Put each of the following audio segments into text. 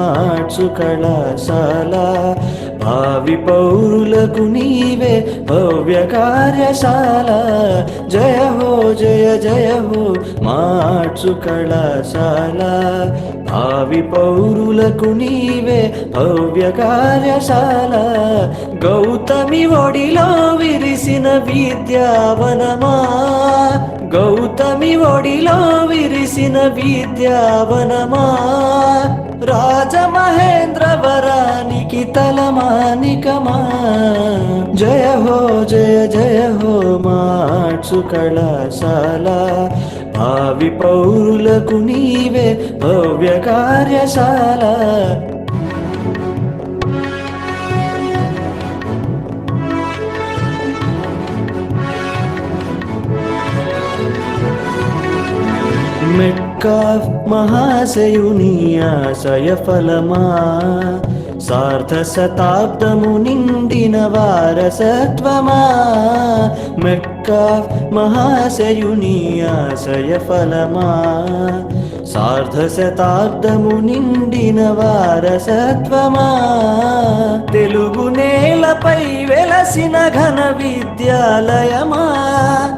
Arts కళాశాల భావి పౌరులకు నీవే భవ్య కార్యశాల జయ హో జయ జయ హో ఆర్ట్స్ కళాశాల భావి పౌరులకు నీవే భవ్య కార్యశాల గౌతమి ఒడిలో విరిసిన విద్యావనమా గౌతమి ఒడిలో విరిసిన విద్యావనమా రాజమహేంద్రవరానికి తలమానికమా జయ హో జయ జయ హో ఆర్ట్స్ కళాశాల భావి పౌరులకు నీవే భవ్య కార్యశాల మెక్కా మహాశయుని ఆశయ ఫలమా సార్ధ శతాబ్దము నిండిన వారసత్వమా మెక్కా మహాశయుని ఆశయ ఫలమా సార్ధ శతాబ్దము నిండిన వారసత్వమా తెలుగు నేలపై వెలసిన ఘన విద్యాలయమా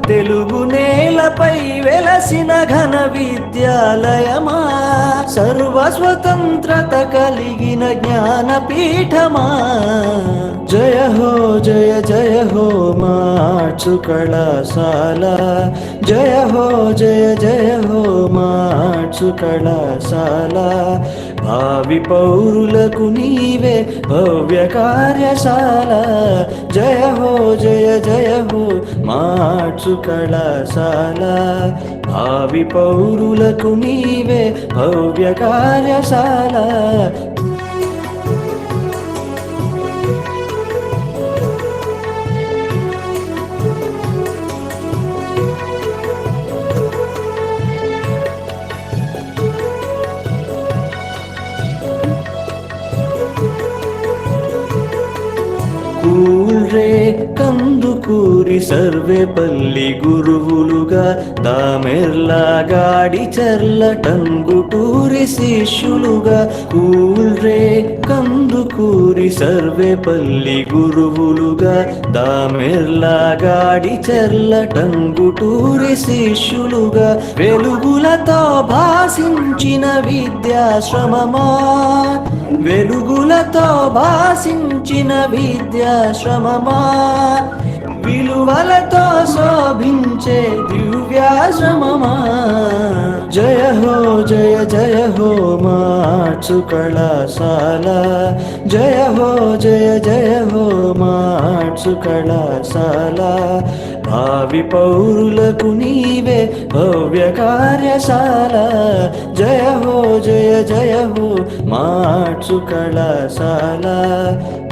తెలుగు నేలపై వెలసిన ఘన విద్యాలయమా సర్వ స్వతంత్రత కలిగిన జ్ఞానపీఠమా జయ హో జయ జయ హో ఆర్ట్స్ కళాశాల జయ హో జయ జయ హో ఆర్ట్స్ కళాశాల భావి పౌరులకు నీవే భవ్య కార్యశాల జయ హో జయ జయ హో ఆర్ట్స్ కళాశాల భావి పౌరులకు నీవే భవ్య కార్యశాల కూల్రే కందుకూరి సర్వేపల్లి గురువులుగా దామెర్లా గాడి చర్ల టంగుటూరి శిష్యులుగా కూల్రే కందుకూరి సర్వేపల్లి గురువులుగా దామెర్లా గాడి చర్ల టంగుటూరి శిష్యులుగా వెలుగులతో భాసించిన విద్యాశ్రమమా వెలుగులతో భాసించిన విద్యాశ్రమమా విలువలతో శోభించే దివ్యాశ్రమమా జయ హో జయ జయ హో ఆర్ట్స్ కళాశాల జయ హో జయ జయ హో ఆర్ట్స్ కళాశాల భావి పౌరులకు నీవే భవ్య కార్యశాల జయ హో జయ జయ హో ఆర్ట్స్ కళాశాల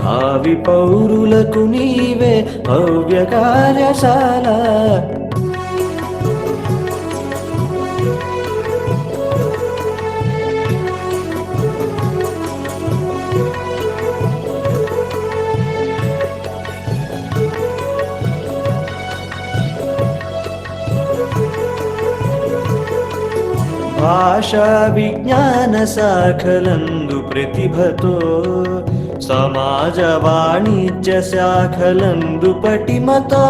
భావి పౌరులకు నీవే భవ్య కార్యశాల భాషా విజ్ఞాన శాఖలందు ప్రతిభతో సమాజ వాణిజ్య శాఖలందు పటిమతో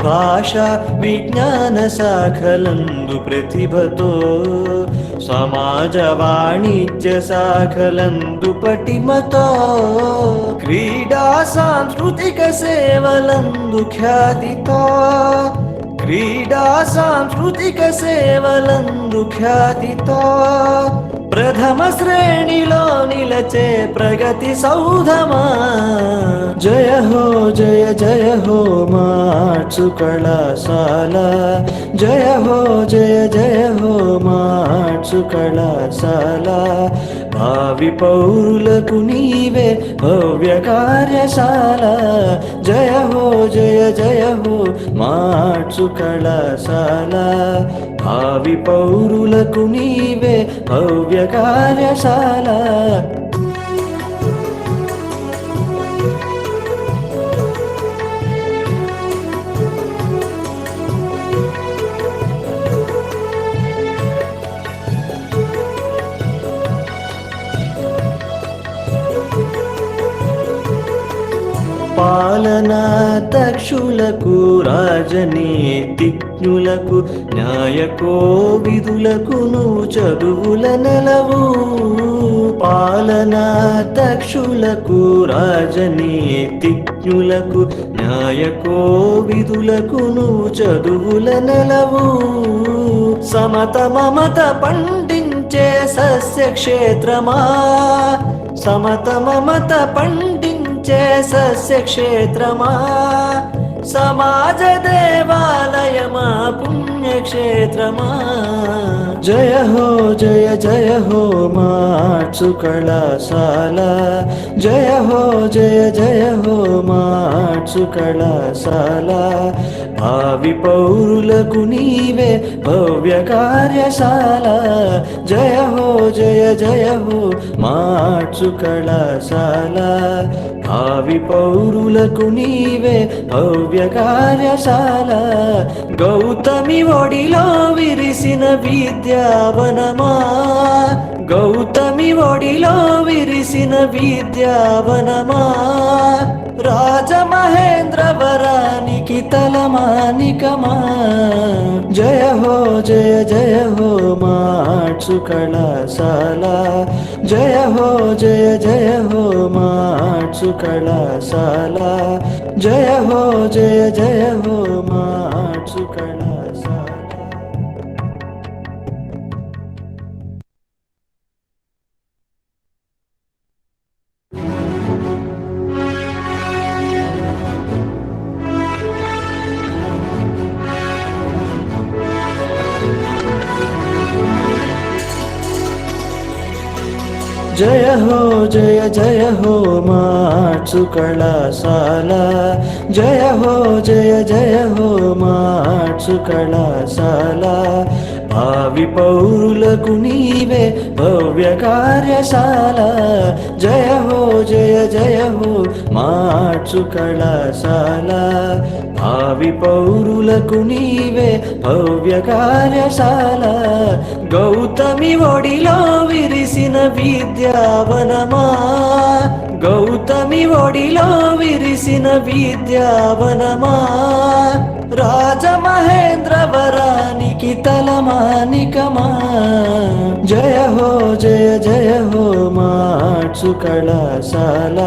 భాషా విజ్ఞాన శాఖలందు ప్రతిభతో సమాజ వాణిజ్య శాఖలందు పటిమతో క్రీడా సాంస్కృతిక సేవలందు ఖ్యాతితో క్రీడా సాంస్కృతిక సేవలందు ఖ్యాతితో ప్రథమ శ్రేణిలో నిలచే ప్రగతి సౌధమా జయ హో జయ జయ హో ఆర్ట్స్ కళాశాల జయ హో జయ జయ హో ఆర్ట్స్ కళాశాల భావి పౌరులకు నీవే భవ్య కార్యశాల జయ హో జయ జయ హో ఆర్ట్స్ కళాశాల భావి పౌరులకు నీవే భవ్య కార్యశాల పాలనా దక్షులకు రాజనీతిజ్ఞులకు న్యాయకోవిదులకును చదువుల నెలవు. పాలనా దక్షులకు రాజనీతిజ్ఞులకు న్యాయకోవిదులకును చదువుల నెలవు. సమత మమత పండించే సస్యక్షేత్రమా, సమత మమత పండించే సస్యక్షేత్రమా, సమాజ దేవాలయమా పుణ్యక్షేత్రమా. జయ హో జయ జయ హో మా ఆర్ట్స్ కళాశాల, జయ హో జయ జయ హో మా ఆర్ట్స్ కళాశాల. భావి పౌరులకు నీవే భవ్య కార్యశాల, జయ హో జయ జయ హో మా ఆర్ట్స్ కళాశాల. భావి పౌరులకు నీవే భవ్య కార్యశాల. గౌతమి ఒడిలో విరిసిన విద్యావనమా, గౌతమి ఒడిలో విరిసిన విద్యావనమా. రాజమహేంద్రవరానికి తలమానికమా. జయ హో జయ జయ హో మా ఆర్ట్స్ కళాశాల, జయ హో జయ జయ హో మా ఆర్ట్స్ కళాశాల, జయ హో జయ జయ హో మా ఆర్ట్స్ కళాశాల. జయ హో జయ జయ హో మా ఆర్ట్స్ కళాశాల, జయ హో జయ జయ హో మా ఆర్ట్స్ కళాశాల. భావి పౌరులకు నీవే భవ్య కార్యశాల, జయ హో జయ జయ హో మా ఆర్ట్స్ కళాశాల. భావి పౌరులకు నీవే భవ్య కార్యశాల. గౌతమి ఒడిలో విరిసిన విద్యావనమా, గౌతమి ఒడిలో విరిసిన విద్యావనమా. రాజమహేంద్రవరానికి తలమానికమా. జయ హో జయ జయ హో మా ఆర్ట్స్ కళాశాల.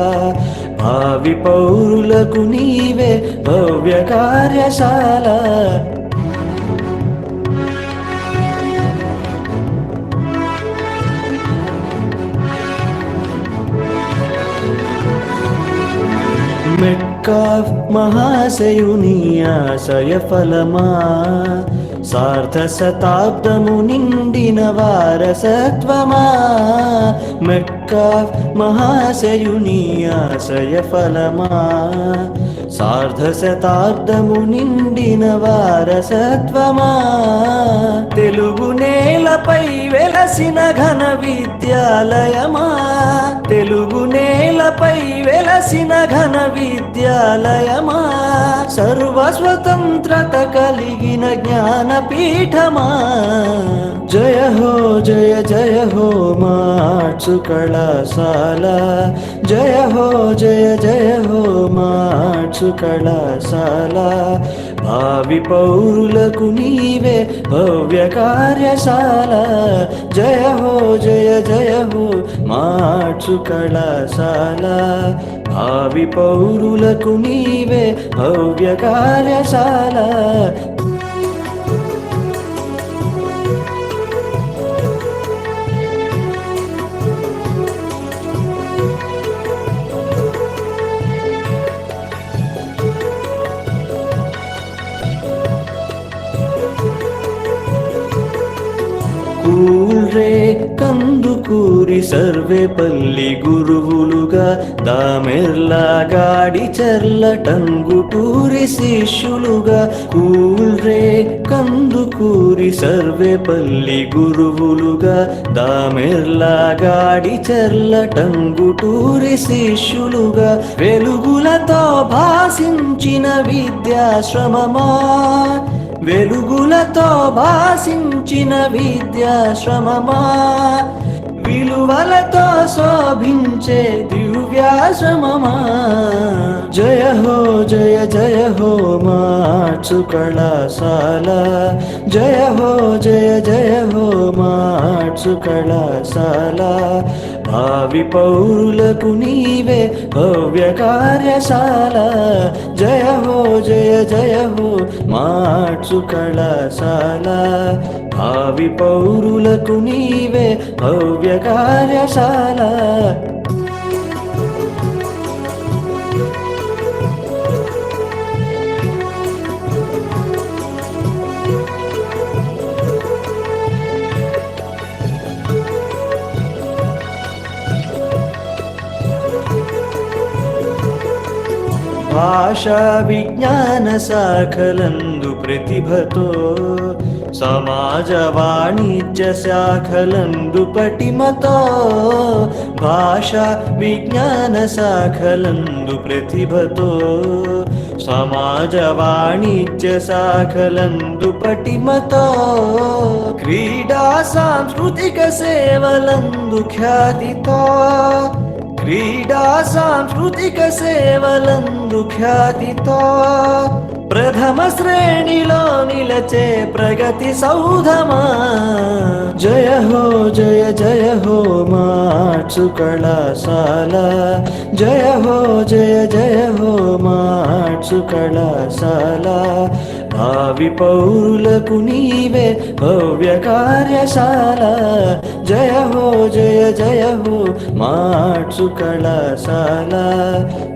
భావి పౌరులకు నీవే భవ్య కార్యశాల. మెట్కాఫ్ మహాశయుని ఆశయ ఫలమా, సార్ధ శతాబ్దము నిండిన వారసత్వమా. మెట్కాఫ్ మహాశయుని ఆశయ ఫలమా, సార్ధ శతాబ్దము నిండిన వారసత్వమా. తెలుగు నేలపై వెలసిన ఘన విద్యాలయమా, తెలుగు నేలపై వెలసిన ఘన విద్యాలయమా. సర్వ స్వతంత్రత కలిగిన జ్ఞానపీఠమా. జయ హో జయ జయ హో మా ఆర్ట్స్ కళాశాల, జయ హో జయ జయ హో మా ఆర్ట్స్ కళాశాల. భావి పౌరులకు నీవే భవ్య కార్యశాల, జయ హో జయ జయ హో మా ఆర్ట్స్ కళాశాల. భావి పౌరులకు నీవే భవ్య కార్యశాల. కూల్రే కందుకూరి సర్వేపల్లి గురువులుగా, దామెర్లా గాడిచర్ల టంగుటూరి శిష్యులుగా. కూల్రే కందుకూరి సర్వేపల్లి గురువులుగా, దామెర్లా గాడిచర్ల టంగుటూరి శిష్యులుగా. వెలుగులతో భాసించిన విద్యాశ్రమమా, వెలుగులతో భాసించిన విద్యాశ్రమమా. విలువలతో శోభించే దివ్య వ్యాశ్రమమా జయ జయ హో మార్చు కళాశాల జయ హో మార్చు కళాశాల భావి పౌరులకు నీవే భవ్య కార్యశాల జయ హో మార్చు కళాశాల భావి పౌరులకు నీవే భవ్య కార్యశాల భాషా విజ్ఞాన శాఖలందు ప్రతిభతో సమాజ వాణిజ్య శాఖలందు పటిమతో భాషా విజ్ఞాన శాఖలందు ప్రతిభతో సమాజ వాణిజ్య శాఖలందు పటిమతో క్రీడా సాంస్కృతిక సేవలందు ఖ్యాతితో క్రీడా సాంస్కృతిక సేవలందు ఖ్యాతితో ప్రథమ శ్రేణిలో నిలచే ప్రగతి సౌధమా జయ హో మార్చు కళాశాల జయ హో మార్చు కళాశాల భావి పౌరులకు నీవే భవ్య కార్యశాల జయ హో మార్చు కళాశాల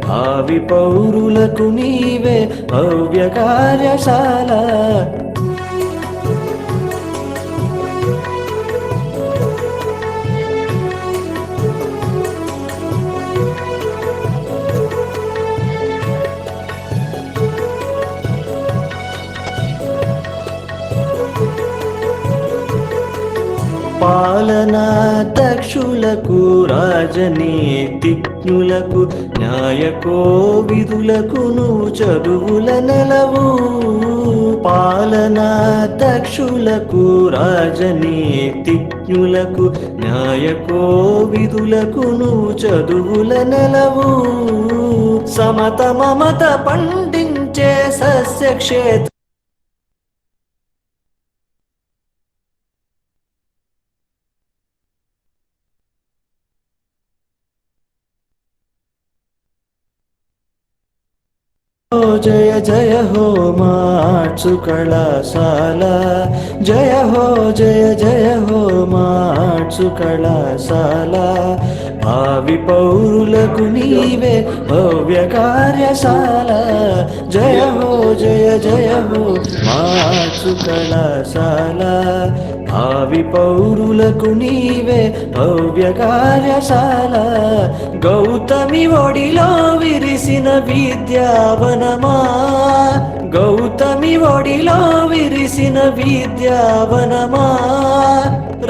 భావి పౌరులకు నీవే భవ్య కార్యశాల పాలనా దక్షులకు రాజనీతిజ్ఞులకు న్యాయకో విధులకు నువ్వు చదువుల నెలవు పాలనా దక్షులకు రాజనీతిజ్ఞులకు న్యాయకో విధులకు నువ్వు చదువుల నెలవు సమత మమత పండించే సస్యక్షేత్ర జయ హో మార్చు కళాశాల జయ హో మార్చు కళాశాల భావి పౌరులకు నీవే భవ్య కార్యశాల జయ హో మార్చు కళాశాల భావి పౌరులకు నీవే భవ్య కార్యశాల గౌతమి ఒడిలో విరిసిన విద్యావనమా గౌతమి ఒడిలో విరిసిన విద్యావనమా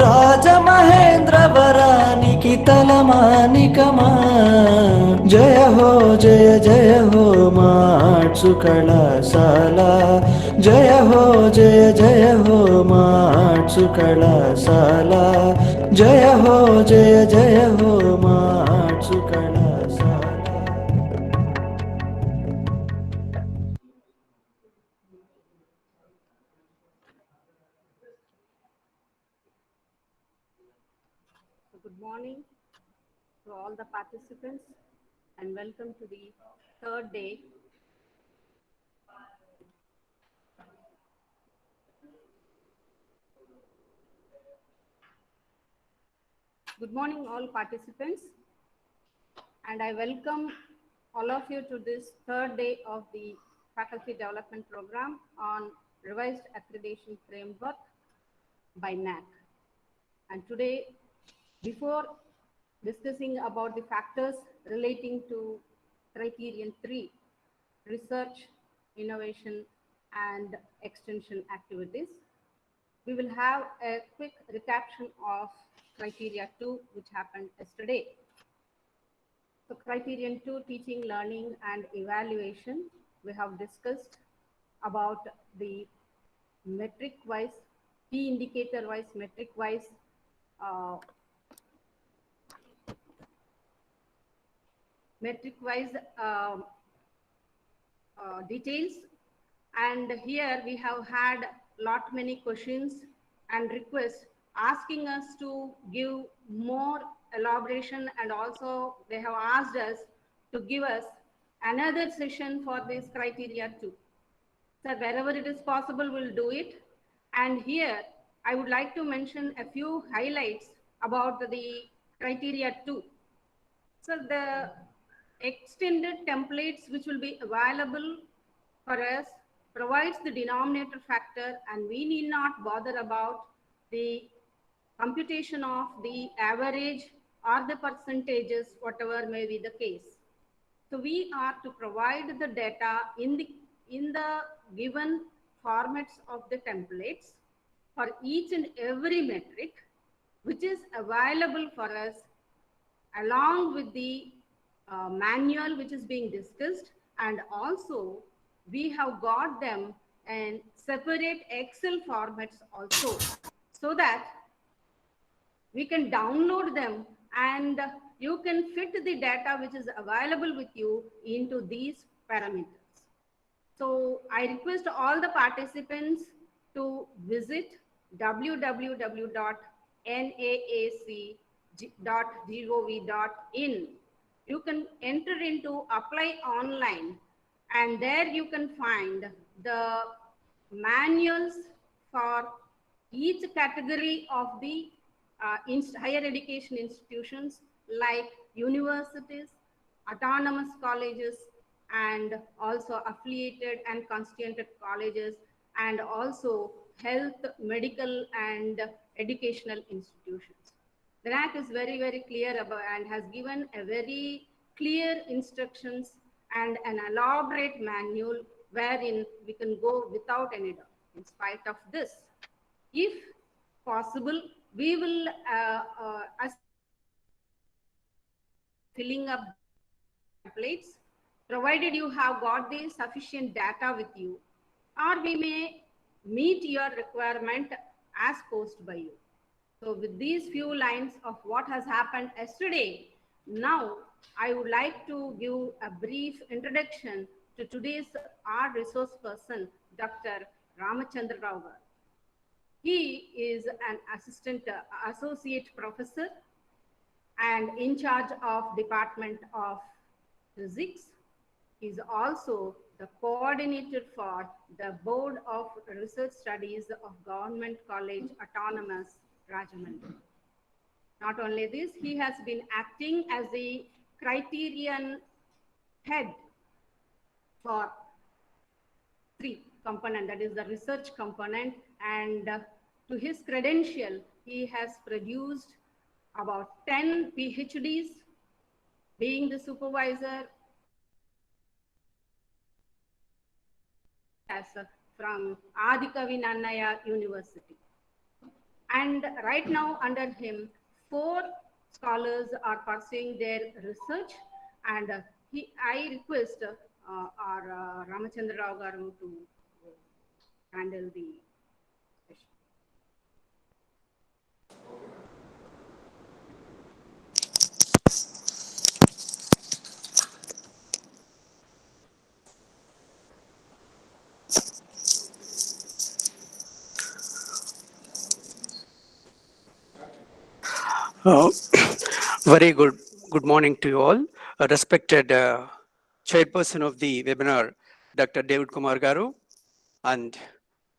రాజమహేంద్రవరానికి తలమానికమా జయ హో మార్చు కళాశాల జయ హో మార్చు కళాశాల జయ హో మార్చు కళాశాల Good morning to all the participants and welcome to the third day Good morning all participants and I welcome all of you to this third day of the faculty development program on revised accreditation framework by NAAC. And today, before discussing about the factors relating to Criterion-III, research, innovation, and extension activities, we will have a quick recapitulation of Criteria-II, which happened yesterday. So Criterion-II, teaching, learning, and evaluation, we have discussed about the metric-wise, key indicator-wise, metric-wise metric-wise details. And here we have had lot many questions and requests asking us to give more elaboration, and also they have asked us to give us another session for this criteria too. So wherever it is possible, we'll do it. And here I would like to mention a few highlights about the criteria too. So the extended templates which will be available for us provides the denominator factor, and we need not bother about the computation of the average or the percentages, whatever may be the case. So we are to provide the data in the given formats of the templates for each and every metric, which is available for us along with the manual which is being discussed. And also we have got them in separate Excel formats also, so that we can download them and you can fit the data which is available with you into these parameters. So I request all the participants to visit www.naac.gov.in. You can enter into apply online, and there you can find the manuals for each category of the higher education institutions, like universities, autonomous colleges, and also affiliated and constituted colleges, and also health, medical, and educational institutions. The NAAC is very, very clear about and has given a very clear instructions and an elaborate manual wherein we can go without any doubt. In spite of this, if possible, we will assist filling up templates, provided you have got the sufficient data with you, or we may meet your requirement as posed by you. So with these few lines of what has happened yesterday, now I would like to give a brief introduction to today's our resource person, Dr. Ramachandra Rao. He is an associate professor and in charge of Department of Physics. He is also the coordinator for the Board of Research Studies of Government College Autonomous, Rajahmundry. Not only this, he has been acting as the criterion head for 3 component, that is the research component, and to his credential, he has produced about 10 PhDs, being the supervisor as from Adikavi Nannaya University. And right now under him, 4 scholars are pursuing their research, and I request our Ramachandra Rao garu to handle the session. Very good morning to you all. Respected chairperson of the webinar, Dr. David Kumar Garu, and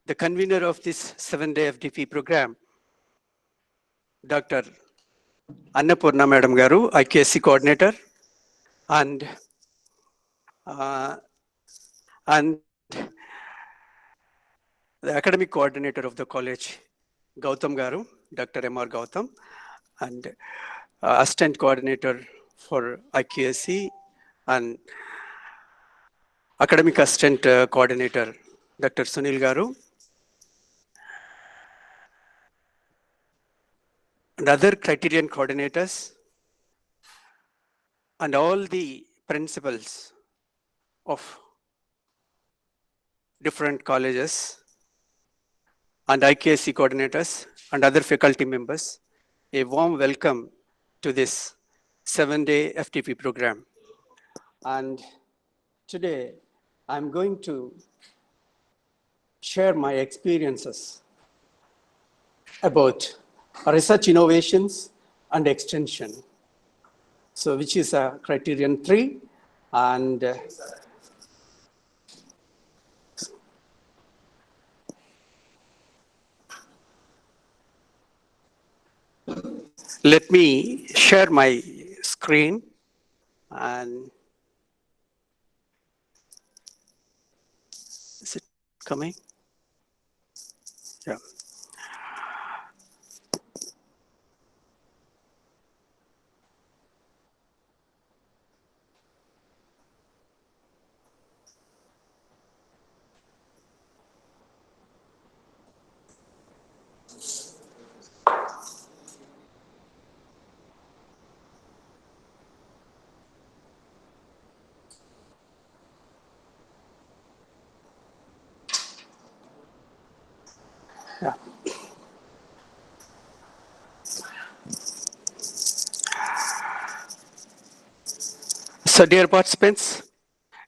the convener of this 7-day FDP program, Dr. Annapurna Madam Garu, IKSC coordinator, and the academic coordinator of the college, Gautam Garu, Dr. M.R. Gautam, and assistant coordinator for IKSC and academic assistant coordinator, Dr. Sunil Garu, and other criterion coordinators, and all the principals of different colleges, and IKSC coordinators, and other faculty members. A warm welcome to this 7-day FTP program. And today, I'm going to share my experiences about research innovations and extension. So, which is a criterion 3, and let me share my screen. And is it coming? Yeah. Yeah. So, dear participants,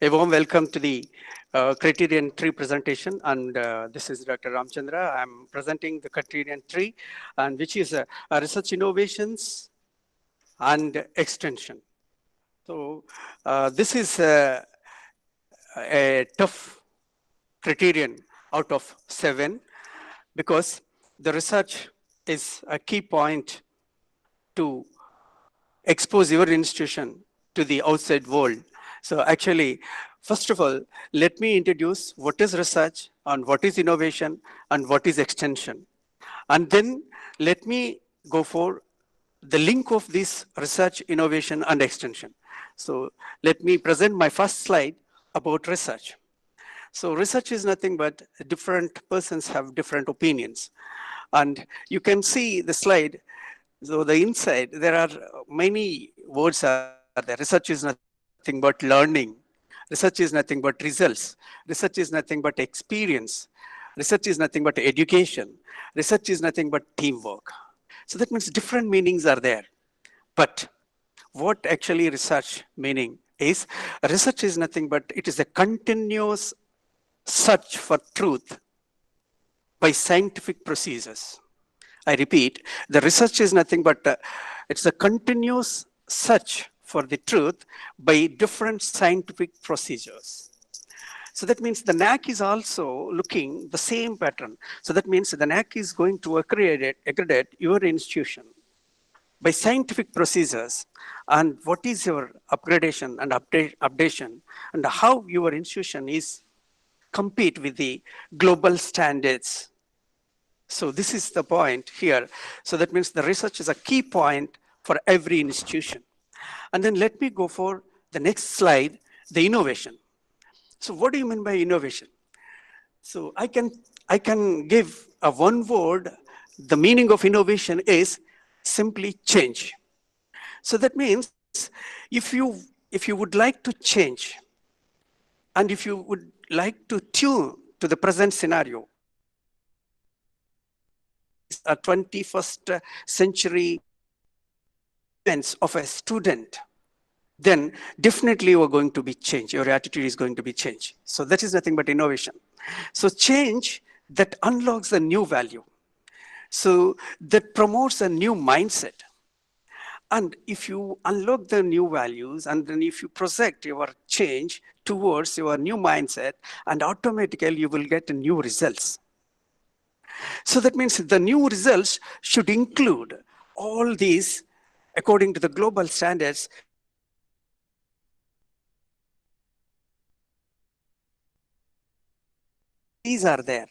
a warm welcome to the Criterion 3 presentation. And this is Dr. Ramchandra. I'm presenting the Criterion 3, and which is research innovations and extension. So, this is a tough criterion out of 7 because the research is a key point to expose your institution to the outside world. So actually, first of all, let me introduce what is research and what is innovation and what is extension. And then let me go for the link of this research, innovation, and extension. So let me present my first slide about research. So research is nothing but different persons have different opinions. And you can see the slide. So the inside, there are many words are there. Research is nothing but learning. Research is nothing but results. Research is nothing but experience. Research is nothing but education. Research is nothing but teamwork. So that means different meanings are there. But what actually research meaning is, research is nothing but it is a continuous search for truth by scientific procedures. I repeat, the research is nothing but it's a continuous search for the truth by different scientific procedures. So that means the NAAC is also looking the same pattern. So that means the NAAC is going to accredit your institution by scientific procedures and what is your upgradation and updation and how your institution is compete with the global standards. So this is the point here. So that means the research is a key point for every institution. And then let me go for the next slide, the innovation. So what do you mean by innovation? So I can give a one word. The meaning of innovation is simply change. So that means if you would like to change and if you would like to tune to the present scenario, a 21st century events of a student, then definitely you are going to be changed. Your attitude is going to be changed. So that is nothing but innovation. So change that unlocks a new value. So that promotes a new mindset. And if you unlock the new values and then if you project your change towards your new mindset, and automatically you will get new results. So that means the new results should include all these according to the global standards. These are there.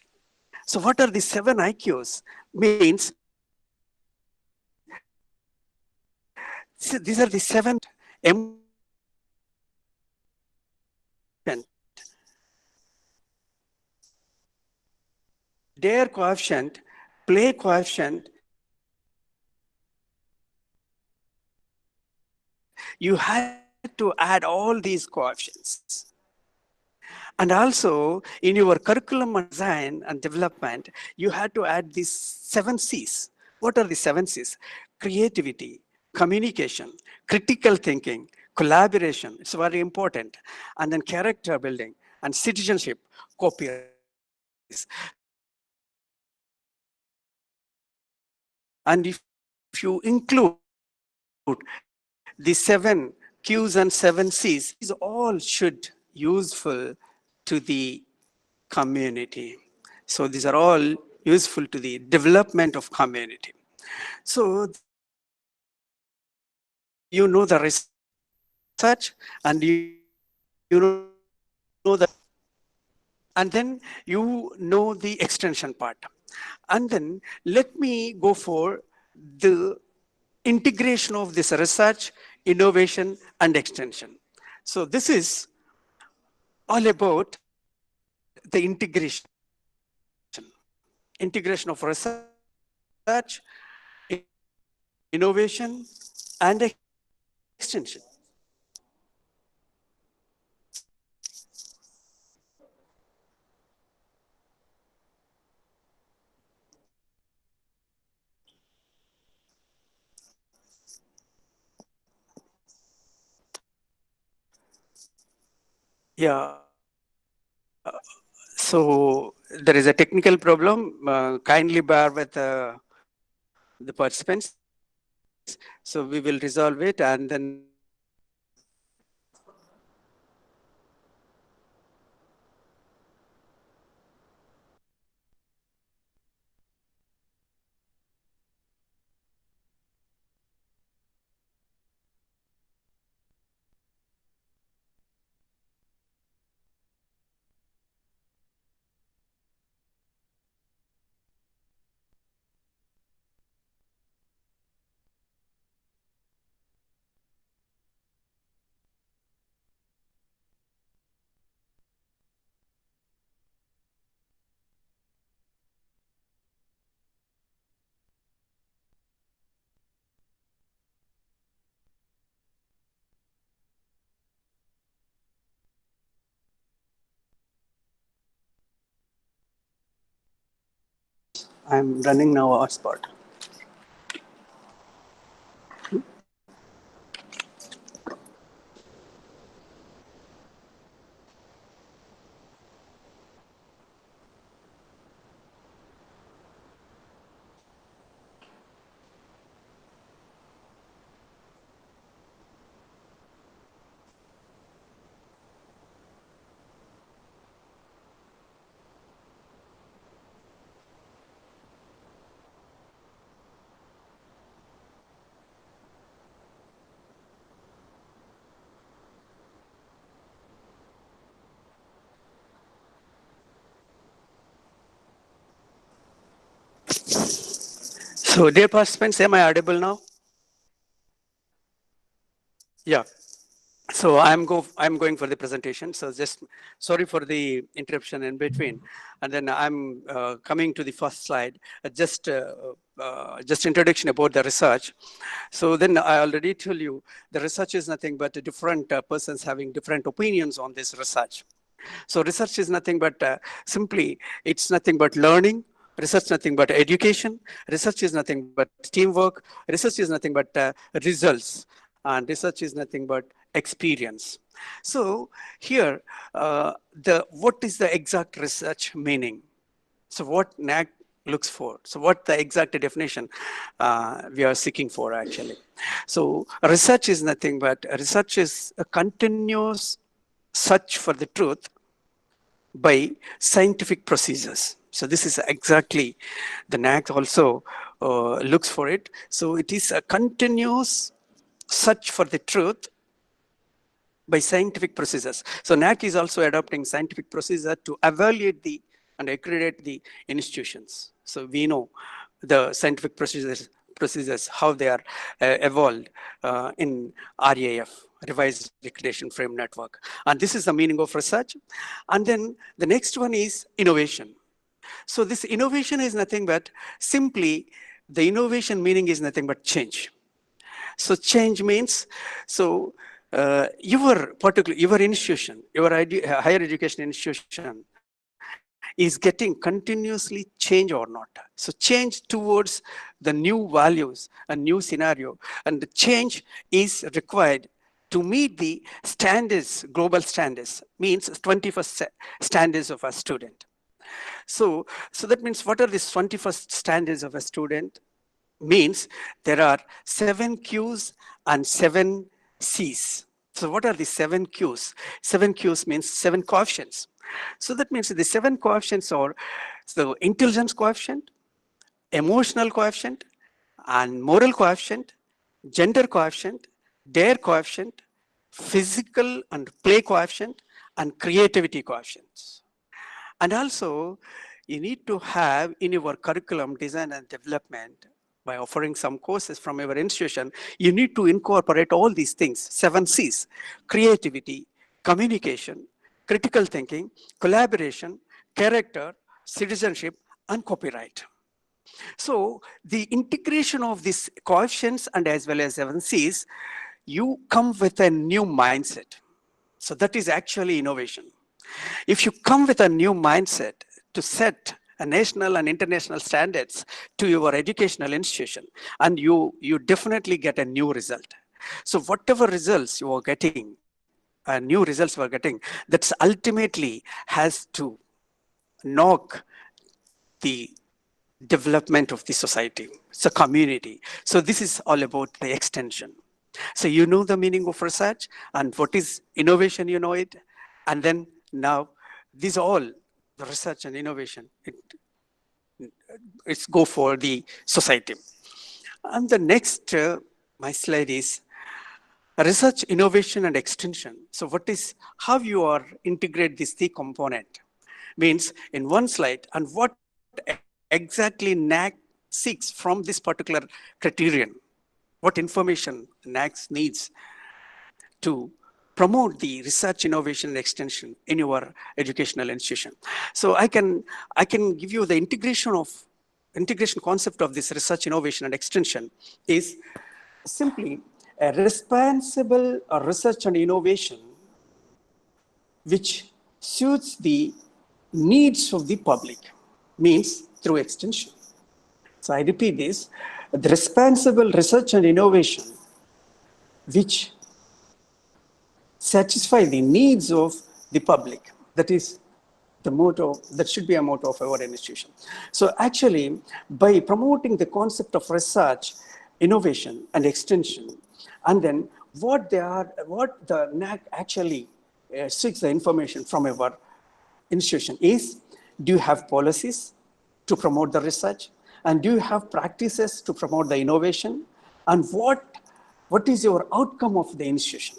So what are the 7 IQs? Means these are the 7 dare coefficient, play coefficient. You had to add all these coefficients. And also in your curriculum design and development, you had to add these 7 C's. What are the 7 C's? Creativity, communication, critical thinking, collaboration, it's very important, and then character building and citizenship, co-peers. So these are all and if you include the 7 Qs and 7 Cs, these all should useful to the community. So these are all useful to the development of community. So then you know the research and you know the and then you know the extension part. And then let me go for the integration of this research, innovation, and extension. So this is all about the integration of research, innovation, and extension. Yeah, so there is a technical problem. Kindly bear with the participants. So we will resolve it and then I'm running now a hotspot. So dear participants, am I audible now? Yeah. So I'm going for the presentation. So just sorry for the interruption in between, and then I'm coming to the first slide. Just introduction about the research. So then I already told you the research is nothing but different persons having different opinions on this research. So research is nothing but simply it's nothing but learning. Research nothing but education. Research is nothing but teamwork. Research is nothing but results. And research is nothing but experience. So here, what is the exact research meaning? So what NAAC looks for? So what the exact definition we are seeking for actually? So research is nothing but research is a continuous search for the truth by scientific procedures. So this is exactly the NAAC also looks for it. So it is a continuous search for the truth by scientific procedures. So NAAC is also adopting scientific procedure to evaluate and accredit the institutions. So we know the scientific procedures how they are evolved in RAF, Revised Accreditation Frame Network. And this is the meaning of research. And then the next one is innovation. So this innovation is nothing but simply the innovation meaning is nothing but change. So change means, so your institution, your higher education institution is getting continuously change or not. So change towards the new values, a new scenario, and the change is required to meet the standards, global standards, means 21st standards of a student. So that means what are these 21st standards of a student? Means there are 7 Qs and 7 Cs. So what are the 7 Qs? 7 Qs means 7 coefficients. So that means the 7 coefficients are the intelligence coefficient, emotional coefficient, and moral coefficient, gender coefficient, dare coefficient, physical and play coefficient, and creativity coefficients. And also, you need to have in your curriculum design and development, by offering some courses from your institution, you need to incorporate all these things, 7 Cs: creativity, communication, critical thinking, collaboration, character, citizenship, and copyright. So the integration of these coefficients and as well as 7 Cs, you come with a new mindset. So that is actually innovation. If you come with a new mindset to set a national and international standards to your educational institution, and you definitely get a new result. So whatever results you are getting, new results you are getting, that's ultimately has to knock the development of the society. It's a community. So this is all about the extension. So you know the meaning of research and what is innovation, you know it. And then now these all, the research and innovation, it's go for the society. And the next, my slide is research, innovation, and extension. So what is, how you are integrate this three component means in one slide, and what exactly NAAC seeks from this particular criterion, what information NAAC needs to promote the research, innovation, and extension in your educational institution. So I can give you the integration concept of this research, innovation, and extension is simply a responsible research and innovation which suits the needs of the public, means through extension. So I repeat this, the responsible research and innovation which satisfy the needs of the public. That is the motto, that should be a motto of our institution. So actually, by promoting the concept of research, innovation, and extension, and then what the NAAC actually seeks the information from our institution is, do you have policies to promote the research? And do you have practices to promote the innovation? And what is your outcome of the institution?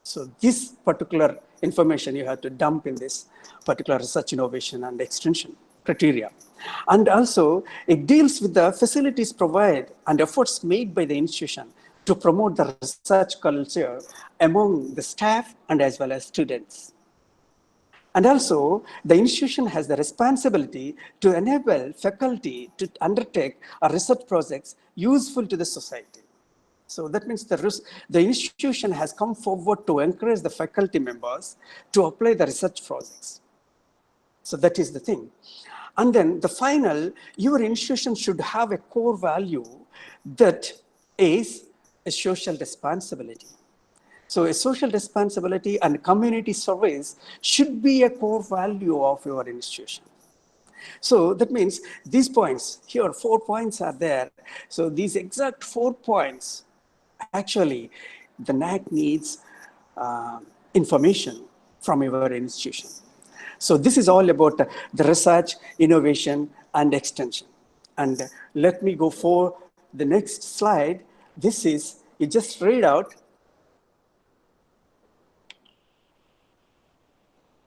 So this particular information you have to dump in this particular research, innovation, and extension criteria. And also, it deals with the facilities provided and efforts made by the institution to promote the research culture among the staff and as well as students. And also, the institution has the responsibility to enable faculty to undertake research projects useful to the society. So that means the institution has come forward to encourage the faculty members to apply the research projects. So that is the thing. And then the final, your institution should have a core value that is a social responsibility. So a social responsibility and community service should be a core value of your institution. So that means these points, here 4 points are there. So these exact 4 points, actually, the NAAC needs information from your institution. So this is all about the research, innovation, and extension. And let me go for the next slide. This is, you just read out,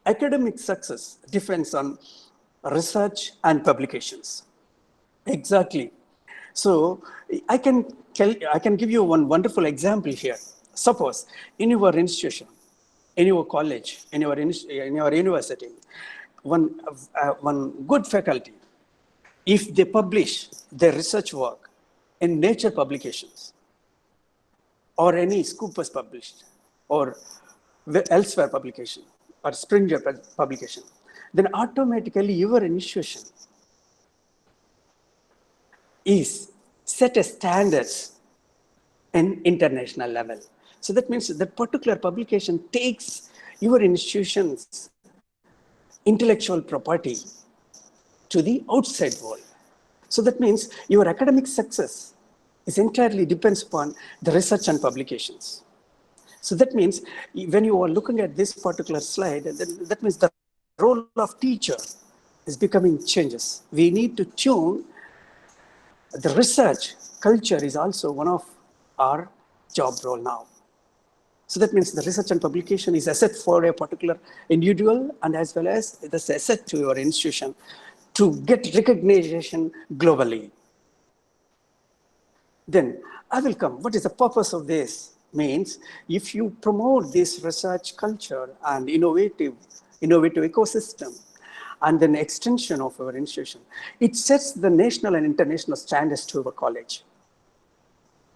academic success depends on research and publications. Exactly. So I can give you one wonderful example here. Suppose in your institution, in your college, in your university, one good faculty, if they publish their research work in Nature publications, or any Scopus published, or elsewhere publication, or Springer publication, then automatically your institution is set a standards in international level. So that means that particular publication takes your institution's intellectual property to the outside world. So that means your academic success is entirely depends upon the research and publications. So that means when you are looking at this particular slide, that means the role of teacher is becoming changes. We need to tune the research culture is also one of our job role now. So that means the research and publication is asset for a particular individual and as well as this asset to your institution to get recognition globally. Then I will come. What is the purpose of this? Means if you promote this research culture and innovative ecosystem and then extension of our institution, it sets the national and international standards to our college.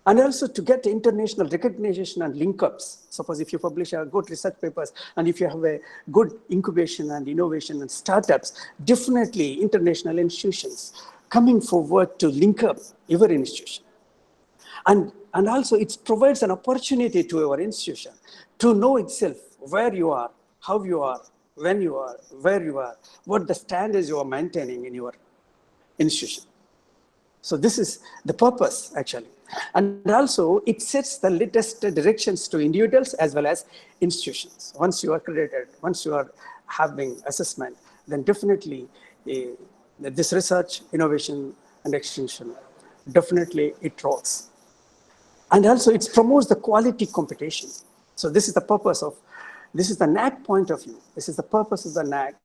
And also to get international recognition and link-ups. Suppose if you publish a good research papers and if you have a good incubation and innovation and startups, definitely international institutions coming forward to link up your institution. And also it provides an opportunity to our institution to know itself where you are, how you are, when you are, where you are, what the standards you are maintaining in your institution. So this is the purpose actually. And also it sets the latest directions to individuals as well as institutions. Once you are accredited, once you are having assessment, then definitely this research, innovation and extension, definitely it rocks. And also it promotes the quality competition. So this is the purpose of, this is the NAAC point of view. This is the purpose of the NAAC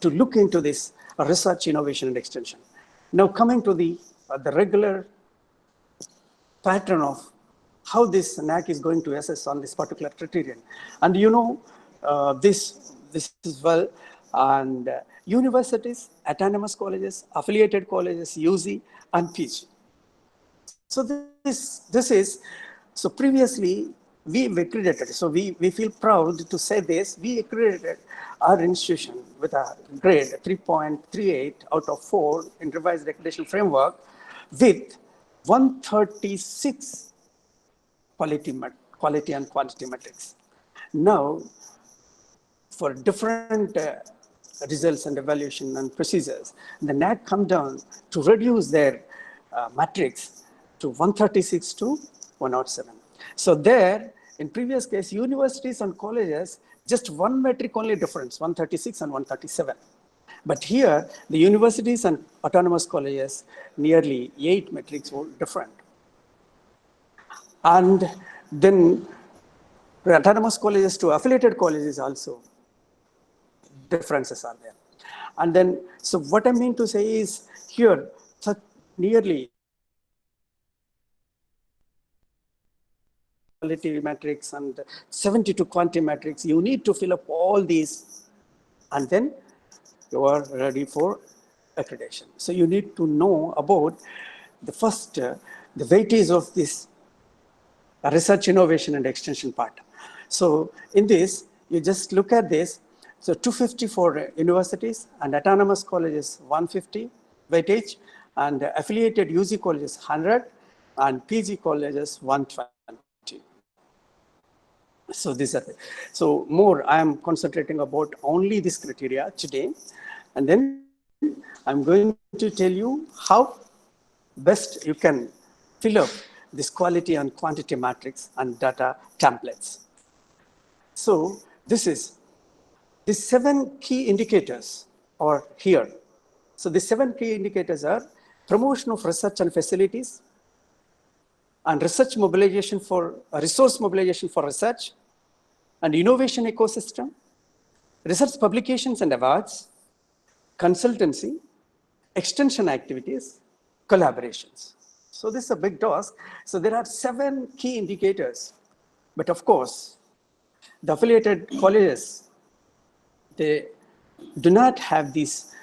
to look into this research, innovation and extension. Now coming to the regular pattern of how this NAAC is going to assess on this particular criterion. And you know this is well, and universities, autonomous colleges, affiliated colleges, UG and PG. So this is, so previously we accredited, so we feel proud to say this, we accredited our institution with a grade 3.38 out of 4 in revised accreditation framework with 136 quality and quantity metrics. Now, for different results and evaluation and procedures, the NAAC come down to reduce their matrix to 136 to 107. So there, in previous case, universities and colleges, just one metric only difference, 136 and 137. But here, the universities and autonomous colleges, nearly 8 metrics were different. And then the autonomous colleges to affiliated colleges also, differences are there. And then, so what I mean to say is here, nearly quality metrics and 72 quantity metrics, you need to fill up all these and then you are ready for accreditation. So you need to know about the first, the weightage of this research, innovation and extension part. So in this, you just look at this. So 250 for universities and autonomous colleges 150 weightage and affiliated UG colleges 100 and PG colleges 120. So these are so more I am concentrating about only this criteria today, and then I'm going to tell you how best you can fill up this quality and quantity matrix and data templates. So this is the 7 key indicators are here. So the 7 key indicators are promotion of research and facilities and research mobilization for resource mobilization for research and innovation ecosystem, research publications and awards, consultancy, extension activities, collaborations. So this is a big task. So there are 7 key indicators, but of course, the affiliated colleges, they do not have this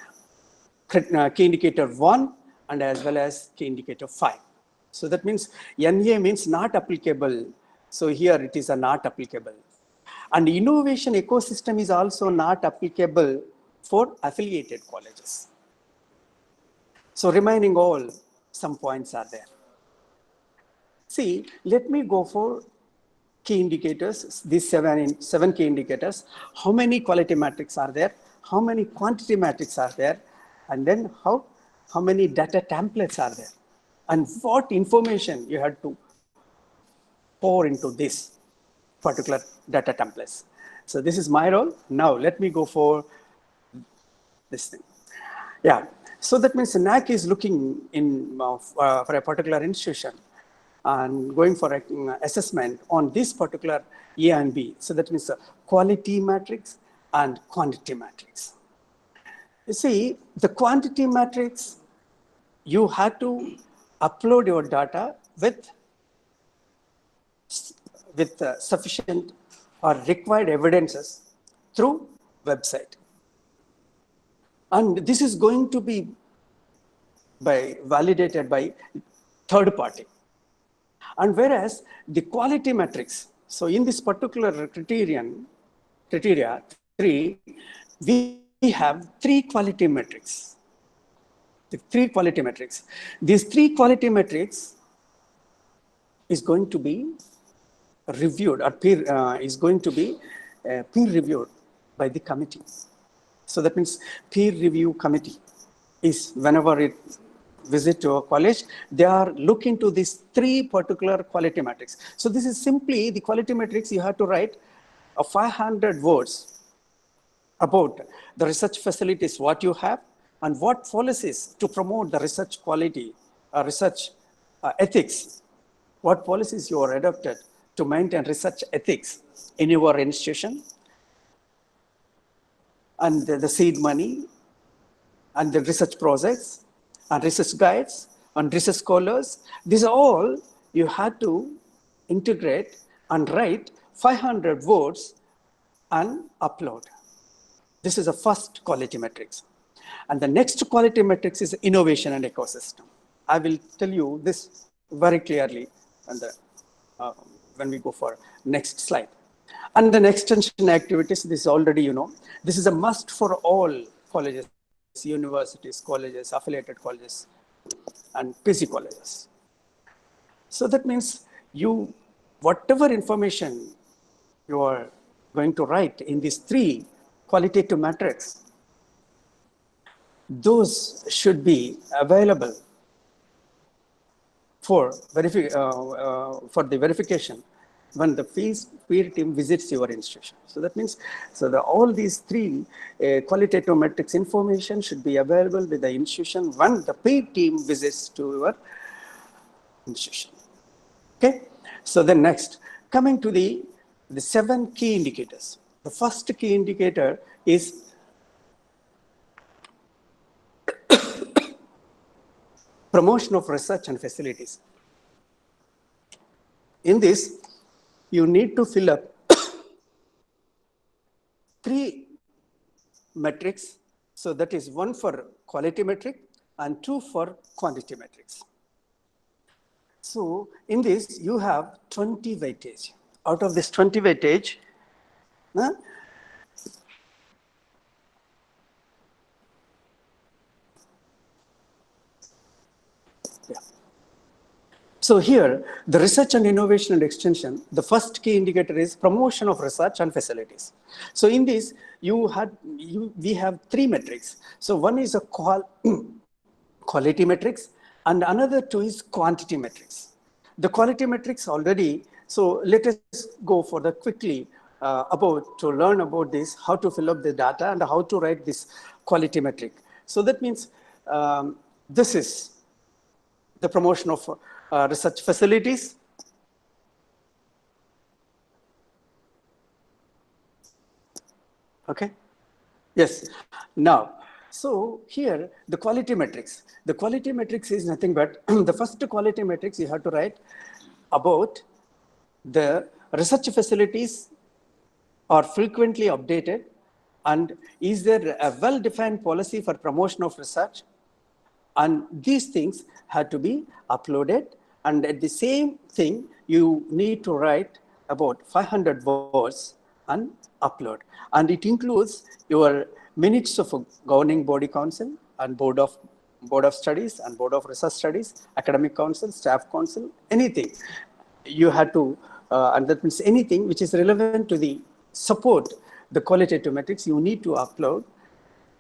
key indicator 1 and as well as key indicator 5. So that means NA means not applicable. So here it is a not applicable. And innovation ecosystem is also not applicable for affiliated colleges. So remaining all, some points are there. See, let me go for key indicators, these seven key indicators, how many quality metrics are there, how many quantity metrics are there, and then how many data templates are there, and what information you had to pour into this particular data templates. So this is my role. Now let me go for this thing. Yeah, so that means NAAC is looking in for a particular institution and going for an assessment on this particular A and B. So that means quality matrix and quantity matrix. You see, the quantity matrix, you have to upload your data with sufficient or required evidences through website. And this is going to be validated by third party. And whereas the quality metrics, so in this particular criteria 3, we have 3 quality metrics. The 3 quality metrics. These 3 quality metrics is going to be reviewed or is going to be peer reviewed by the committee. So that means peer review committee is whenever it visit to a college, they are looking to these 3 particular quality metrics. So this is simply the quality metrics. You have to write 500 words about the research facilities, what you have, and what policies to promote the research quality, research ethics, what policies you are adopted to maintain research ethics in your institution, and the seed money, and the research projects, and research guides, and research scholars. These are all you have to integrate and write 500 words and upload. This is the first quality metrics. And the next quality metrics is innovation and ecosystem. I will tell you this very clearly when we go for next slide. And the extension activities, this is already, you know, this is a must for all colleges, universities, colleges, affiliated colleges, and PG colleges. So that means whatever information you are going to write in these 3 qualitative metrics, those should be available for the verification when the peer team visits your institution. So that means, all these 3 qualitative metrics information should be available with the institution when the peer team visits to your institution. Okay. So then next, coming to the 7 key indicators. The first key indicator is promotion of research and facilities. In this, you need to fill up 3 metrics. So that is 1 for quality metric and 2 for quantity metrics. So in this, you have 20 weightage. Out of this 20 weightage, so here, the research and innovation and extension, the first key indicator is promotion of research and facilities. So in this, we have 3 metrics. So one is a quality metrics, and another 2 is quantity metrics. The quality metrics already, so let us go for the quickly to learn about this, how to fill up the data and how to write this quality metric. So that means this is the promotion of research facilities. Okay. Yes. Now, so here the quality metrics. The quality metrics is nothing but the first quality metrics you have to write about the research facilities are frequently updated, and is there a well-defined policy for promotion of research? And these things had to be uploaded. And at the same thing, you need to write about 500 words and upload. And it includes your minutes of a governing body council and board of studies and board of research studies, academic council, staff council, anything. You had to and that means anything which is relevant to the support the qualitative metrics, you need to upload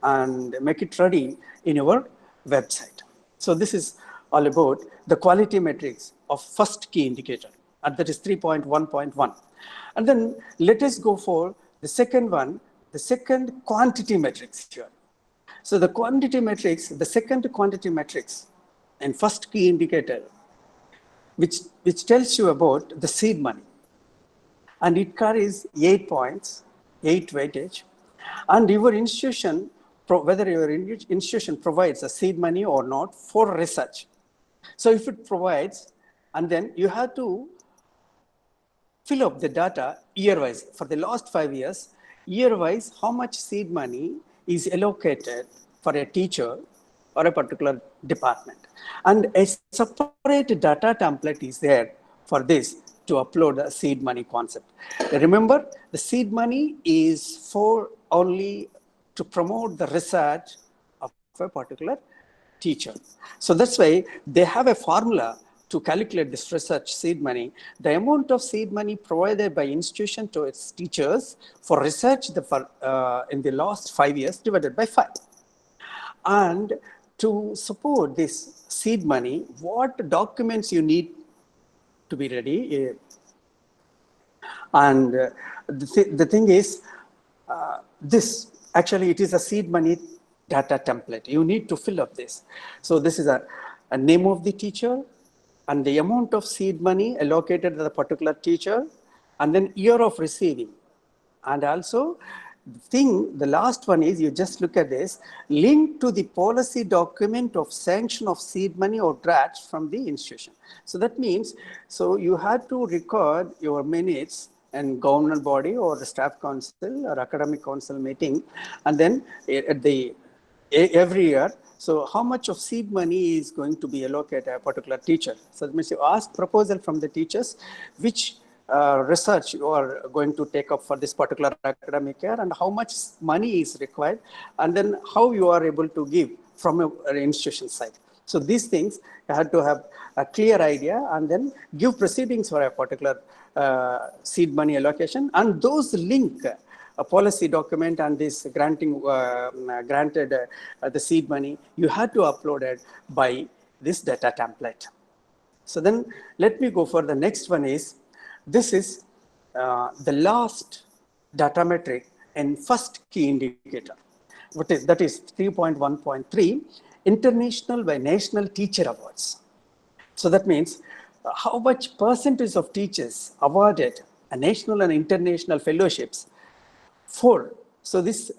and make it ready in your website. So this is all about the quality metrics of first key indicator, and that is 3.1.1. And then let us go for the second one, the second quantity metrics here. So the quantity metrics, the second quantity metrics and first key indicator, which tells you about the seed money. And it carries 8 points, 8 weightage. And your institution, whether your institution provides a seed money or not for research. So if it provides, and then you have to fill up the data year-wise. For the last 5 years, year-wise, how much seed money is allocated for a teacher or a particular department. And a separate data template is there for this to upload a seed money concept. Remember, the seed money is for only to promote the research of a particular teacher. So that's why they have a formula to calculate this research seed money. The amount of seed money provided by institution to its teachers for research in the last 5 years divided by 5. And to support this seed money, what documents you need to be ready? And the thing is, this actually it is a seed money data template. You need to fill up this. So this is a name of the teacher and the amount of seed money allocated to the particular teacher, and then year of receiving. And also the last one is, you just look at this, link to the policy document of sanction of seed money or grants from the institution. So that means, so you have to record your minutes and government body or the staff council or academic council meeting, and then at every year, so how much of seed money is going to be allocated a particular teacher. So that means you ask proposal from the teachers, which research you are going to take up for this particular academic year and how much money is required, and then how you are able to give from an institution side. So these things you have to have a clear idea and then give proceedings for a particular seed money allocation, and those link a policy document and this granting granted the seed money, you have to upload it by this data template. So then let me go for the next one is, this is the last data metric and first key indicator. That is 3.1.3, international by national teacher awards. So that means how much percentage of teachers awarded a national and international fellowships for, so this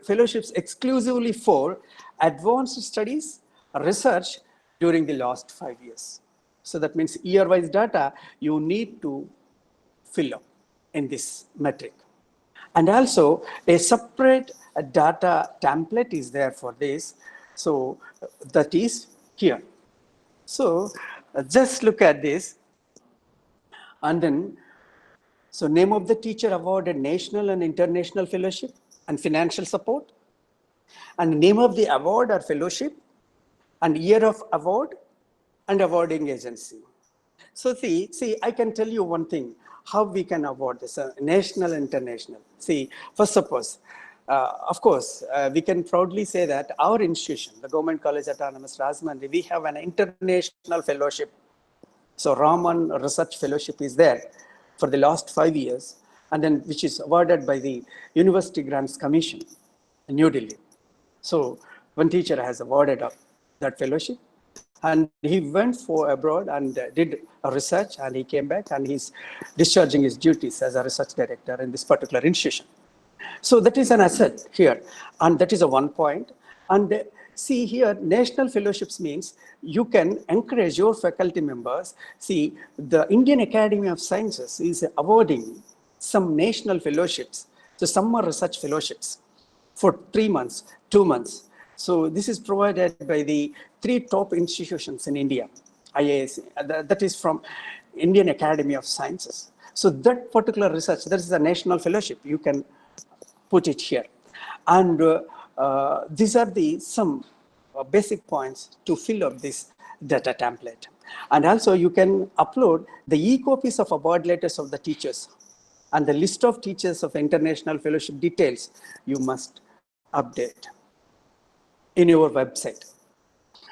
fellowships exclusively for advanced studies, research during the last 5 years. So that means year-wise data you need to fill up in this metric. And also a separate data template is there for this. So that is here. So just look at this, and then so name of the teacher awarded national and international fellowship and financial support, and name of the award or fellowship, and year of award and awarding agency. So see, I can tell you one thing, how we can award this, national, international. See, first suppose, of course, we can proudly say that our institution, the Government College Autonomous Rajahmundry, we have an international fellowship. So Raman Research Fellowship is there for the last 5 years, and then which is awarded by the University Grants Commission in New Delhi. So one teacher has awarded that fellowship, and he went for abroad and did a research, and he came back and he's discharging his duties as a research director in this particular institution. So that is an asset here, and that is a 1 point. And see here, national fellowships means you can encourage your faculty members. See, the Indian Academy of Sciences is awarding some national fellowships, so summer research fellowships for 3 months, 2 months. So this is provided by the 3 top institutions in India, IASC, that is from Indian Academy of Sciences. So that particular research, that is a national fellowship, you can put it here. And these are some basic points to fill up this data template. And also you can upload the e-copies of award letters of the teachers and the list of teachers of international fellowship details you must update in your website.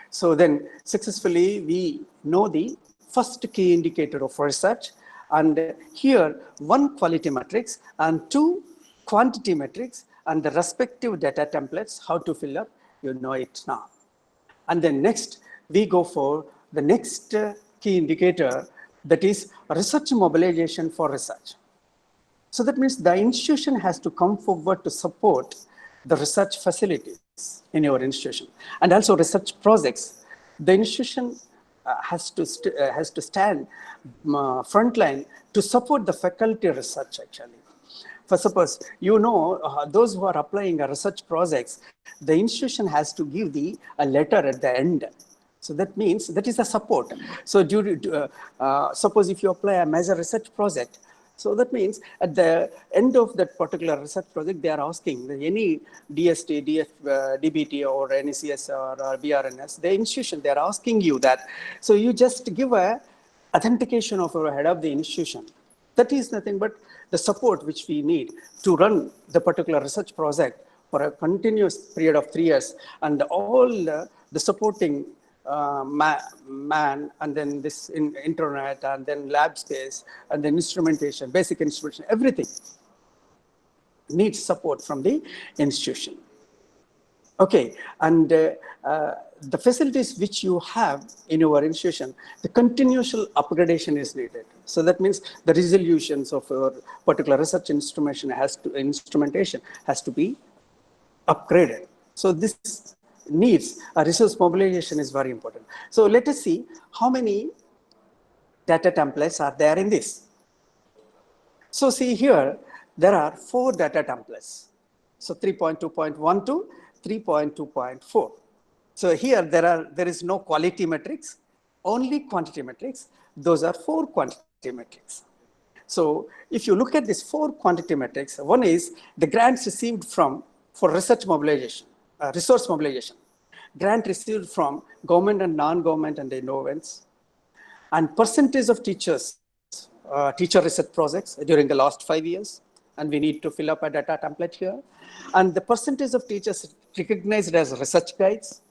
So then successfully we know the first key indicator of research, and here one quality metrics and two quantity metrics and the respective data templates, how to fill up, you know it now. And then next we go for the next key indicator, that is research mobilization for research. So that means the institution has to come forward to support the research facilities in your institution and also research projects. The institution has to stand frontline to support the faculty research actually. For suppose, you know, those who are applying a research projects, the institution has to give a letter at the end. So that means that is a support. So suppose if you apply a major research project, so that means at the end of that particular research project, they are asking any DST, DBT or NECS or BRNS, the institution, they are asking you that. So you just give a authentication of your head of the institution. That is nothing but the support which we need to run the particular research project for a continuous period of 3 years, and all the supporting man, and then this internet, and then lab space, and then instrumentation, basic instrumentation, everything needs support from the institution. Okay, and the facilities which you have in your institution, the continuous upgradation is needed. So that means the resolutions of your particular research instrumentation has to be upgraded. So this needs a resource mobilization is very important. So let us see how many data templates are there in this. So see here, there are 4 data templates. So 3.2.1 to 3.2.4. So here there is no quality metrics, only quantity metrics. Those are 4 quantity metrics. So if you look at these 4 quantity metrics, one is the grants received for research mobilization, resource mobilization. Grant received from government and non-government and innovants, and percentage of teachers, teacher research projects during the last 5 years, and we need to fill up a data template here. And the percentage of teachers recognized as research guides,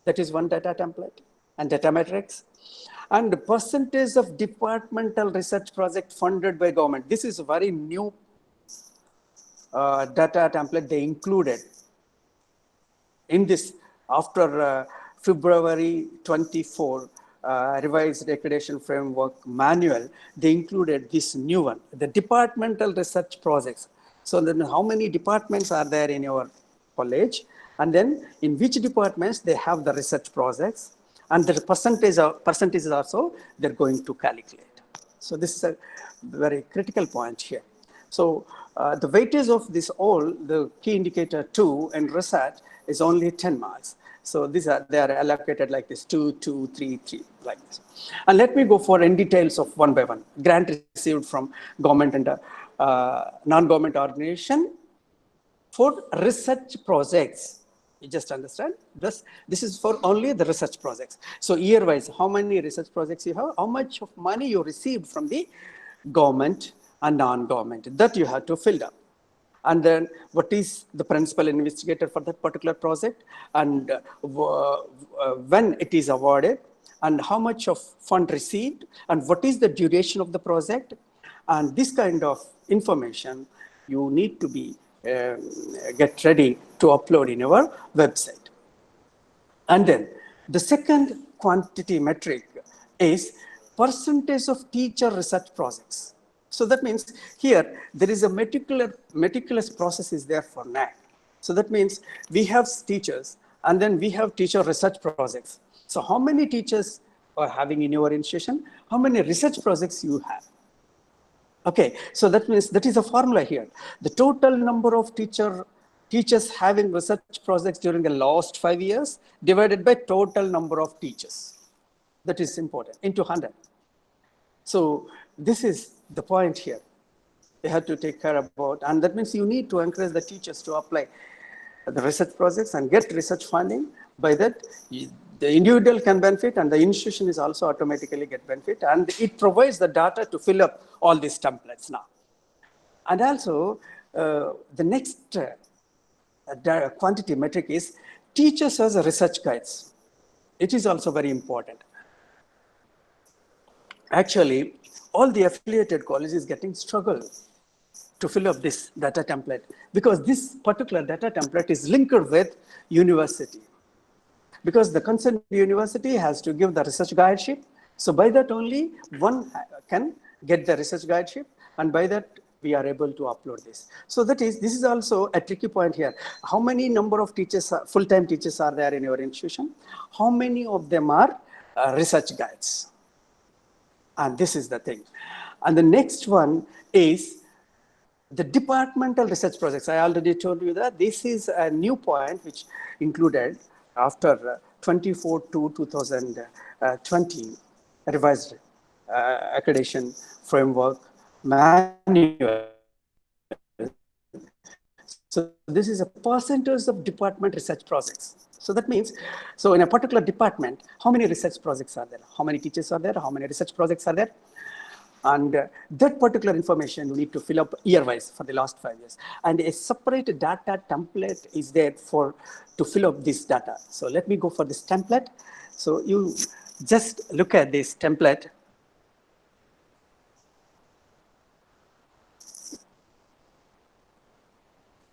that is one data template, and data metrics. And the percentage of departmental research project funded by government. This is a very new data template they included in this after February 24 revised accreditation framework manual. They included this new one, the departmental research projects. So then how many departments are there in your college, and then in which departments they have the research projects, and the percentages also they're going to calculate. So this is a very critical point here. So the weightage of this all, the key indicator 2 and research is only 10 marks. So they are allocated like this, 2, 2, 3, 3, like this. And let me go for in details of one by one. Grant received from government and non-government organization for research projects. You just understand? This is for only the research projects. So year-wise, how many research projects you have, how much of money you received from the government and non-government, that you have to fill up. And then what is the principal investigator for that particular project, and when it is awarded, and how much of fund received, and what is the duration of the project. And this kind of information you need to be get ready to upload in our website. And then the second quantity metric is percentage of teacher research projects. So that means here there is a meticulous process is there for NAAC. So that means we have teachers, and then we have teacher research projects. So how many teachers are having in your institution? How many research projects you have? Okay, so that means that is a formula here. The total number of teachers having research projects during the last 5 years divided by total number of teachers. That is important, into 100. So this is the point here. You have to take care about, and that means you need to encourage the teachers to apply the research projects and get research funding. By that, The individual can benefit and the institution is also automatically get benefit, and it provides the data to fill up all these templates now. And also the next quantity metric is teachers as research guides. It is also very important. Actually, all the affiliated colleges getting struggle to fill up this data template because this particular data template is linked with university. Because the concerned university has to give the research guideship. So by that only one can get the research guideship, and by that we are able to upload this. So this is also a tricky point here. How many number of teachers, full-time teachers are there in your institution? How many of them are research guides? And this is the thing. And the next one is the departmental research projects. I already told you that this is a new point which included after 24 to 2020 revised accreditation framework manual. So this is a percentage of department research projects. So that means, so in a particular department, how many research projects are there? How many teachers are there? How many research projects are there? And that particular information you need to fill up year-wise for the last 5 years. And a separate data template is there to fill up this data. So let me go for this template. So you just look at this template.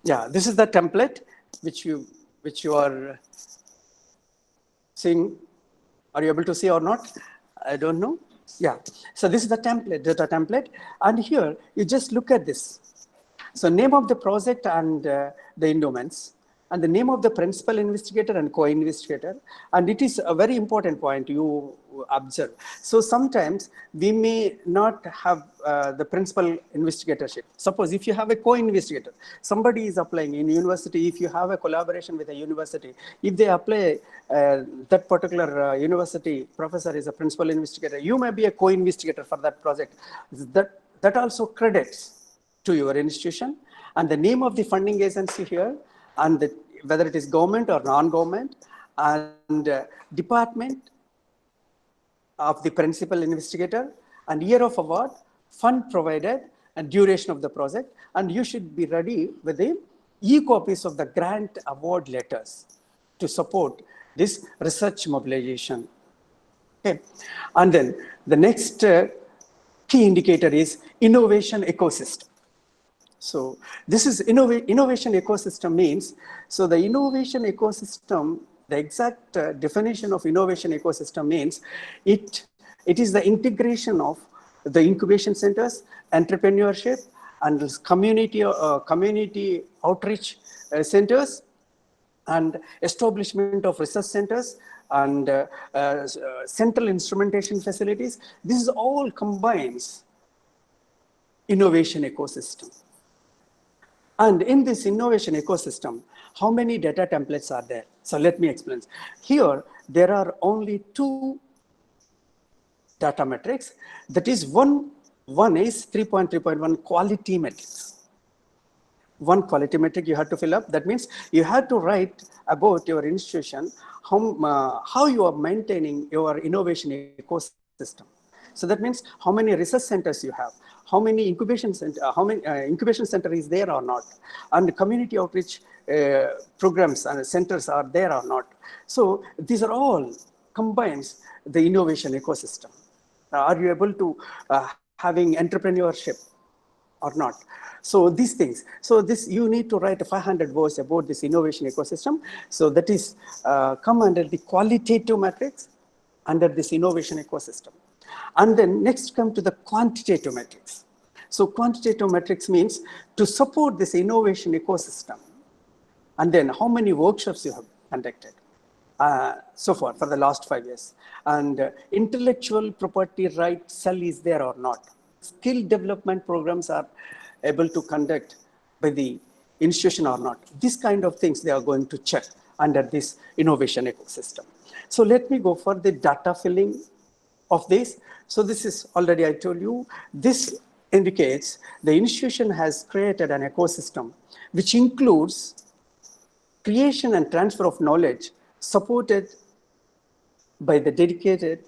Yeah, this is the template which you are seeing. Are you able to see or not? I don't know. Yeah, so this is the template, data template, and here you just look at this. So name of the project and the endowments, and the name of the principal investigator and co-investigator, and it is a very important point you observe. So sometimes we may not have the principal investigatorship. Suppose if you have a co-investigator, somebody is applying in university, if you have a collaboration with a university, if they apply that particular university professor is a principal investigator, you may be a co-investigator for that project. That also credits to your institution, and the name of the funding agency here, and whether it is government or non-government, and department of the principal investigator, and year of award, fund provided, and duration of the project. And you should be ready with the e-copies of the grant award letters to support this research mobilization. Okay. And then the next key indicator is innovation ecosystem. So this is innovation ecosystem means, so the innovation ecosystem, the exact definition of innovation ecosystem means it is the integration of the incubation centers, entrepreneurship, and community outreach centers, and establishment of research centers, and central instrumentation facilities. This is all combines innovation ecosystem. And in this innovation ecosystem, how many data templates are there? So let me explain. Here, there are only 2 data metrics. That is one is 3.3.1 quality metrics. One quality metric you have to fill up. That means you have to write about your institution, how you are maintaining your innovation ecosystem. So that means how many research centers you have, how many incubation center, incubation center is there or not, and community outreach programs and centers are there or not. So these are all combines the innovation ecosystem. Are you able to having entrepreneurship or not? So these things. So this you need to write 500 words about this innovation ecosystem. So that is come under the qualitative metrics under this innovation ecosystem. And then next come to the quantitative metrics. So quantitative metrics means to support this innovation ecosystem. And then how many workshops you have conducted, so far for the last 5 years. And intellectual property right cell is there or not. Skill development programs are able to conduct by the institution or not. These kind of things they are going to check under this innovation ecosystem. So let me go for the data filling of this. So this is already I told you, this indicates the institution has created an ecosystem which includes creation and transfer of knowledge supported by the dedicated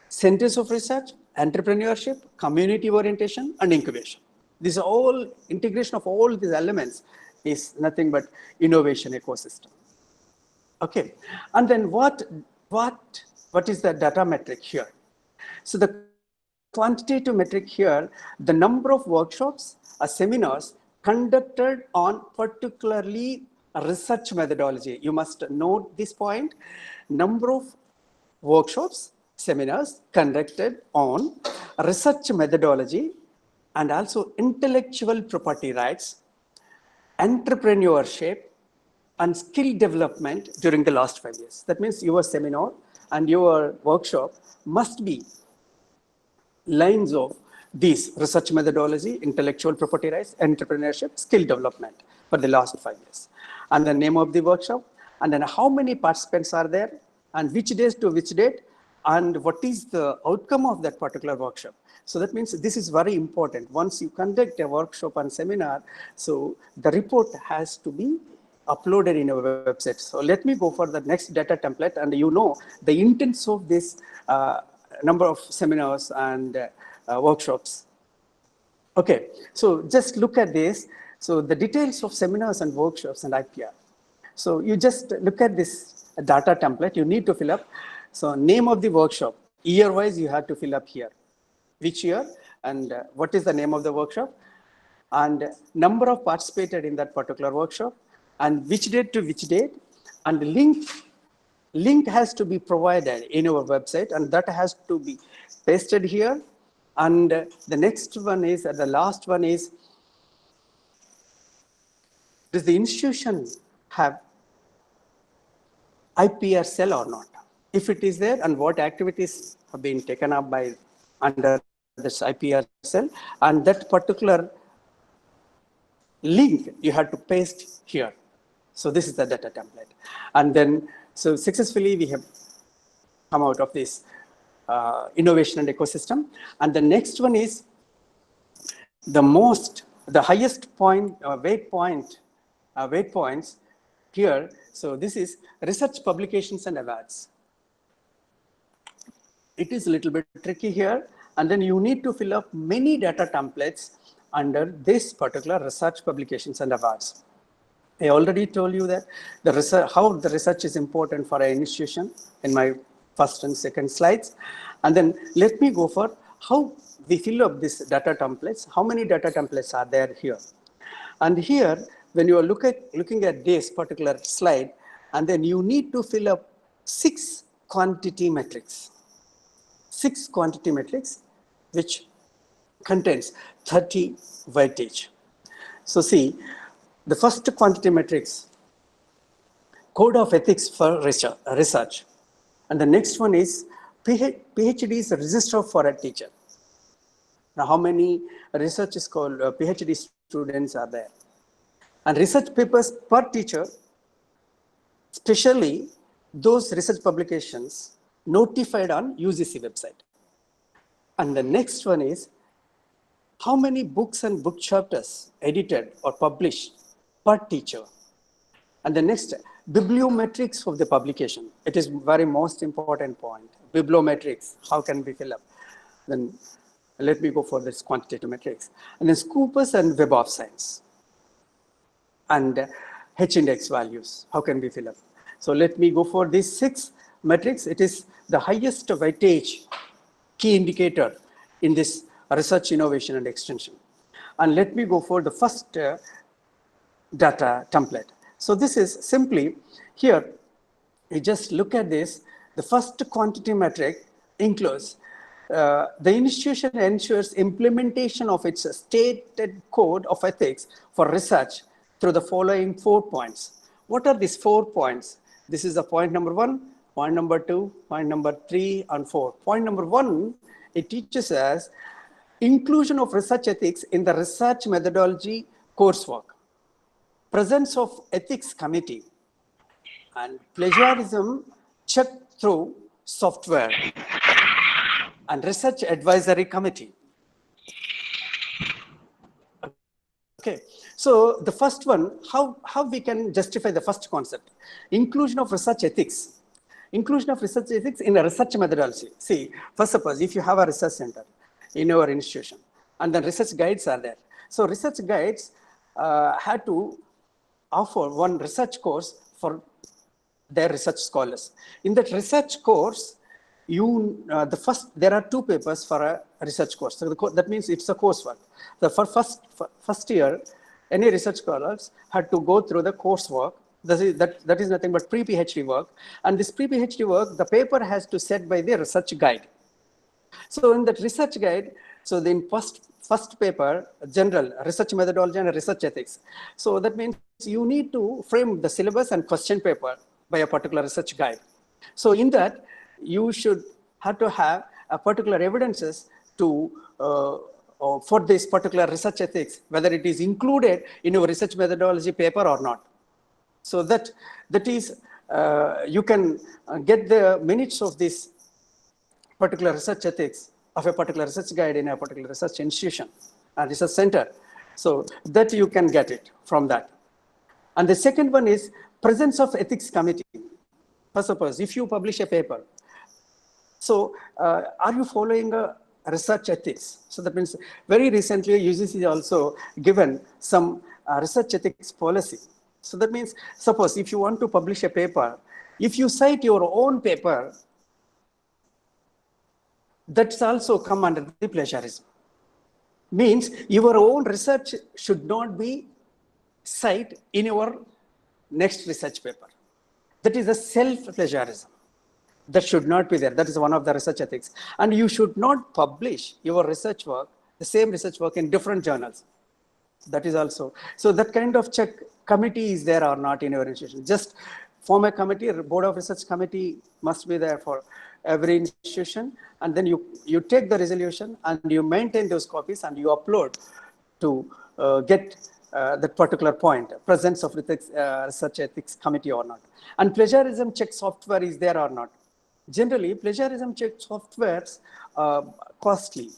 centers of research, entrepreneurship, community orientation, and incubation. This all integration of all these elements is nothing but innovation ecosystem. Okay, and then what is the data metric here? So the quantitative metric here, the number of workshops or seminars conducted on particularly research methodology. You must note this point. Number of workshops, seminars conducted on research methodology and also intellectual property rights, entrepreneurship, and skill development during the last 5 years. That means your seminar and your workshop must be lines of these research methodology, intellectual property rights, entrepreneurship, skill development for the last 5 years. And the name of the workshop, and then how many participants are there, and which days to which date, and what is the outcome of that particular workshop. So that means this is very important. Once you conduct a workshop and seminar, so the report has to be uploaded in our website. So let me go for the next data template, and you know the intents of this number of seminars and workshops. Okay, so just look at this. So the details of seminars and workshops and IPR. So you just look at this data template, you need to fill up. So name of the workshop, year-wise you have to fill up here. Which year and what is the name of the workshop, and number of participated in that particular workshop, and which date to which date, and link has to be provided in our website, and that has to be pasted here. And the next one is, the last one is, does the institution have IPR cell or not? If it is there, and what activities have been taken up by under this IPR cell, and that particular link you have to paste here. So this is the data template. And then, so successfully we have come out of this innovation and ecosystem. And the next one is the highest point, weight points here. So this is research publications and awards. It is a little bit tricky here. And then you need to fill up many data templates under this particular research publications and awards. I already told you that the research, how the research is important for an institution in my first and second slides. And then let me go for how we fill up these data templates. How many data templates are there here? And here, when you are looking at this particular slide, and then you need to fill up 6 quantity metrics. 6 quantity metrics, which contains 30 weightage. So see, the first quantity metrics, code of ethics for research. And the next one is PhD's register for a teacher. Now, how many research is called PhD students are there? And research papers per teacher, especially those research publications notified on UGC website. And the next one is how many books and book chapters edited or published per teacher. And the next, bibliometrics of the publication. It is very most important point. Bibliometrics, how can we fill up? Then let me go for this quantitative metrics. And then Scopus and Web of Science. And H-index values, how can we fill up? So let me go for these 6 metrics. It is the highest weightage key indicator in this research, innovation, and extension. And let me go for the first data template. So this is simply here, you just look at this. The first quantity metric includes the institution ensures implementation of its stated code of ethics for research through the following 4 points. What are these 4 points? This is the point number 1, point number 2, point number 3, and 4. Point number 1, it teaches us inclusion of research ethics in the research methodology coursework, presence of ethics committee, and plagiarism checked through software, and research advisory committee. Okay, so the first one, how we can justify the first concept, inclusion of research ethics. Inclusion of research ethics in a research methodology. See, first suppose if you have a research center in your institution, and then research guides are there. So research guides had to offer one research course for their research scholars. In that research course, there are 2 papers for a research course. So that means it's a coursework. The first year, any research scholars had to go through the coursework. That is nothing but pre-PhD work. And this pre-PhD work, the paper has to set by the research guide. So in that research guide, so in first paper, general research methodology and research ethics. So that means you need to frame the syllabus and question paper by a particular research guide. So in that, you should have to have a particular evidences to for this particular research ethics, whether it is included in your research methodology paper or not. So that is, you can get the minutes of this particular research ethics of a particular research guide in a particular research institution and research center. So that you can get it from that. And the second one is presence of ethics committee. For suppose if you publish a paper, so are you following a research ethics? So that means very recently UGC also given some research ethics policy. So that means suppose if you want to publish a paper, if you cite your own paper, that's also come under the plagiarism. Means your own research should not be cited in your next research paper. That is a self-plagiarism. That should not be there. That is one of the research ethics. And you should not publish your research work, the same research work in different journals. That is also. So that kind of check committee is there or not in your institution. Just form a committee, a board of research committee must be there for every institution. And then you take the resolution and you maintain those copies and you upload to get that particular point, presence of research ethics committee or not. And plagiarism check software is there or not. Generally, plagiarism check softwares are costly.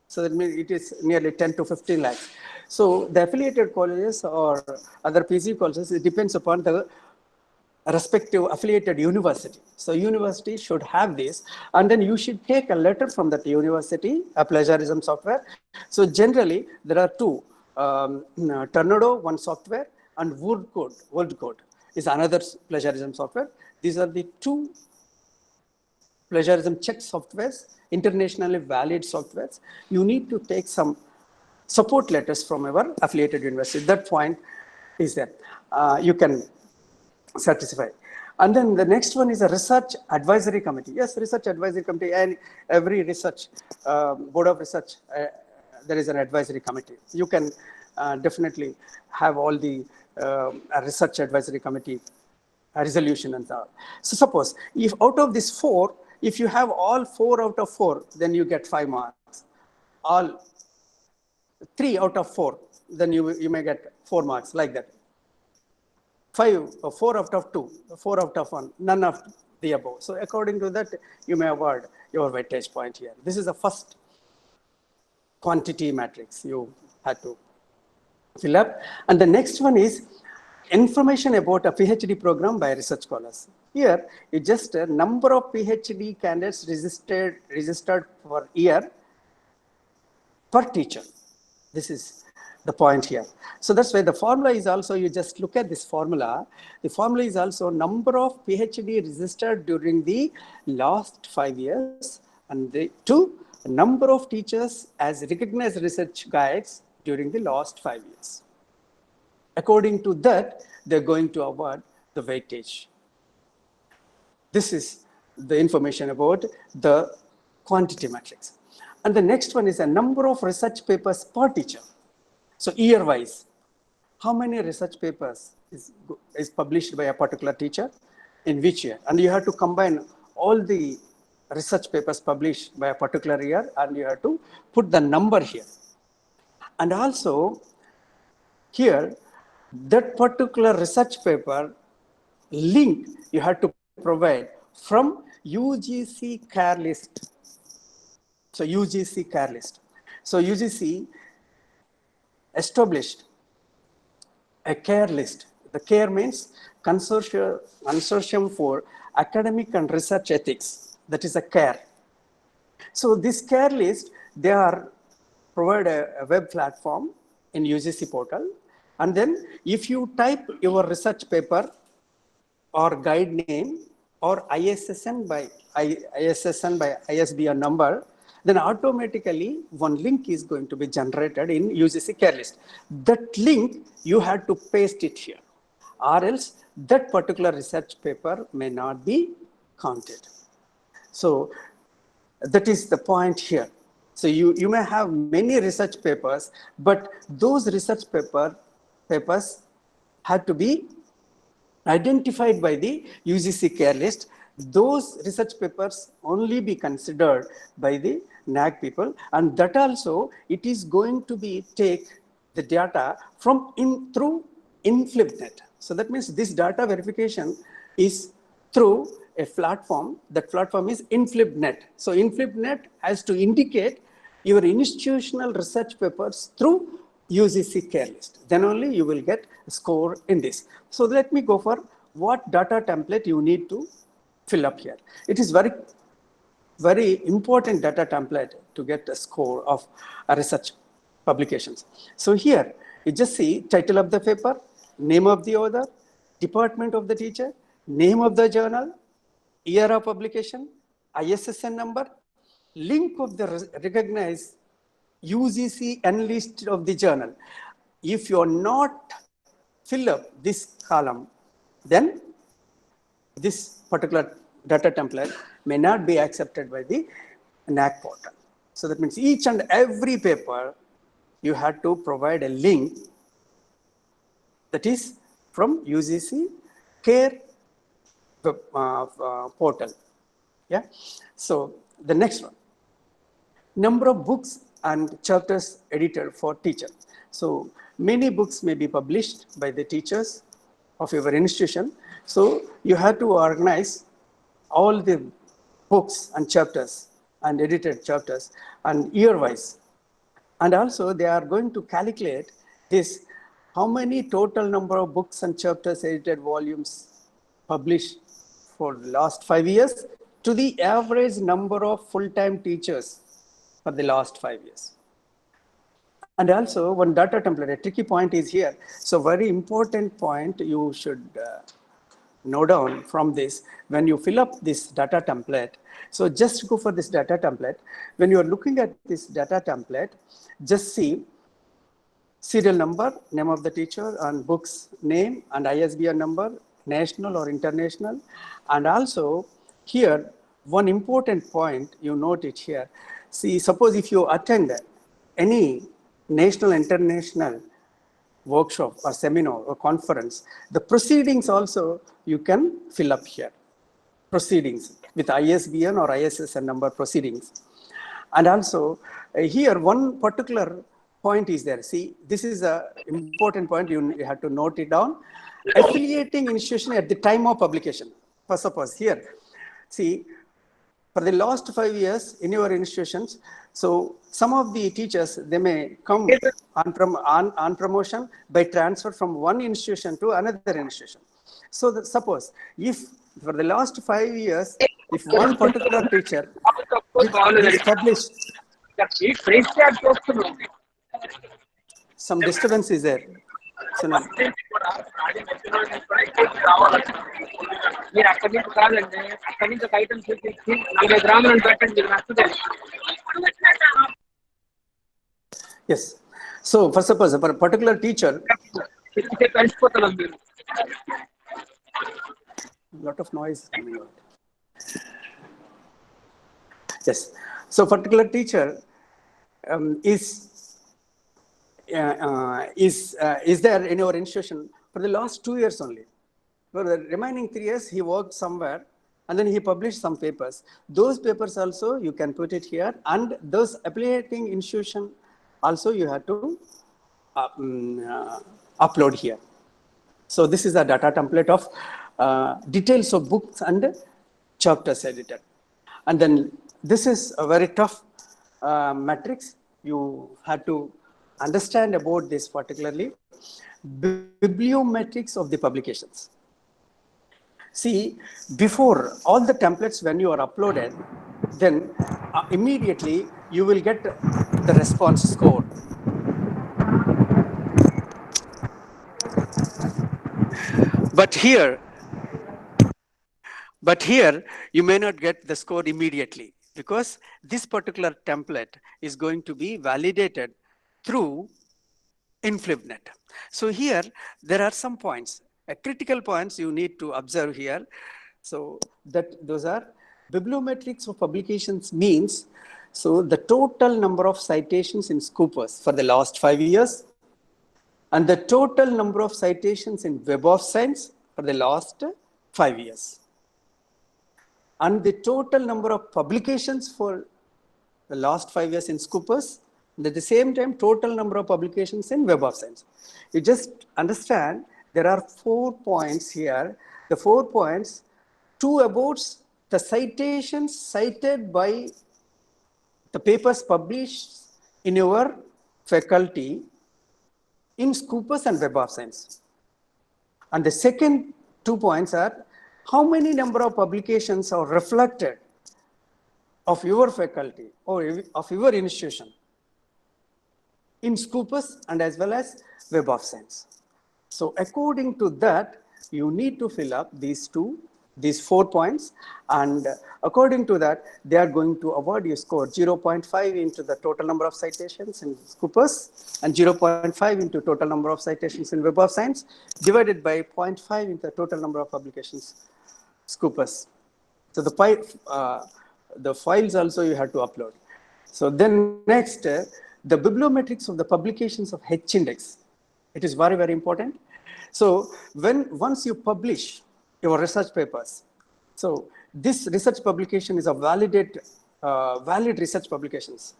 So that means it is nearly 10 to 15 lakhs. So the affiliated colleges or other PG colleges, it depends upon the respective affiliated university. So university should have this, and then you should take a letter from that university, a plagiarism software. So generally, there are 2, Tornado, one software, and Word Code is another plagiarism software. These are the 2 plagiarism check softwares, internationally valid softwares. You need to take some support letters from our affiliated university. That point is there. You can satisfy. And then the next one is a research advisory committee. Yes, research advisory committee, and every research board of research, there is an advisory committee. You can definitely have all the research advisory committee resolution and so on. So suppose if out of this 4, if you have all 4 out of 4, then you get 5 marks. All 3 out of 4, then you may get 4 marks, like that. 5 or 4 out of 2, 4 out of 1, none of the above. So according to that, you may award your weightage point here. This is the first quantity matrix you had to fill up. And the next one is information about a PhD program by research scholars. Here, it's just a number of PhD candidates registered per year per teacher. This is the point here. So that's why the formula is also, you just look at this formula. The formula is also number of PhD registered during the last 5 years, and the 2, number of teachers as recognized research guides during the last 5 years. According to that, they're going to award the weightage. This is the information about the quantity matrix. And the next one is a number of research papers per teacher. So year-wise, how many research papers is published by a particular teacher in which year? And you have to combine all the research papers published by a particular year, and you have to put the number here. And also here, that particular research paper link you have to provide from UGC care list. So UGC care list. So UGC established a care list. The care means consortium for academic and research ethics, that is a CARE. So this CARE list, they are provide a web platform in UGC portal. And then if you type your research paper or guide name or ISSN by ISBN number, then automatically one link is going to be generated in UGC CARE list. That link, you have to paste it here, or else that particular research paper may not be counted. So that is the point here. So you may have many research papers, but those research papers had to be identified by the UGC CARE list. Those research papers only be considered by the NAAC people, and that also it is going to be take the data from through InflibNet. So that means this data verification is through a platform. That platform is InflibNet. So InflibNet has to indicate your institutional research papers through UGC CARE list. Then only you will get a score in this. So let me go for what data template you need to fill up here. It is very, very important data template to get a score of a research publications. So here you just see title of the paper, name of the author, department of the teacher, name of the journal, year of publication, ISSN number, link of the recognized UGC N list of the journal. If you are not fill up this column, then this particular data template may not be accepted by the NAAC portal. So that means each and every paper you have to provide a link that is from UGC CARE portal. Yeah. So the next one, number of books and chapters edited for teachers. So many books may be published by the teachers of your institution. So you have to organize all the books and chapters and edited chapters and year-wise. And also they are going to calculate this, how many total number of books and chapters, edited volumes published for the last 5 years to the average number of full-time teachers for the last 5 years. And also one data template, a tricky point is here. So very important point you should note down from this when you fill up this data template. So just go for this data template. When you are looking at this data template, just see serial number, name of the teacher, and books name and ISBN number, national or international. And also here, one important point, you note it here. See, suppose if you attend any national, international workshop or seminar or conference, the proceedings also you can fill up here. Proceedings with ISBN or ISSN number proceedings. And also here one particular point is there. See, this is an important point, you have to note it down. Affiliating institution at the time of publication. For suppose here, see, for the last 5 years in your institutions, so some of the teachers, they may come on promotion by transfer from one institution to another institution. So suppose if for the last 5 years, if one particular teacher is published, some disturbance is there. So now, yes. So for suppose for a particular teacher, lot of noise coming out. Yes. So particular teacher is there in our institution for the last 2 years only. For the remaining 3 years, he worked somewhere and then he published some papers. Those papers also you can put it here, and those affiliating institution also you have to upload here. So this is a data template of details of books and chapters edited. And then this is a very tough matrix. You have to understand about this particularly. Bibliometrics of the publications. See, before all the templates, when you are uploaded, then immediately you will get the response score. But here, you may not get the score immediately because this particular template is going to be validated through InfluentNet. So here, there are some points, critical points you need to observe here. So that those are bibliometrics of publications means, so the total number of citations in Scopus for the last 5 years, and the total number of citations in Web of Science for the last 5 years, and the total number of publications for the last 5 years in Scopus, and at the same time, total number of publications in Web of Science. You just understand there are 4 points here. The 4 points, 2 about the citations cited by the papers published in your faculty in Scopus and Web of Science. And the second 2 points are how many number of publications are reflected of your faculty or of your institution in Scopus and as well as Web of Science. So according to that, you need to fill up these 4 points, and according to that, they are going to award you score 0.5 into the total number of citations in Scopus and 0.5 into total number of citations in Web of Science divided by 0.5 into the total number of publications Scopus. So the files also you have to upload. So then next, the bibliometrics of the publications of H-index. It is very, very important. So once you publish your research papers, so this research publication is a valid research publications.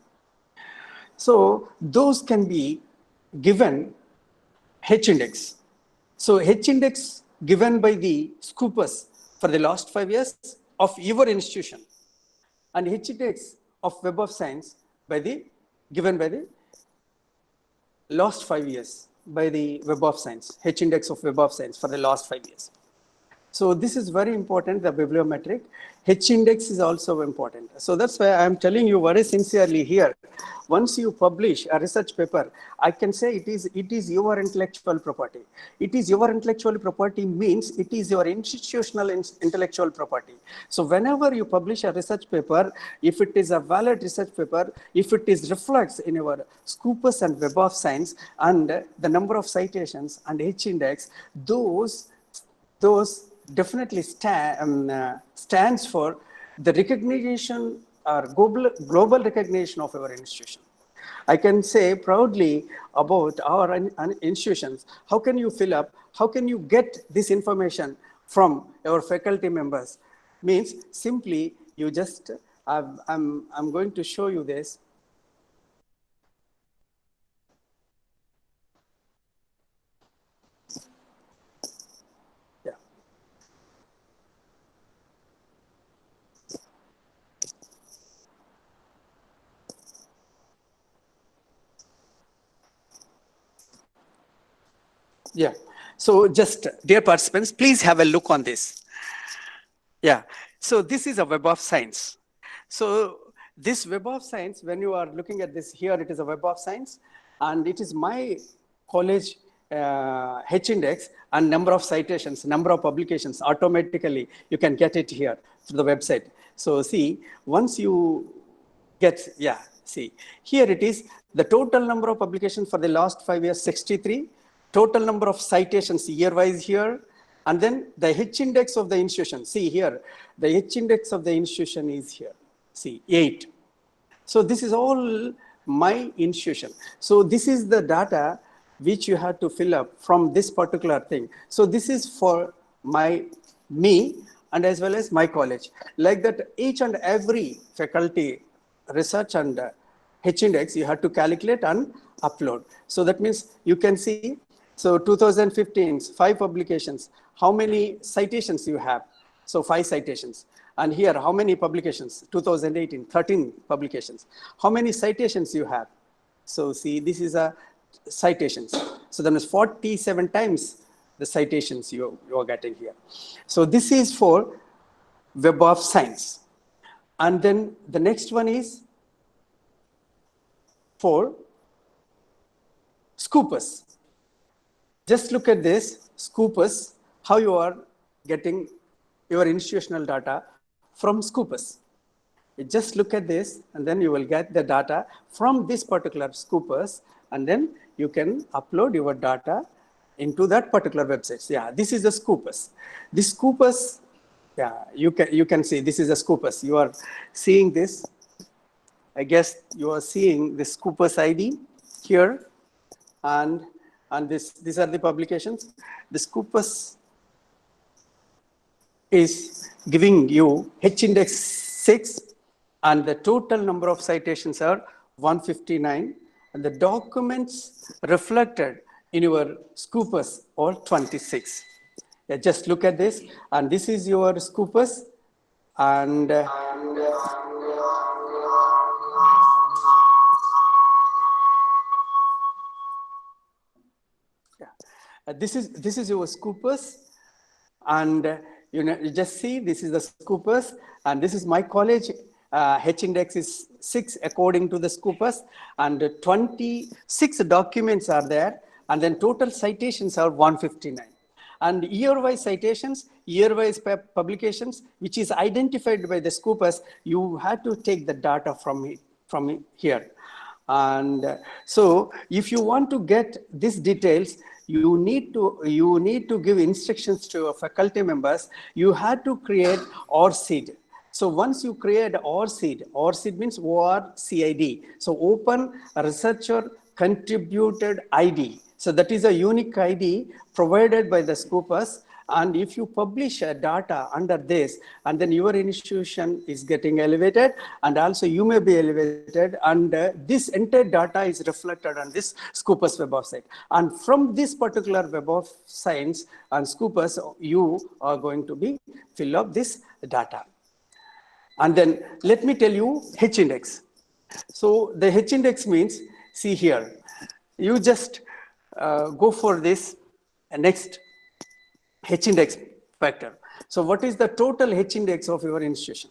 So those can be given H-index. So H-index given by the Scopus for the last 5 years of your institution, and H-index of Web of Science given by the last 5 years by the Web of Science, H-index of Web of Science for the last 5 years. So this is very important, the bibliometric. H-index is also important. So that's why I'm telling you very sincerely here. Once you publish a research paper, I can say it is your intellectual property. It is your intellectual property means it is your institutional intellectual property. So whenever you publish a research paper, if it is a valid research paper, if it is reflects in your Scopus and Web of Science and the number of citations and H-index, those definitely stands for the recognition or global recognition of our institution. I can say proudly about our institutions. How can you fill up? How can you get this information from our faculty members? Means simply you just, I'm going to show you this. Yeah. So just, dear participants, please have a look on this. Yeah. So this is a Web of Science. So this Web of Science, when you are looking at this here, it is a Web of Science, and it is my college H-index and number of citations, number of publications. Automatically, you can get it here through the website. So see, once you get, see, here it is, the total number of publications for the last 5 years, 63. Total number of citations year-wise here, and then the H-index of the institution. See here, the H-index of the institution is here. See, 8. So this is all my institution. So this is the data which you have to fill up from this particular thing. So this is for me and as well as my college. Like that, each and every faculty research and H-index you have to calculate and upload. So that means you can see, so 2015, 5 publications, how many citations you have? So 5 citations. And here, how many publications? 2018, 13 publications. How many citations you have? So see, this is a citations. So that means 47 times the citations you are getting here. So this is for Web of Science. And then the next one is for Scopus. Just look at this, Scopus, how you are getting your institutional data from Scopus. You just look at this, and then you will get the data from this particular Scopus, and then you can upload your data into that particular website. Yeah, this is the Scopus. This Scopus, yeah, you can see this is a Scopus. You are seeing this. I guess you are seeing the Scopus ID here, and these are the publications. The Scopus is giving you H index 6, and the total number of citations are 159, and the documents reflected in your Scopus are 26. Yeah, just look at this, and this is your Scopus, and this is your Scopus, and you just see this is the Scopus, and this is my college. H index is 6 according to the Scopus, and 26 documents are there, and then total citations are 159. And year-wise citations, year-wise publications, which is identified by the Scopus, you had to take the data from here. And so if you want to get these details, you need to give instructions to your faculty members. You had to create ORCID. So once you create ORCID means ORCID. So Open Researcher Contributed ID. So that is a unique ID provided by the Scopus. And if you publish data under this, and then your institution is getting elevated, and also you may be elevated, and this entire data is reflected on this Scopus Web of Science. And from this particular Web of Science and Scopus, you are going to be fill up this data. And then let me tell you H index. So the H index means, see here, you just go for this next H index factor. So what is the total H index of your institution?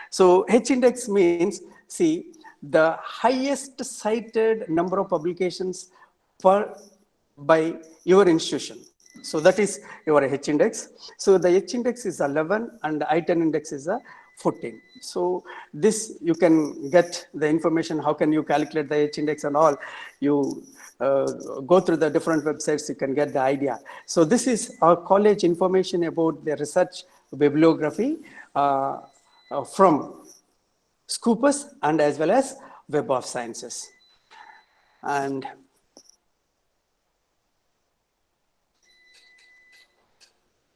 So H index means, see, the highest cited number of publications by your institution. So that is your H index. So the H index is 11 and the I10 index is 14. So this you can get the information. How can you calculate the H index and all? You go through the different websites, you can get the idea. So this is our college information about the research bibliography from Scopus and as well as Web of Sciences. And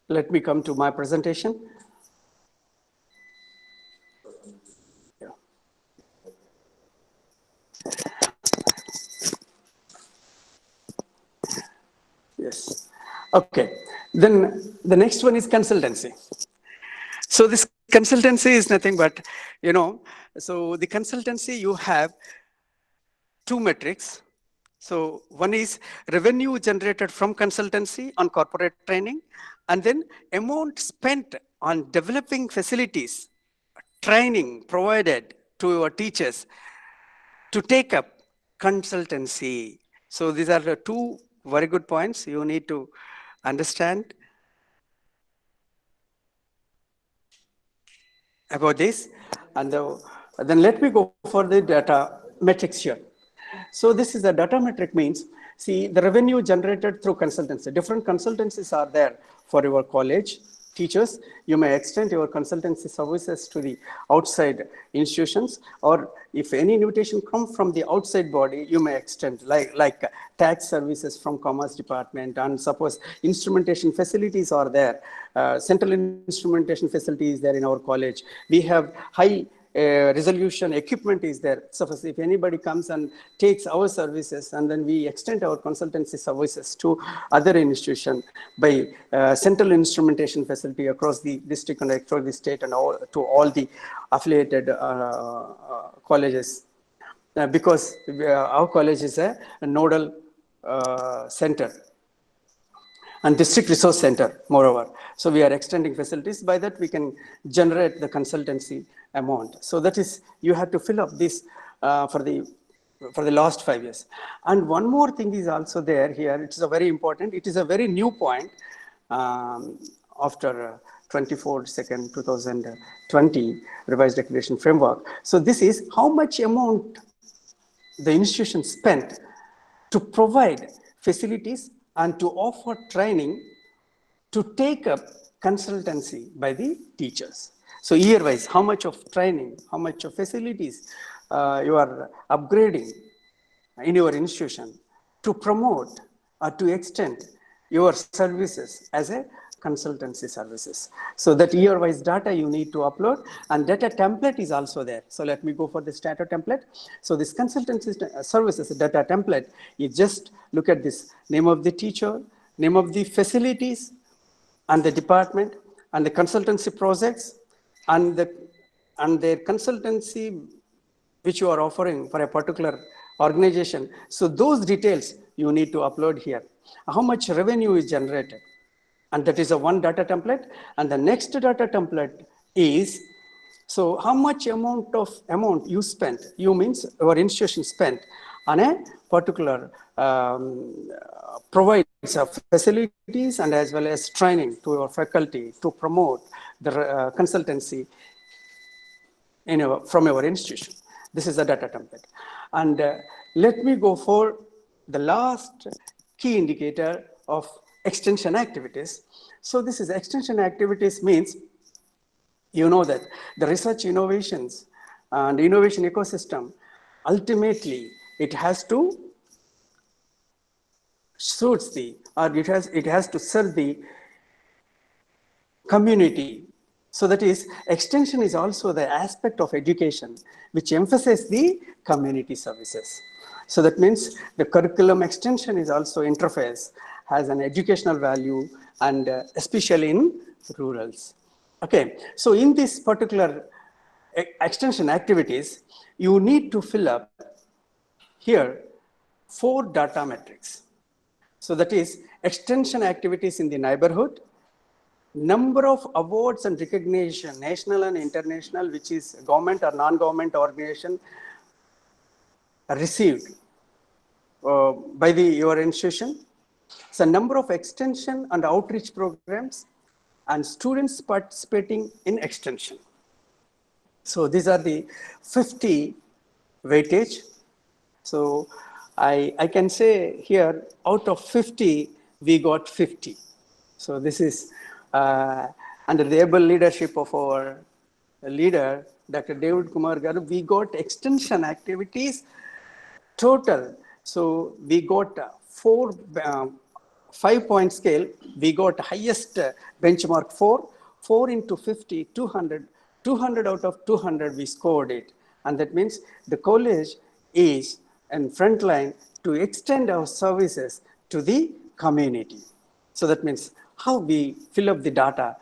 let me come to my presentation. Yes. Okay. Then the next one is consultancy. So this consultancy is nothing but, so the consultancy, you have two metrics. So one is revenue generated from consultancy on corporate training, and then amount spent on developing facilities, training provided to your teachers to take up consultancy. So these are the two very good points you need to understand about this. And then let me go for the data metrics here. So this is a data metric means, see, the revenue generated through consultancy. Different consultancies are there for your college teachers. You may extend your consultancy services to the outside institutions, or if any invitation comes from the outside body, you may extend like tax services from Commerce Department, and suppose instrumentation facilities are there. Central instrumentation facility is there in our college. We have high resolution equipment is there. So if anybody comes and takes our services, and then we extend our consultancy services to other institutions by central instrumentation facility across the district and across the state and to all the affiliated colleges, because our college is a nodal center. and district resource center, moreover. So we are extending facilities. By that, we can generate the consultancy amount. So that is, you have to fill up this for the last 5 years. And one more thing is also there here. It is a very important, it is a very new point after 24/2, 2020 revised accreditation framework. So this is how much amount the institution spent to provide facilities and to offer training to take up consultancy by the teachers. So year-wise, how much of training, how much of facilities you are upgrading in your institution to promote or to extend your services as a consultancy services. So that year-wise data you need to upload, and data template is also there. So let me go for this data template. So this consultancy services data template, you just look at this name of the teacher, name of the facilities, and the department, and the consultancy projects, and their consultancy which you are offering for a particular organization. So those details you need to upload here. How much revenue is generated? And that is a one data template. And the next data template is, so how much amount you spent, you means our institution spent on a particular provides of facilities and as well as training to our faculty to promote the consultancy from our institution. This is the data template. And let me go for the last key indicator of extension activities. So this is extension activities means, you know that the research innovations and innovation ecosystem, ultimately it has to suits the, or it has to serve the community. So that is, extension is also the aspect of education which emphasizes the community services. So that means the curriculum extension is also interface, has an educational value, and especially in rurals. Okay, so in this particular extension activities, you need to fill up here 4 data metrics. So that is extension activities in the neighborhood, number of awards and recognition, national and international, which is government or non-government organization received by your institution. So number of extension and outreach programs and students participating in extension. So these are the 50 weightage. So I can say here, out of 50, we got 50. So this is under the able leadership of our leader, Dr. David Kumar Garu, we got extension activities total. So we got 5-point scale. We got highest benchmark 4 into 50, 200. 200 out of 200 we scored it. And that means the college is in front line to extend our services to the community. So that means how we fill up the data,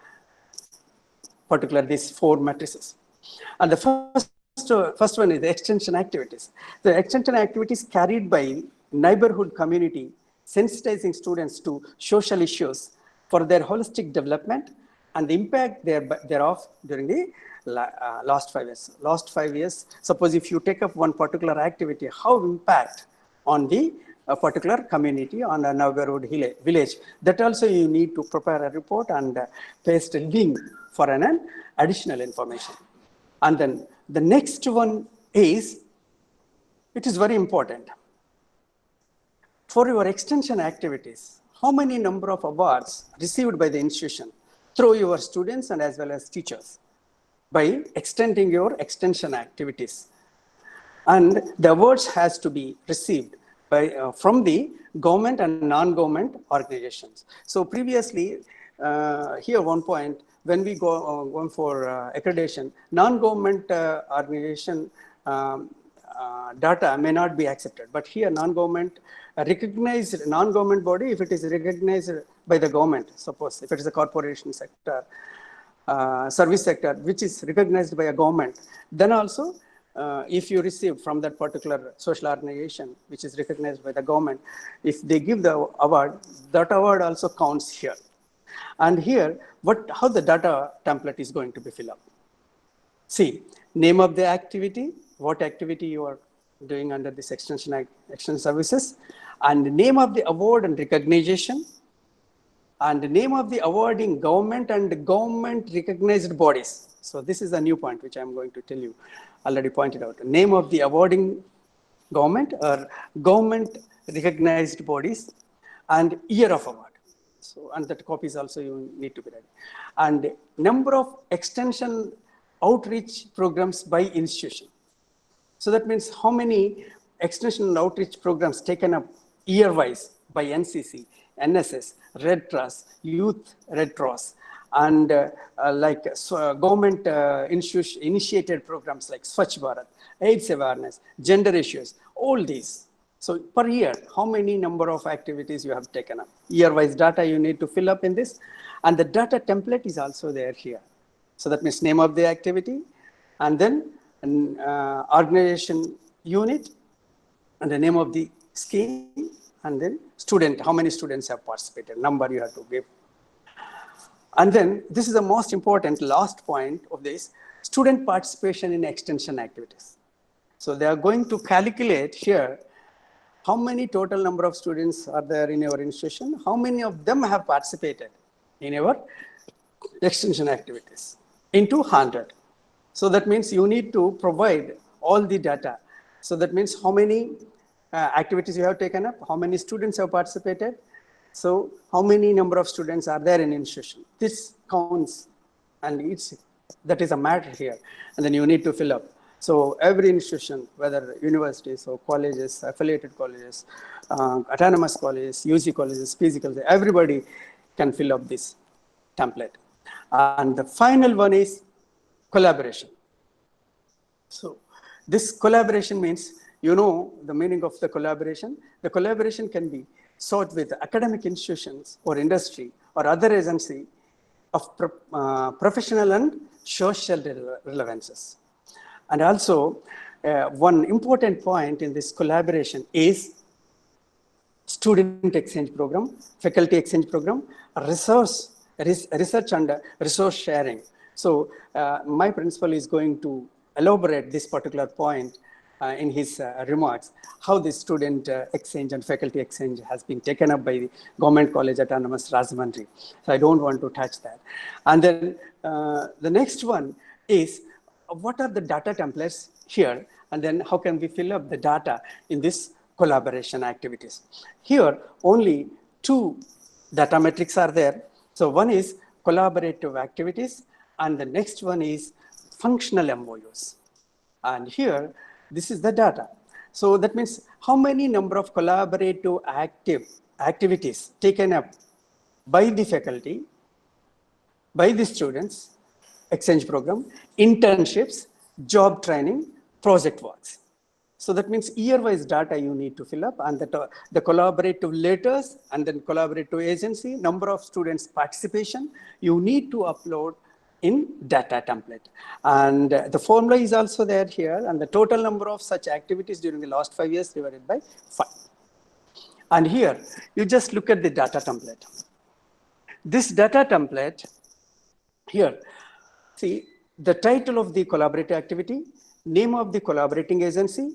particularly these 4 matrices. And the first one is the extension activities. The extension activities carried by neighborhood community, sensitizing students to social issues for their holistic development and the impact thereof during the last 5 years. Last 5 years, suppose if you take up one particular activity, how impact on the particular community on a neighborhood village. That also you need to prepare a report and paste a link for an additional information. And then the next one is, it is very important. For your extension activities, how many number of awards received by the institution through your students and as well as teachers by extending your extension activities? And the awards has to be received by, from the government and non-government organizations. So previously, here one point, when we go for accreditation, non-government organization data may not be accepted. But here non-government recognized non-government body, if it is recognized by the government, suppose if it is a corporation sector, service sector, which is recognized by a government, then also if you receive from that particular social organization, which is recognized by the government, if they give the award, that award also counts here. And here, how the data template is going to be filled up. See, name of the activity, what activity you are doing under this extension services, and name of the award and recognition, and the name of the awarding government and government recognized bodies. So this is a new point which I'm going to tell you, already pointed out. Name of the awarding government or government recognized bodies and year of award. So, and that copies also you need to be ready. And number of extension outreach programs by institution. So that means how many extension and outreach programs taken up year-wise by NCC, NSS, Red Cross, Youth Red Cross, and government initiated programs like Swachh Bharat, AIDS awareness, gender issues, all these. So per year, how many number of activities you have taken up? Year-wise data you need to fill up in this. And the data template is also there here. So that means name of the activity, and then an organization unit, and the name of the scheme, and then student, how many students have participated, number you have to give. And then this is the most important last point of this, student participation in extension activities. So they are going to calculate here how many total number of students are there in your institution, how many of them have participated in your extension activities into 100. So that means you need to provide all the data. So that means how many activities you have taken up, how many students have participated, so how many number of students are there in institution. This counts, and that is a matter here. And then you need to fill up. So every institution, whether universities or colleges, affiliated colleges, autonomous colleges, UG colleges, PG colleges, everybody can fill up this template. And the final one is collaboration. So this collaboration means, you know the meaning of the collaboration. The collaboration can be sought with academic institutions or industry or other agency of professional and social relevances. And also, one important point in this collaboration is student exchange program, faculty exchange program, research and resource sharing. So my principal is going to elaborate this particular point in his remarks, how the student exchange and faculty exchange has been taken up by the Government College Autonomous Rajahmundry. So I don't want to touch that. And then the next one is, what are the data templates here? And then how can we fill up the data in this collaboration activities? Here, only 2 data metrics are there. So one is collaborative activities, and the next one is functional MOUs. And here, this is the data. So that means how many number of collaborative activities taken up by the faculty, by the students, exchange program, internships, job training, project works. So that means year-wise data you need to fill up, and the collaborative letters, and then collaborative agency, number of students participation, you need to upload in data template. And the formula is also there here, and the total number of such activities during the last 5 years divided by 5. And here, you just look at the data template. This data template here, see the title of the collaborative activity, name of the collaborating agency,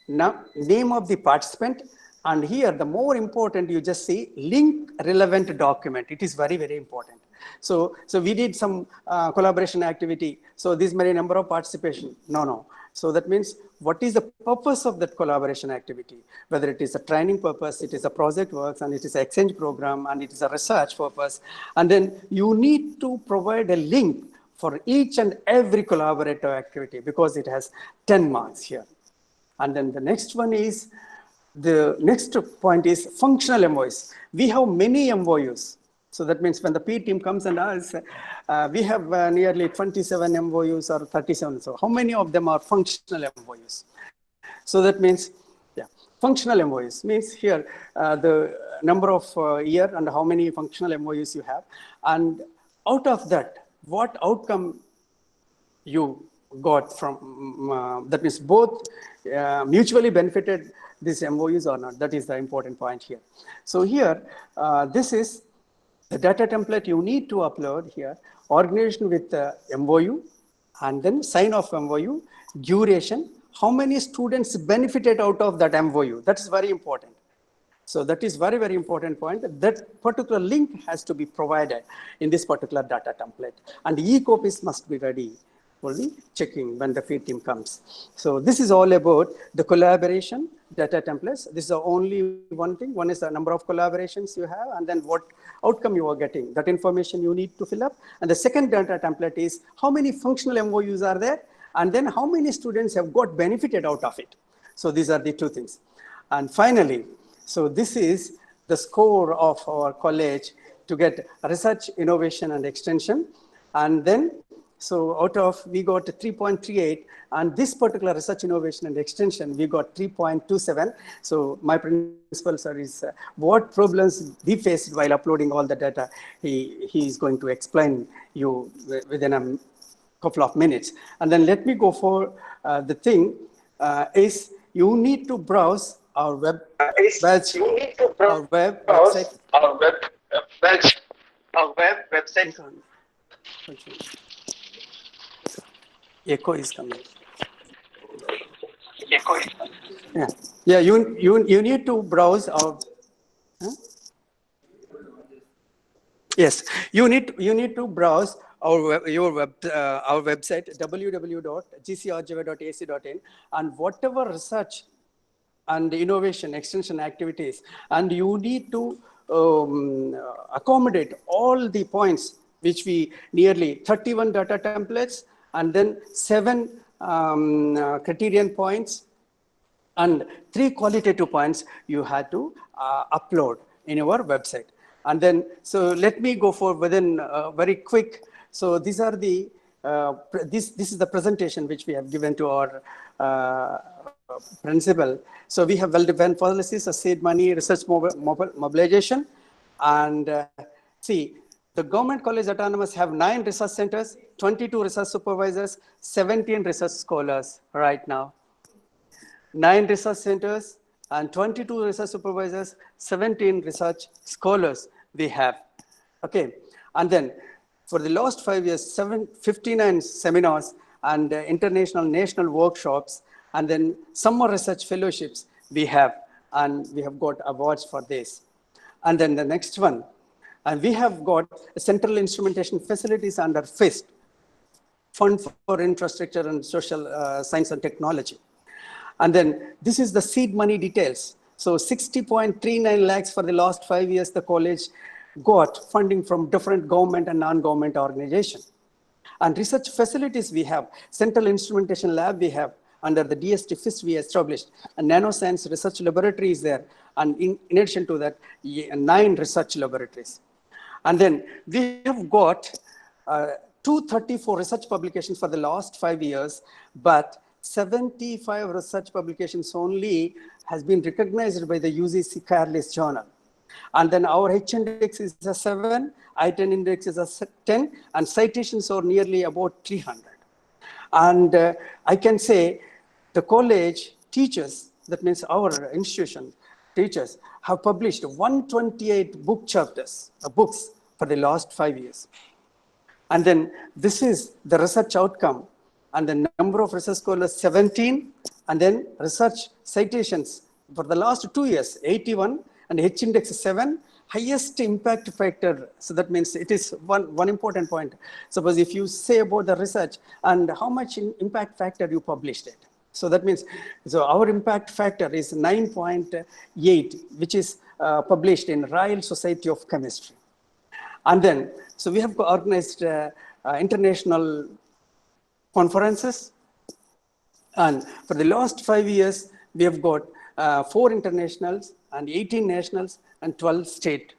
name of the participant, and here the more important, you just see link relevant document. It is very, very important. So we did some collaboration activity. So this many number of participation. No. So that means what is the purpose of that collaboration activity? Whether it is a training purpose, it is a project works, and it is an exchange program, and it is a research purpose. And then you need to provide a link for each and every collaborative activity, because it has 10 marks here. And then the next one is, the next point is functional MOUs. We have many MOUs. So that means when the P team comes and asks, we have nearly 27 MOUs or 37. So how many of them are functional MOUs? So that means, functional MOUs means here the number of year and how many functional MOUs you have. And out of that, what outcome you got from, that means both mutually benefited these MOUs or not. That is the important point here. So here, this is the data template you need to upload here, organization with MOU, and then sign off MOU, duration, how many students benefited out of that MOU. That is very important. So that is very, very important point. That particular link has to be provided in this particular data template. And e-copies must be ready for the checking when the field team comes. So this is all about the collaboration data templates. This is only one thing. One is the number of collaborations you have, and then what outcome you are getting. That information you need to fill up. And the second data template is how many functional MOUs are there, and then how many students have got benefited out of it. So these are the two things. And finally, so this is the score of our college to get research, innovation, and extension. And then, so out of, we got 3.38, and this particular research, innovation, and extension, we got 3.27. So my principal, sir, is what problems we faced while uploading all the data, he is going to explain you within a couple of minutes. And then let me go for the thing is you need to browse our web website. Echo is coming. Yeah. You need to browse our. Yes, you need to browse our website www.gcrjava.ac.in, and whatever research and innovation extension activities, and you need to accommodate all the points which we nearly 31 data templates, and then 7 criterion points, and 3 qualitative points you had to upload in our website. And then, so let me go for within very quick. So these are the, this is the presentation which we have given to our principal. So we have well-defined policies, seed money, research mobilization. And see, the government college autonomous have 9 research centers, 22 research supervisors, 17 research scholars right now. 9 research centers and 22 research supervisors, 17 research scholars we have. Okay, and then for the last 5 years, 59 seminars and international national workshops, and then summer research fellowships we have, and we have got awards for this. And then the next one, and we have got central instrumentation facilities under FIST, Fund for Infrastructure and Social Science and Technology. And then this is the seed money details. So 60.39 lakhs for the last 5 years, the college got funding from different government and non-government organizations. And research facilities we have, Central Instrumentation Lab we have, under the DST FIST we established, a nanoscience research laboratory is there. And in addition to that, 9 research laboratories. And then we have got 234 research publications for the last 5 years, but 75 research publications only has been recognized by the UGC Careless Journal. And then our H index is a 7, I-10 index is a 10, and citations are nearly about 300. And I can say the college teachers, that means our institution teachers, have published 128 book chapters, books for the last 5 years. And then this is the research outcome. And the number of research scholars, 17, and then research citations for the last 2 years, 81, and H index 7, highest impact factor. So that means it is one important point. Suppose if you say about the research and how much impact factor you published it. So that means, so our impact factor is 9.8, which is published in Royal Society of Chemistry. And then, so we have organized international conferences, and for the last 5 years we have got 4 internationals and 18 nationals and 12 state.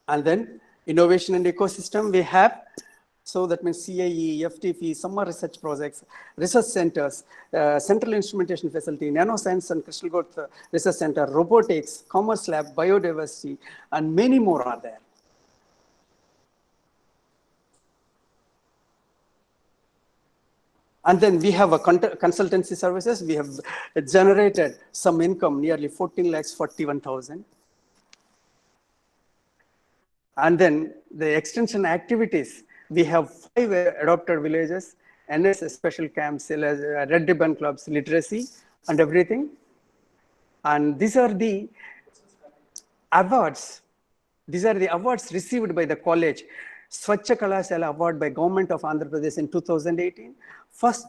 And then innovation and ecosystem we have, so that means CIE, FTP, summer research projects, research centers, central instrumentation facility, nanoscience and crystal growth research center, robotics, commerce lab, biodiversity, and many more are there. And then we have a consultancy services. We have generated some income, nearly 14 lakhs 41,000. And then the extension activities, we have 5 adopted villages, NS special camps, red ribbon clubs, literacy and everything. And these are the awards. These are the awards received by the college. Swachha Kalashala Award by Government of Andhra Pradesh in 2018. First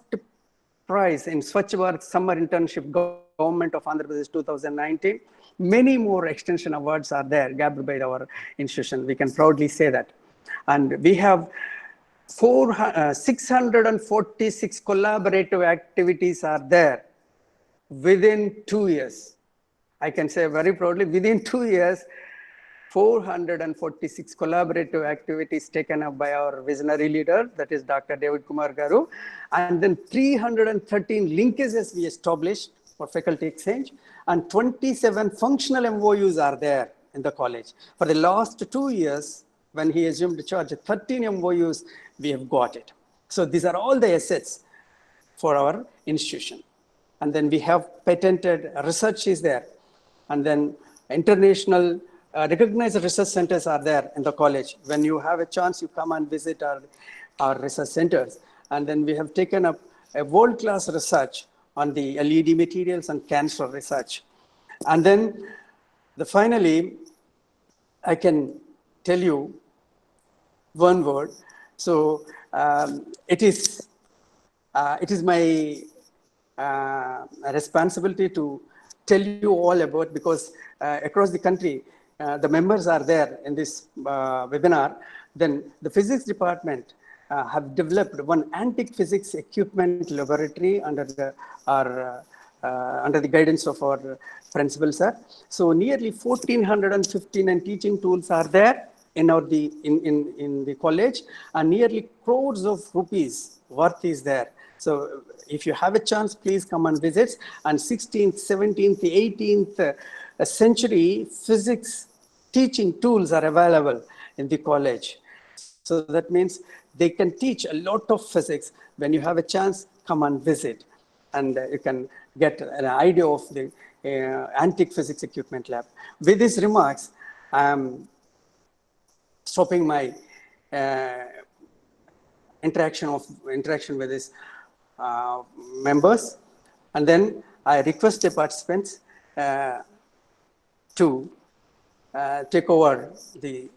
prize in Swachh Bharat Summer Internship, Government of Andhra Pradesh 2019. Many more extension awards are there, gathered by our institution. We can proudly say that. And we have 646 collaborative activities are there within 2 years. I can say very proudly, within 2 years, 446 collaborative activities taken up by our visionary leader, that is Dr. David Kumar Garu, and then 313 linkages we established for faculty exchange, and 27 functional MOUs are there in the college. For the last 2 years, when he assumed charge, 13 MOUs we have got it. So these are all the assets for our institution. And then we have patented research is there, and then international recognized research centers are there in the college. When you have a chance, you come and visit our research centers. And then we have taken up a world-class research on the LED materials and cancer research. And then finally, I can tell you one word. So it is my responsibility to tell you all about, because across the country, the members are there in this webinar. Then the physics department have developed one antique physics equipment laboratory under the guidance of our principal sir. So nearly 1,415 teaching tools are there in the college, and nearly crores of rupees worth is there. So if you have a chance, please come and visit. And 16th, 17th, 18th century physics teaching tools are available in the college. So that means they can teach a lot of physics. When you have a chance, come and visit. And you can get an idea of the antique physics equipment lab. With these remarks, I'm stopping my interaction with these members. And then I request the participants to take over the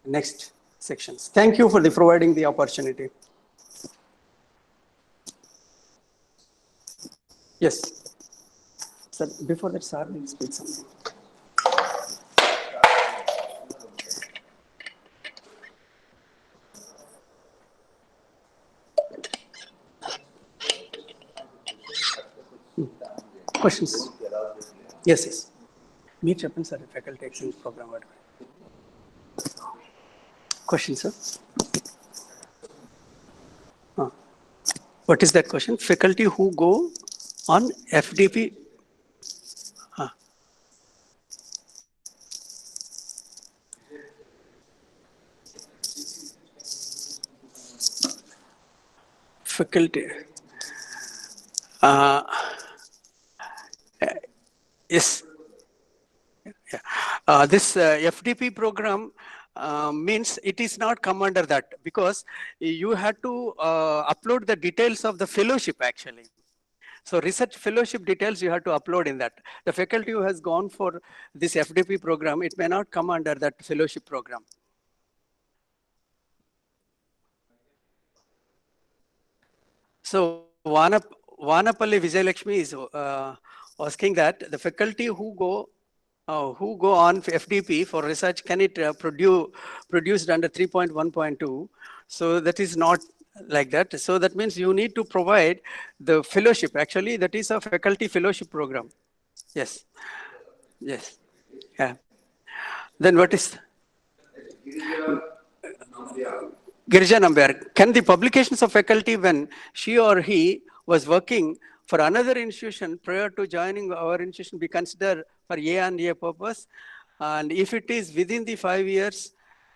next sections. Thank you for providing the opportunity. Yes. Sir, before that, sir will speak something. Questions? Yes, yes. Meet Chapin, sir, faculty exchange program. Questions, sir? What is that question? Faculty who go on FDP? Faculty. Yes. Yeah. This FDP program means it is not come under that, because you had to upload the details of the fellowship actually. So research fellowship details you have to upload in that. The faculty who has gone for this FDP program, it may not come under that fellowship program. So Vanapalli Vijayalakshmi is asking that the faculty who go on FDP for research, can it produced under 3.1.2? So that is not like that. So that means you need to provide the fellowship. Actually, that is a faculty fellowship program. Yes. Yes. Yeah. Then what is Girija Nambiar? Can the publications of faculty when she or he was working for another institution prior to joining our institution be considered for A&A purpose? And if it is within the 5 years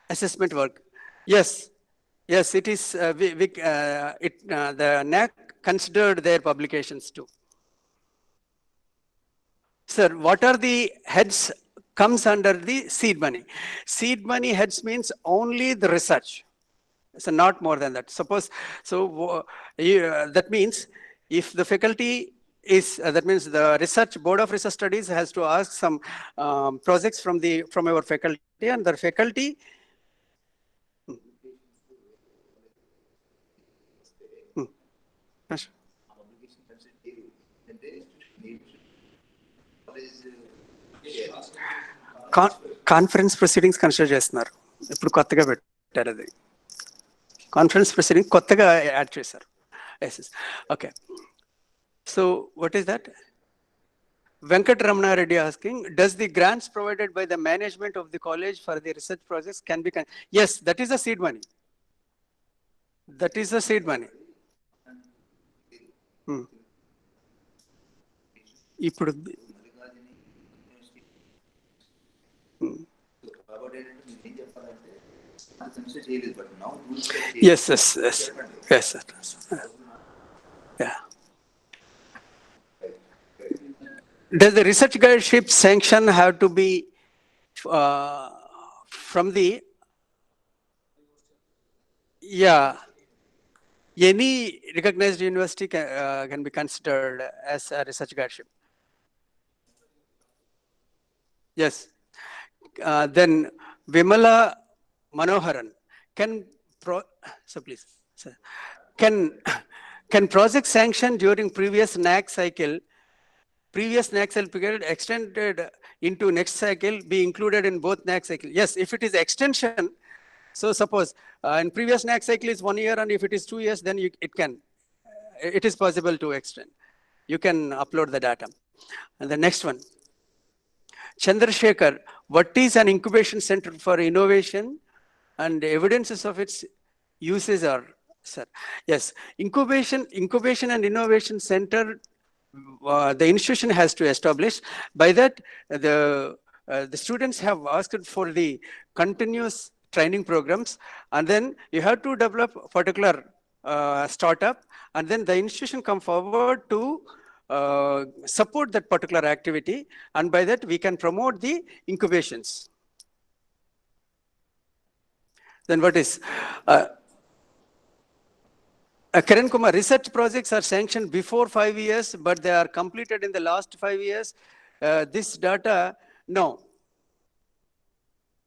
assessment work? Yes. Yes, it is. The NAAC considered their publications too. Sir, what are the heads comes under the seed money? Seed money heads means only the research. So not more than that. Suppose, so that means if the faculty is, that means the research, Board of Research Studies has to ask some projects from our faculty, and the faculty Yes. Conference proceedings consider చేస్తున్నారు ఇప్పుడు కొత్తగా పెట్టారు అది conference proceeding కొత్తగా add చేశారు okay so what is that Venkat Ramana Reddy asking, does the grants provided by the management of the college for the research projects can be yes, that is a seed money. That is a seed money. ఇప్పుడు yes, sir. Yeah. Does the research guideship sanction have to be from the, any recognized university can be considered as a research guideship? Yes. Then Vimala Manoharan, so please, sir. Can project sanction during previous NAAC cycle period extended into next cycle be included in both NAAC cycle? Yes, if it is extension, so suppose in previous NAAC cycle is 1 year, and if it is 2 years, then it is possible to extend. You can upload the data. And the next one, Chandrasekhar, what is an incubation center for innovation and evidences of its uses are, sir? Yes, incubation and innovation center, the institution has to establish. By that, the students have asked for the continuous training programs, and then you have to develop a particular startup, and then the institution come forward to support that particular activity, and by that we can promote the incubations. Then what is Kiran Kumar, research projects are sanctioned before 5 years, but they are completed in the last 5 years. This data, no,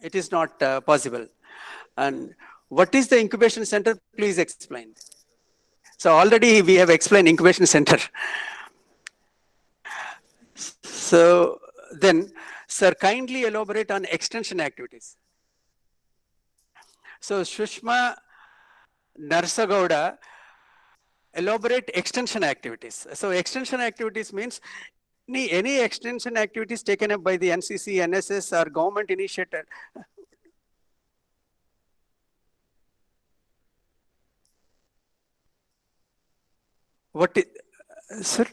it is not possible. And what is the incubation center? Please explain. So already we have explained incubation center. So then, sir, kindly elaborate on extension activities. So Shushma Narsagowda, elaborate extension activities. So extension activities means any extension activities taken up by the NCC, NSS, or government initiated. What is, sir?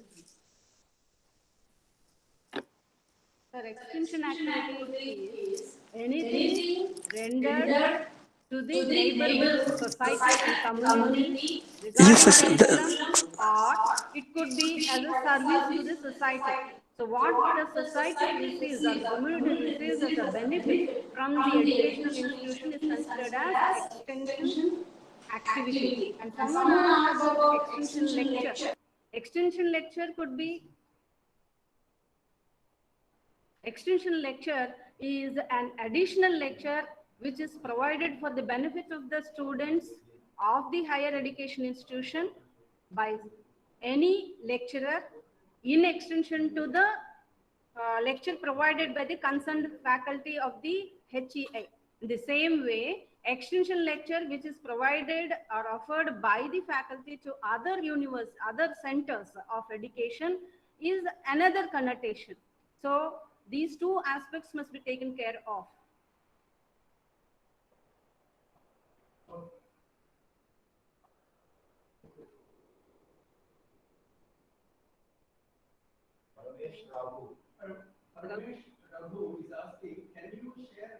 Sir, extension activity is anything rendered to the neighborhood society and community regarding curriculum, or it could be as a service to the society. So what the society receives or the community receives as a benefit from the educational institution is considered as extension activity. And someone asked about extension lecture. Extension lecture could be, extension lecture is an additional lecture which is provided for the benefit of the students of the higher education institution by any lecturer in extension to the lecture provided by the concerned faculty of the HEI. In the same way, extension lecture which is provided or offered by the faculty to other other centers of education is another connotation. So these two aspects must be taken care of. Ramesh Raghu is asking, can you share?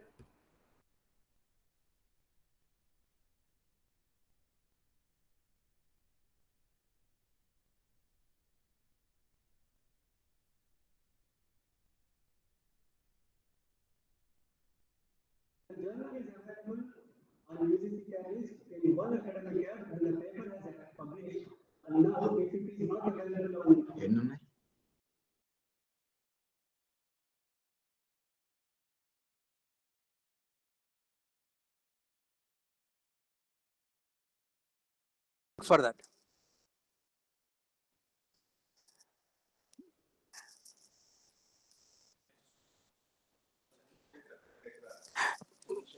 is available on UGC Catalyst in one academic year when the paper has published. And now, if it is not available on for that.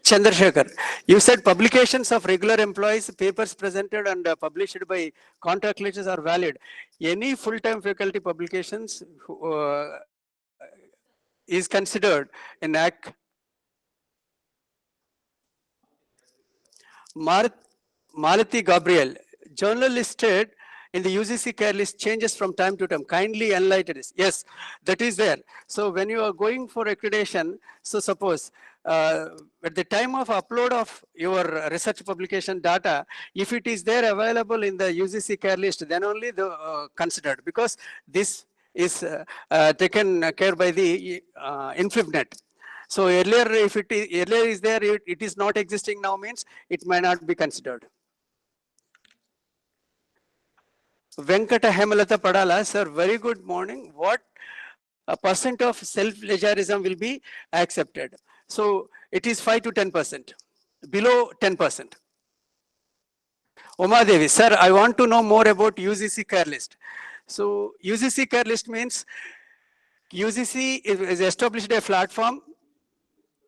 Chandrasekhar, you said publications of regular employees, papers presented and published by contract lecturers are valid. Any full-time faculty publications is considered in NAAC. Malati Gabriel, journal listed in the UGC care list changes from time to time. Kindly enlighten us. Yes, that is there. So when you are going for accreditation, so suppose at the time of upload of your research publication data, if it is there available in the UGC care list, then only the considered, because this is taken care by the InflipNet. So earlier, if it is earlier is there, it is not existing now means it may not be considered. Venkata Hemalata Padala, sir, very good morning. What percent of self-plagiarism will be accepted? So it is 5 to 10%, below 10%. Uma Devi, sir, I want to know more about UGC care list. So UGC care list means UGC is established a platform.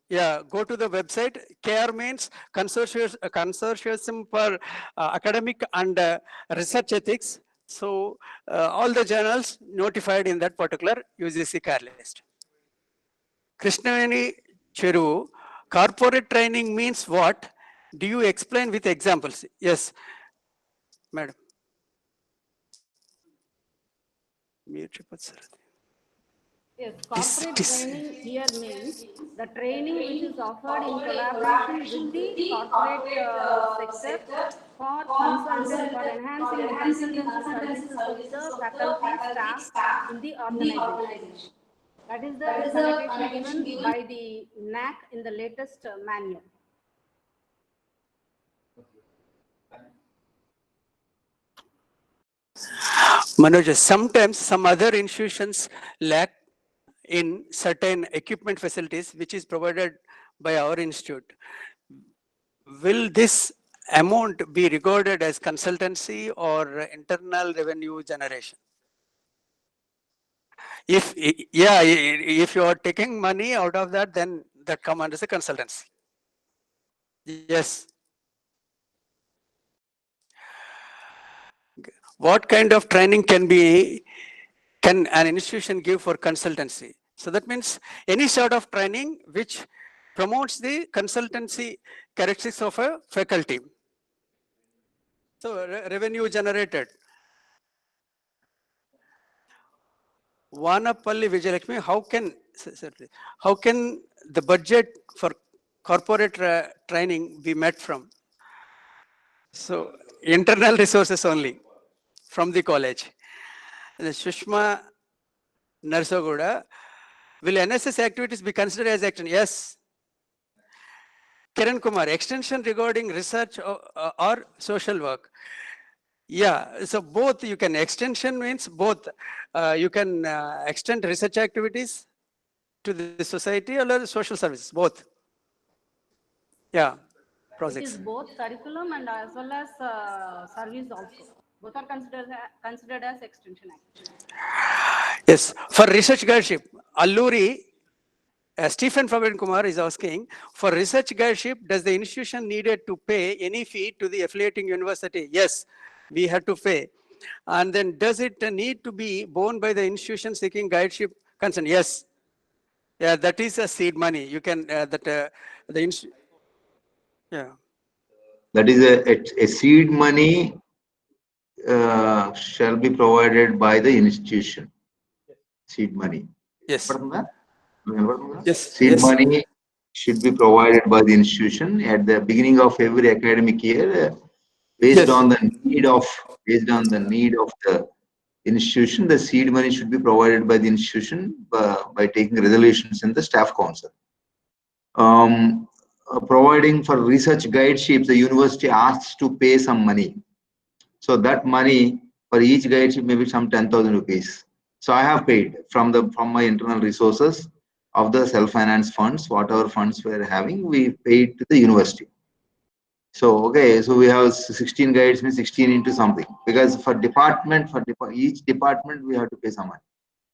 Yeah, go to the website. CARE means Consortium for Academic and Research Ethics. So all the journals notified in that particular UGC CARE list. Krishnaveni Cheru, corporate training means what? Do you explain with examples? Yes, madam. Yes, corporate training here means the training which is offered in collaboration with the corporate sector for enhancing the consultancy services of the faculty staff in the organization. That is the connotation given by the NAAC in the latest manual. Manoj, sometimes some other institutions lack in certain equipment facilities which is provided by our institute. Will this amount be regarded as consultancy or internal revenue generation? If you are taking money out of that, then that comes under the consultancy. Yes. What kind of training can an institution give for consultancy? So that means any sort of training which promotes the consultancy characteristics of a faculty. So revenue generated. Vanapalli Vijayalakshmi, how can the budget for corporate training be met from? So internal resources only from the college. And Sushma Narsagoda, will NSS activities be considered as action? Yes. Kiran Kumar, extension regarding research or social work. Yeah, so both you can, extension means both. You can extend research activities to the society or the social services, both. Yeah, projects. It is both curriculum and as well as service also. Both are considered as extension activities. Yes, for research guideship, Alluri, Stephen Praveen Kumar is asking, for research guideship, does the institution needed to pay any fee to the affiliating university? Yes, we have to pay. And then does it need to be borne by the institution seeking guideship concern? Yes. Yeah, that is a seed money. You can, yeah. That is a seed money shall be provided by the institution. Seed money. Yes. Yes. Seed money should be provided by the institution at the beginning of every academic year, based on the need of the institution. The seed money should be provided by the institution by taking resolutions in the staff council. providing for research guideships, the university asks to pay some money. So that money for each guideship maybe some 10,000 rupees. So I have paid from my internal resources of the self-finance funds, whatever funds we are having, we paid to the university. So okay, so we have 16 guides, means 16 into something, because for each department we have to pay some money.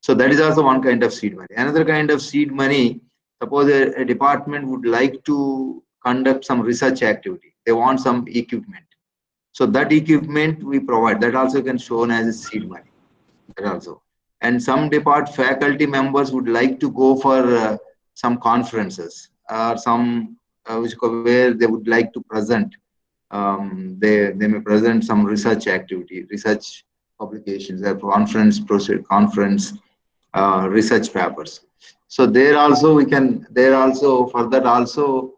So that is also one kind of seed money. Another kind of seed money, suppose a department would like to conduct some research activity. They want some equipment. So that equipment we provide. That also can shown as a seed money. That also. And some faculty members would like to go for some conferences or some where they would like to present. They may present some research activity, research publications, conference research papers. So there also we can, for that also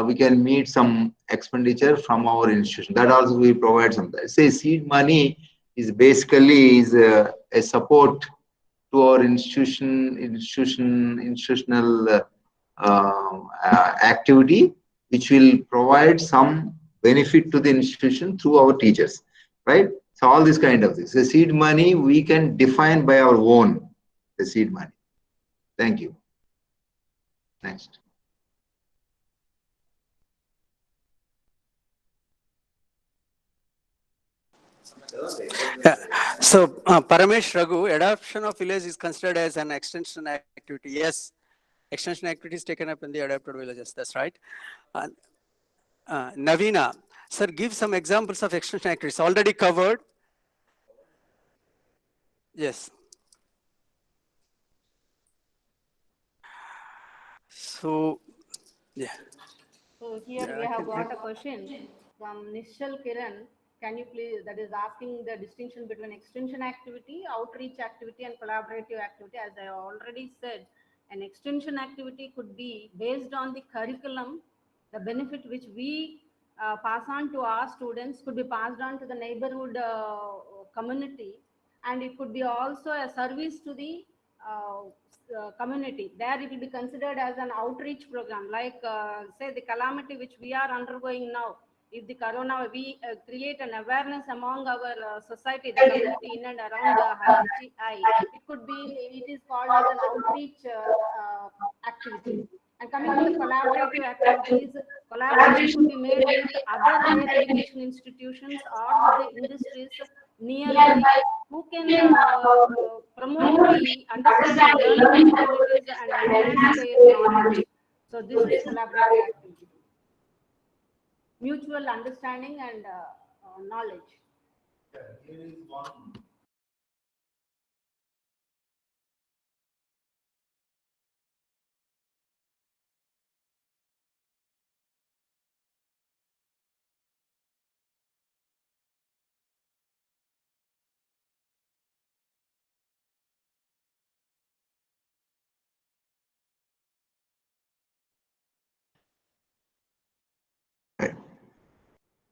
we can meet some expenditure from our institution. That also we provide some. Say seed money is basically a support to our institutional activity, which will provide some benefit to the institution through our teachers, right? So all this kind of things. The seed money we can define by our own, the seed money. Thank you. Next. Yeah. So, Paramesh Raghu, adoption of village is considered as an extension activity. Yes, extension activity is taken up in the adopted villages. That's right. Navina, sir, give some examples of extension activities already covered. Yes. So, yeah. So here we have got a question from Nishal Kiran. Can you please, that is asking the distinction between extension activity, outreach activity, and collaborative activity. As I already said, an extension activity could be based on the curriculum, the benefit which we pass on to our students could be passed on to the neighborhood community, and it could be also a service to the community. There it will be considered as an outreach program, like say the calamity which we are undergoing now. If the corona, we create an awareness among our society, the community in and around the HGI, it could be, it is called as an outreach activity. And coming to the collaborative activities, collaboration could be made with other higher education institutions or with the industries nearby, who can promote the understanding, learning opportunities and enhance their knowledge. So this is collaborative activity. Mutual understanding and knowledge. Here is one.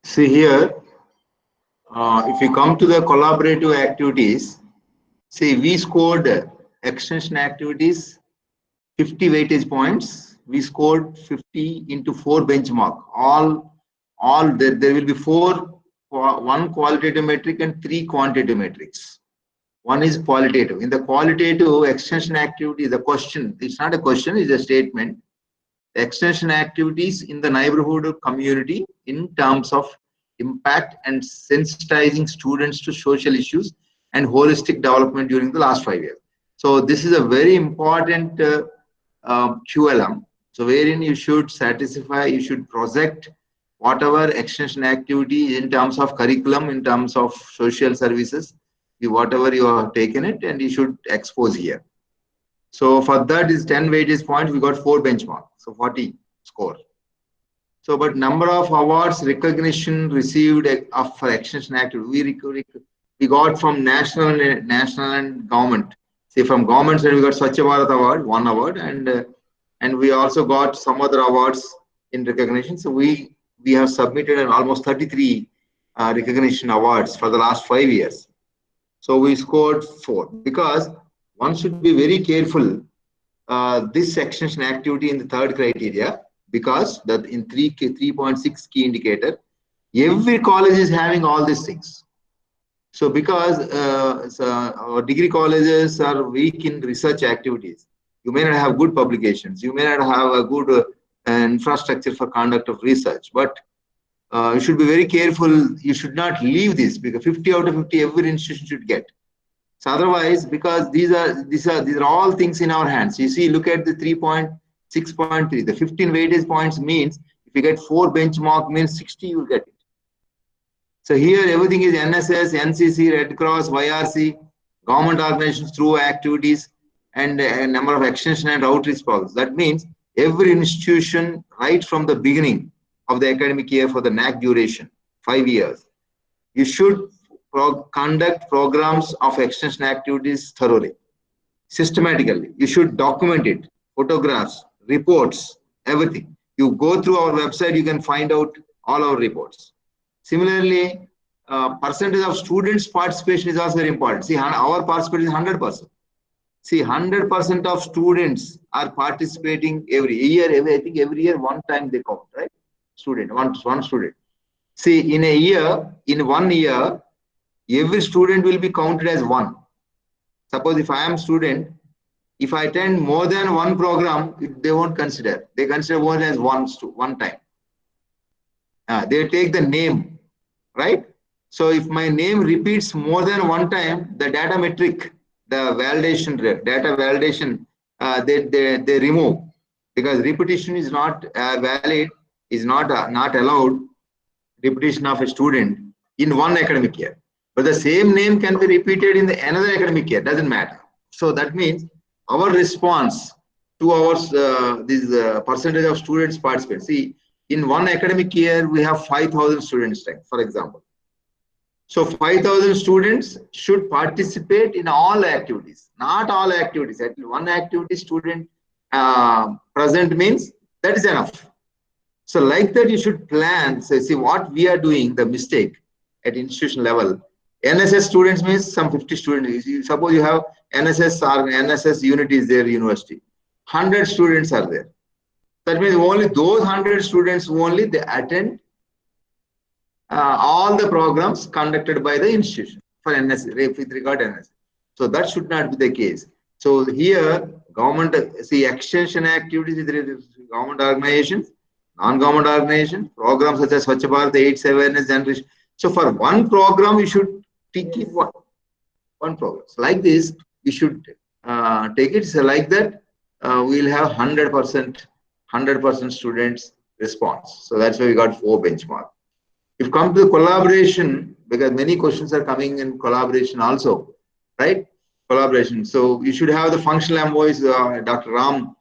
See here, if you come to the collaborative activities, see we scored extension activities 50 weightage points. We scored 50 into 4 benchmark. All there will be 1 qualitative metric and 3 quantitative metrics. One is qualitative. In the qualitative extension activity, the question, it's not a question, it's a statement. Extension activities in the neighborhood community in terms of impact and sensitizing students to social issues and holistic development during the last 5 years. So this is a very important QLM. So wherein you should satisfy, you should project whatever extension activity in terms of curriculum, in terms of social services, whatever you have taken it, and you should expose here. So for that is 10 weightage points, we got 4 benchmark, so 40 score. So, but number of awards recognition received for extension activity, we got from national and government. See, from government side we got Swachh Bharat award, 1 award, and we also got some other awards in recognition. So we have submitted almost 33 recognition awards for the last 5 years. So we scored 4 because one should be very careful. This extension activity in the 3rd criteria, because that in 3.6 key indicator, every college is having all these things. So because our degree colleges are weak in research activities, you may not have good publications, you may not have a good infrastructure for conduct of research, but you should be very careful. You should not leave this, because 50 out of 50 every institution should get. So otherwise, because these are all things in our hands. You see, look at the 3.6.3. The 15 weightage points means if you get 4 benchmark means 60 you will get it. So here everything is NSS, NCC, Red Cross, YRC, government organizations through activities, and a number of extension and outreach programs. That means every institution right from the beginning of the academic year for the NAAC duration, 5 years, you should conduct programs of extension activities thoroughly, systematically. You should document it, photographs, reports, everything. You go through our website, you can find out all our reports. Similarly, percentage of students' participation is also very important. See, our participation is 100%. See, 100% of students are participating every year. I think every year one time they count, right? Student, one student. See, in a year, in 1 year, every student will be counted as one. Suppose if I am student, if I attend more than one program, they won't consider. They consider one as one time. They take the name, right? So if my name repeats more than one time, the data metric, the validation, data validation, they remove, because repetition is not valid, is not allowed, repetition of a student in one academic year. But the same name can be repeated in another academic year, doesn't matter. So that means our response to our percentage of students participate. See, in one academic year, we have 5,000 students, for example. So 5,000 students should participate in all activities, not all activities. At one activity student present means that is enough. So like that, you should plan. So see what we are doing, the mistake at institution level. NSS students means some 50 students. Suppose you have NSS or NSS unit is there, university. 100 students are there. That means only those 100 students only they attend all the programs conducted by the institution for NSS, with regard to NSS. So that should not be the case. So here, government, see, extension activities with government organizations, non-government organizations, programs such as Swachh Bharat, AIDS awareness, generation. So for one program, you should take it one program. So like this, we should take it. So like that, we'll have 100% students response. So that's why we got 4 benchmark. If come to the collaboration, because many questions are coming in collaboration also, right? Collaboration. So you should have the functional MOIs. Dr. Ram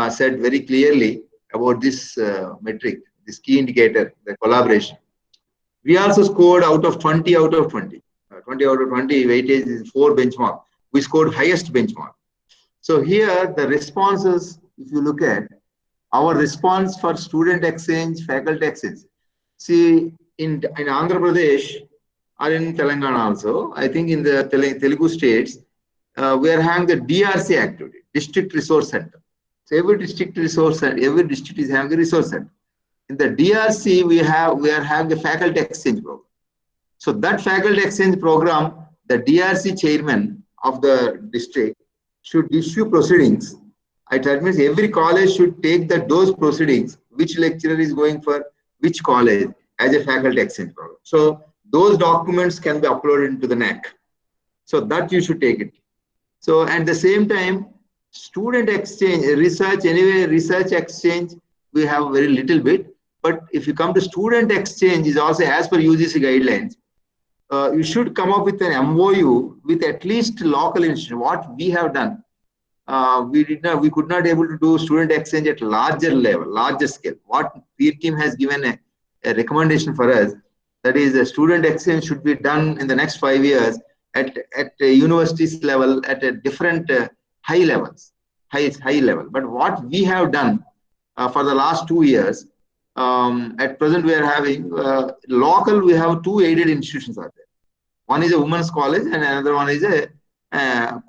said very clearly about this metric, this key indicator, the collaboration. We also scored out of 20 out of 20. 20 out of 20 weightage is 4 benchmark. We scored highest benchmark. So here the responses, if you look at our response for student exchange, faculty exchange. See, in Andhra Pradesh or in Telangana also, I think in the Telugu states, we are having the DRC activity, District Resource Center. So every district resource center, every district is having a resource center. In the DRC, we are having a faculty exchange program. So that faculty exchange program, the DRC chairman of the district should issue proceedings. That means every college should take those proceedings, which lecturer is going for which college as a faculty exchange program. So those documents can be uploaded into the NAAC. So that you should take it. So at the same time, student exchange, research, anyway, research exchange, we have very little bit. But if you come to student exchange, is also as per UGC guidelines, you should come up with an MOU with at least local institution. What we have done, we could not able to do student exchange at larger level, larger scale. What peer team has given a recommendation for us, that is a student exchange should be done in the next 5 years at a universities level, at a different high levels, high level. But what we have done for the last 2 years, at present we are having local, we have 2 aided institutions are there. One is a women's college and another one is a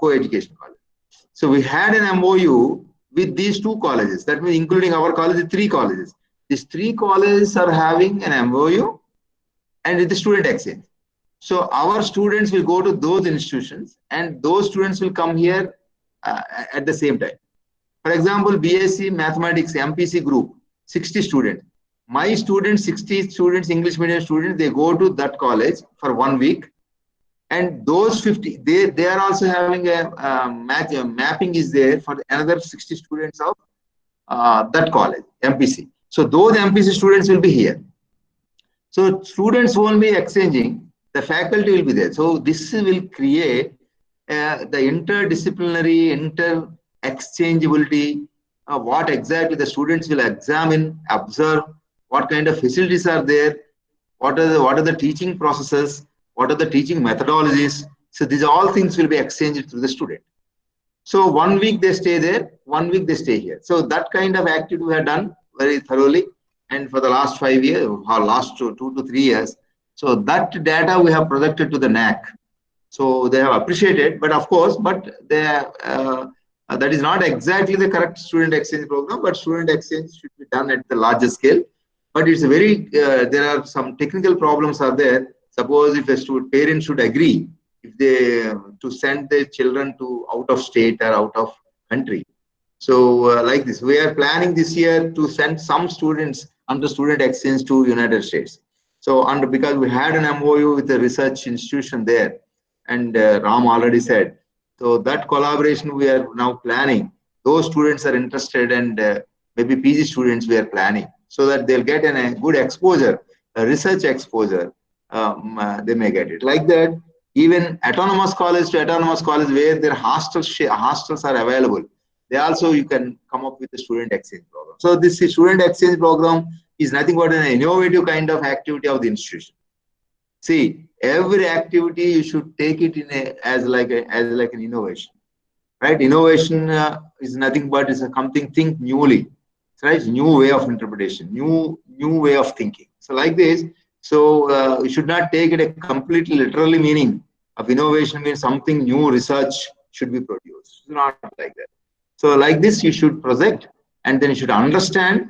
co-education college. So we had an MOU with these 2 colleges. That means including our college, 3 colleges. These 3 colleges are having an MOU and with the student exchange. So our students will go to those institutions and those students will come here at the same time. For example, BSc Mathematics MPC group, 60 students. My students, 60 students, English medium students, they go to that college for 1 week. And those 50, they are also having a mapping is there for another 60 students of that college, MPC. So those MPC students will be here. So students won't be exchanging, the faculty will be there. So this will create the interdisciplinary, inter-exchangeability, what exactly the students will examine, observe, what kind of facilities are there, what are the teaching processes, what are the teaching methodologies. So these all things will be exchanged through the student. So 1 week they stay there, 1 week they stay here. So that kind of activity we have done very thoroughly. And for the last 5 years, or last 2 to 3 years. So that data we have projected to the NAAC. So they have appreciated, but of course, that is not exactly the correct student exchange program, but student exchange should be done at the larger scale. But it's very, there are some technical problems are there. Suppose if a parent should agree, if they to send their children to out of state or out of country. So like this, we are planning this year to send some students under student exchange to United States. So because we had an MOU with the research institution there, and Ram already said, so that collaboration we are now planning. Those students are interested, and maybe PG students we are planning, so that they'll get a good exposure, a research exposure. They may get it like that. Even autonomous college to autonomous college, where their hostels are available, they also you can come up with a student exchange program. So this student exchange program is nothing but an innovative kind of activity of the institution. See, every activity you should take it in as like an innovation, right? Innovation is nothing but is something think newly, right? New way of interpretation, new way of thinking. So like this, so you should not take it a completely literally meaning of innovation means something new research should be produced. It's not like that. So like this, you should project, and then you should understand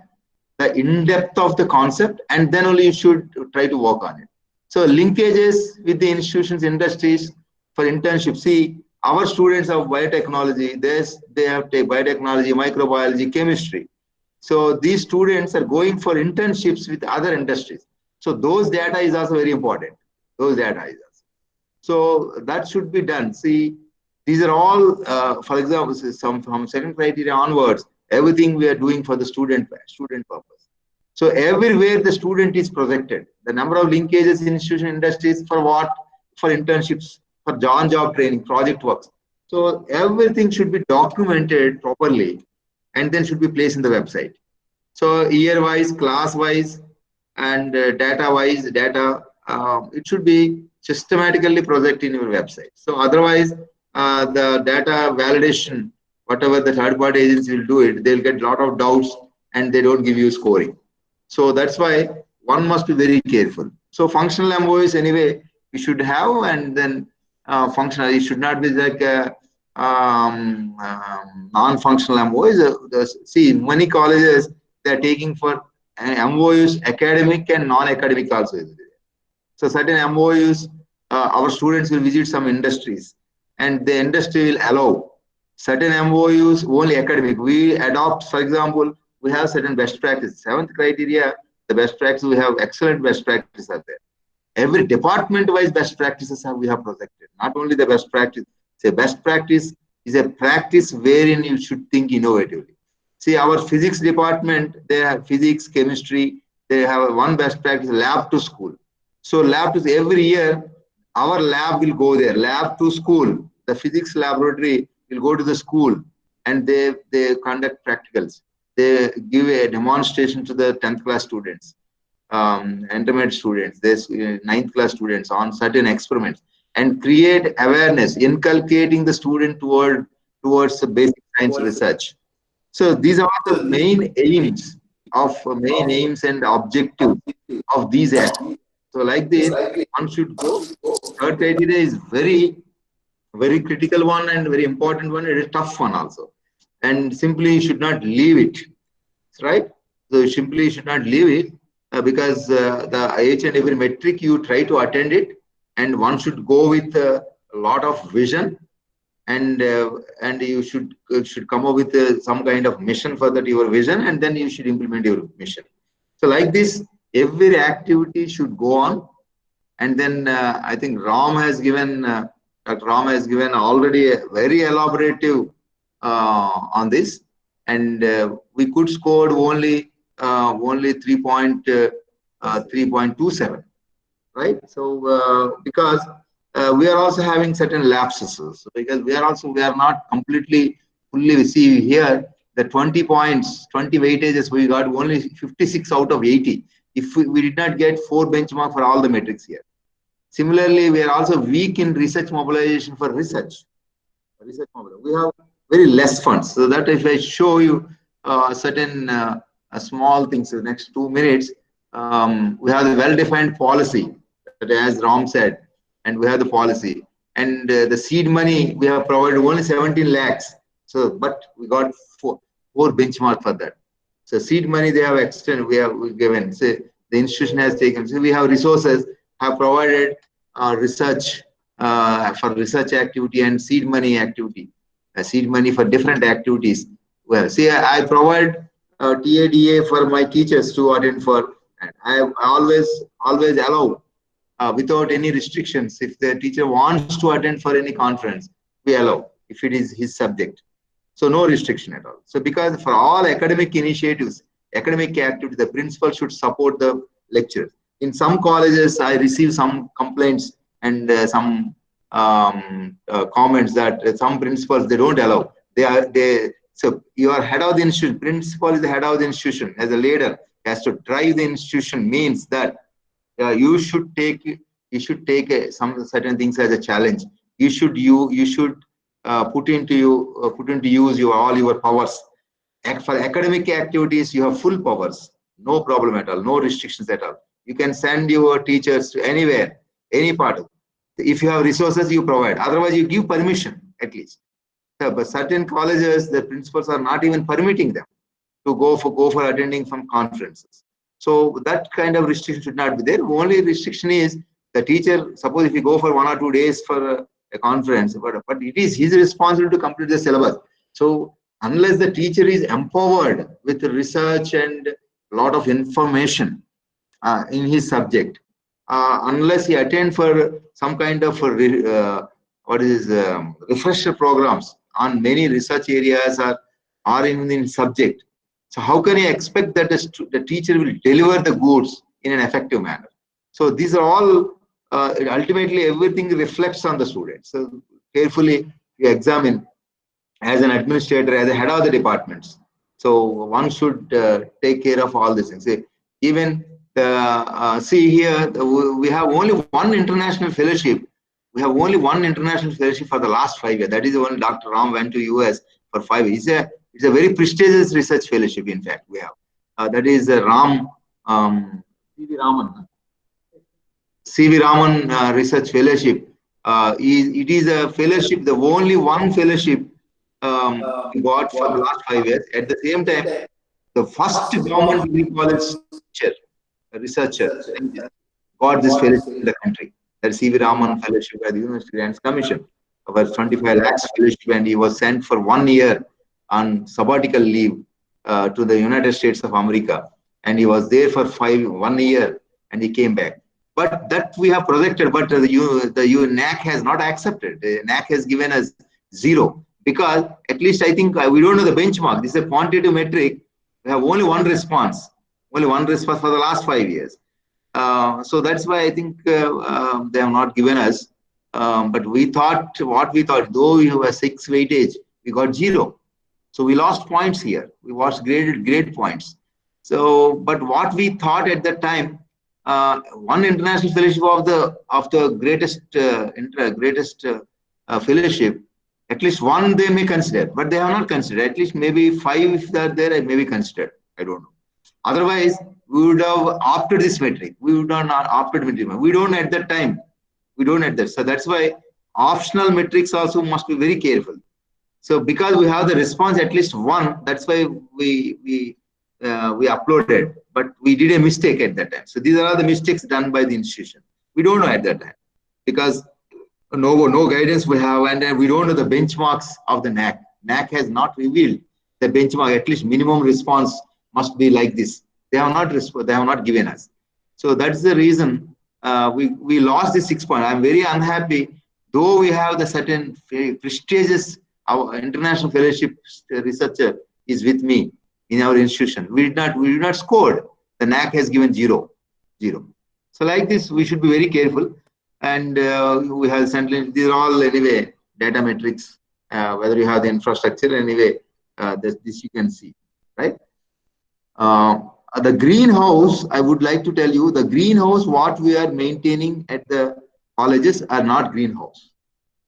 the in-depth of the concept, and then only you should try to work on it. So linkages with the institutions, industries for internship. See, our students of biotechnology, they have biotechnology, microbiology, chemistry. So these students are going for internships with other industries. So those data is also very important. Those data is also. So that should be done. See, these are all, for example, from second criteria onwards, everything we are doing for the student purpose. So everywhere the student is projected, the number of linkages in institution industries for what? For internships, for on-job training, project works. So everything should be documented properly and then should be placed in the website. So year-wise, class-wise, and data-wise, it should be systematically projected in your website. So otherwise, the data validation, whatever the third-party agency will do it, they'll get a lot of doubts and they don't give you scoring. So that's why one must be very careful. So functional MOUs anyway, we should have, and then functional, it should not be like non-functional MOUs. See, many colleges, they are taking for MOUs academic and non-academic also is there. So certain MOUs, our students will visit some industries and the industry will allow certain MOUs only academic. We adopt, for example, we have certain best practices. 7th criteria, the best practices, we have excellent best practices are there. Every department-wise best practices we have projected. Not only the best practice. Say best practice is a practice wherein you should think innovatively. See, our physics department, they have physics, chemistry, they have one best practice, lab to school. So lab to every year, our lab will go there, lab to school. The physics laboratory will go to the school and they conduct practicals. They give a demonstration to the 10th class students, intermediate students, there's 9th class students on certain experiments and create awareness, inculcating the student towards the basic science research. So these are the main aims and objectives of these acts. So like this, one should go. Third criteria is very, very critical one and very important one. It is a tough one also. and simply you should not leave it, right? So you simply should not leave it because the each and every metric you try to attend it, and one should go with a lot of vision, and you should come up with some kind of mission for that your vision, and then you should implement your mission. So like this, every activity should go on, and then I think Ram has given Dr. Ram has given already a very elaborative on this, and we could score only 3.27, right? So because we are also having certain lapses, because we are not completely fully see here the 20 points, 20 weightages, we got only 56 out of 80. If we did not get 4 benchmark for all the metrics here. Similarly, we are also weak in research mobilization for research. We have very less funds. So that if I show you certain small things in the next 2 minutes, we have the well-defined policy, that as Ram said, and we have the policy. And the seed money, we have provided only 17 lakhs. So, but we got four benchmark for that. So seed money they have extended, we have given. So the institution has taken. So we have resources, have provided research for research activity and seed money activity, seed money for different activities. Well, see, I provide TADA for my teachers to attend for, and I always allow without any restrictions. If the teacher wants to attend for any conference, we allow if it is his subject. So no restriction at all. So because for all academic initiatives, academic activity, the principal should support the lecturers. In some colleges, I receive some complaints and some comments that some principals, they don't allow. So you are head of the institution. Principal is the head of the institution. As a leader, has to drive the institution. Means that you should take some certain things as a challenge. You should put into use all your powers. For academic activities, you have full powers, no problem at all, no restrictions at all. You can send your teachers to anywhere, any part of it. If you have resources, you provide. Otherwise, you give permission at least. But certain colleges, the principals are not even permitting them to go for attending some conferences. So that kind of restriction should not be there. Only restriction is the teacher. Suppose if you go for 1 or 2 days for a conference, but it is his responsibility to complete the syllabus. So unless the teacher is empowered with research and a lot of information in his subject, unless he attend for some kind of refresher programs on many research areas or in subject. So how can you expect that the teacher will deliver the goods in an effective manner? So these are all ultimately everything reflects on the student. So carefully you examine as an administrator, as a head of the departments. So one should take care of all these things. Even see here, we have only one international fellowship. We have only one international fellowship for the last 5 years. That is when Dr. Ram went to US for 5 years. It's a very prestigious research fellowship. In fact, we have that is Ram C.V. Raman Research Fellowship. It is a fellowship, the only one fellowship we got for the last 5 years. At the same time, the first government degree college teacher, researcher, got this fellowship in the country. That C.V. Raman Fellowship by the University Grants Commission. About 25 lakhs fellowship, and he was sent for 1 year on sabbatical leave to the United States of America. And he was there for 1 year, and he came back. But that we have projected, but the NAAC has not accepted. The NAAC has given us 0, because at least I think we don't know the benchmark. This is a quantitative metric. We have only one response for the last 5 years. So that's why I think they have not given us. But we thought, though we have a 6 weightage, we got 0. So we lost points here. We lost grade points. So, but what we thought at that time, one international fellowship of the greatest fellowship, at least one they may consider, but they have not considered. At least maybe 5 if they are there, I may be considered. I don't know. Otherwise, we would have opted this metric. We would not opted metric. We don't at that time. We don't at that. So that's why optional metrics also must be very careful. So because we have the response at least one, that's why we uploaded, but we did a mistake at that time. So these are all the mistakes done by the institution. We don't know at that time because no guidance we have, and we don't know the benchmarks of the NAAC. NAAC has not revealed the benchmark. At least minimum response must be like this. They have not given us. So that's the reason we lost the 6 point. I'm very unhappy, though we have the certain prestigious our international fellowship researcher is with me in our institution. We did not score. The NAAC has given zero. So like this, we should be very careful. And we have central. These are all anyway data metrics. Whether you have the infrastructure anyway, this you can see, right? The greenhouse, I would like to tell you, the greenhouse what we are maintaining at the colleges are not greenhouse.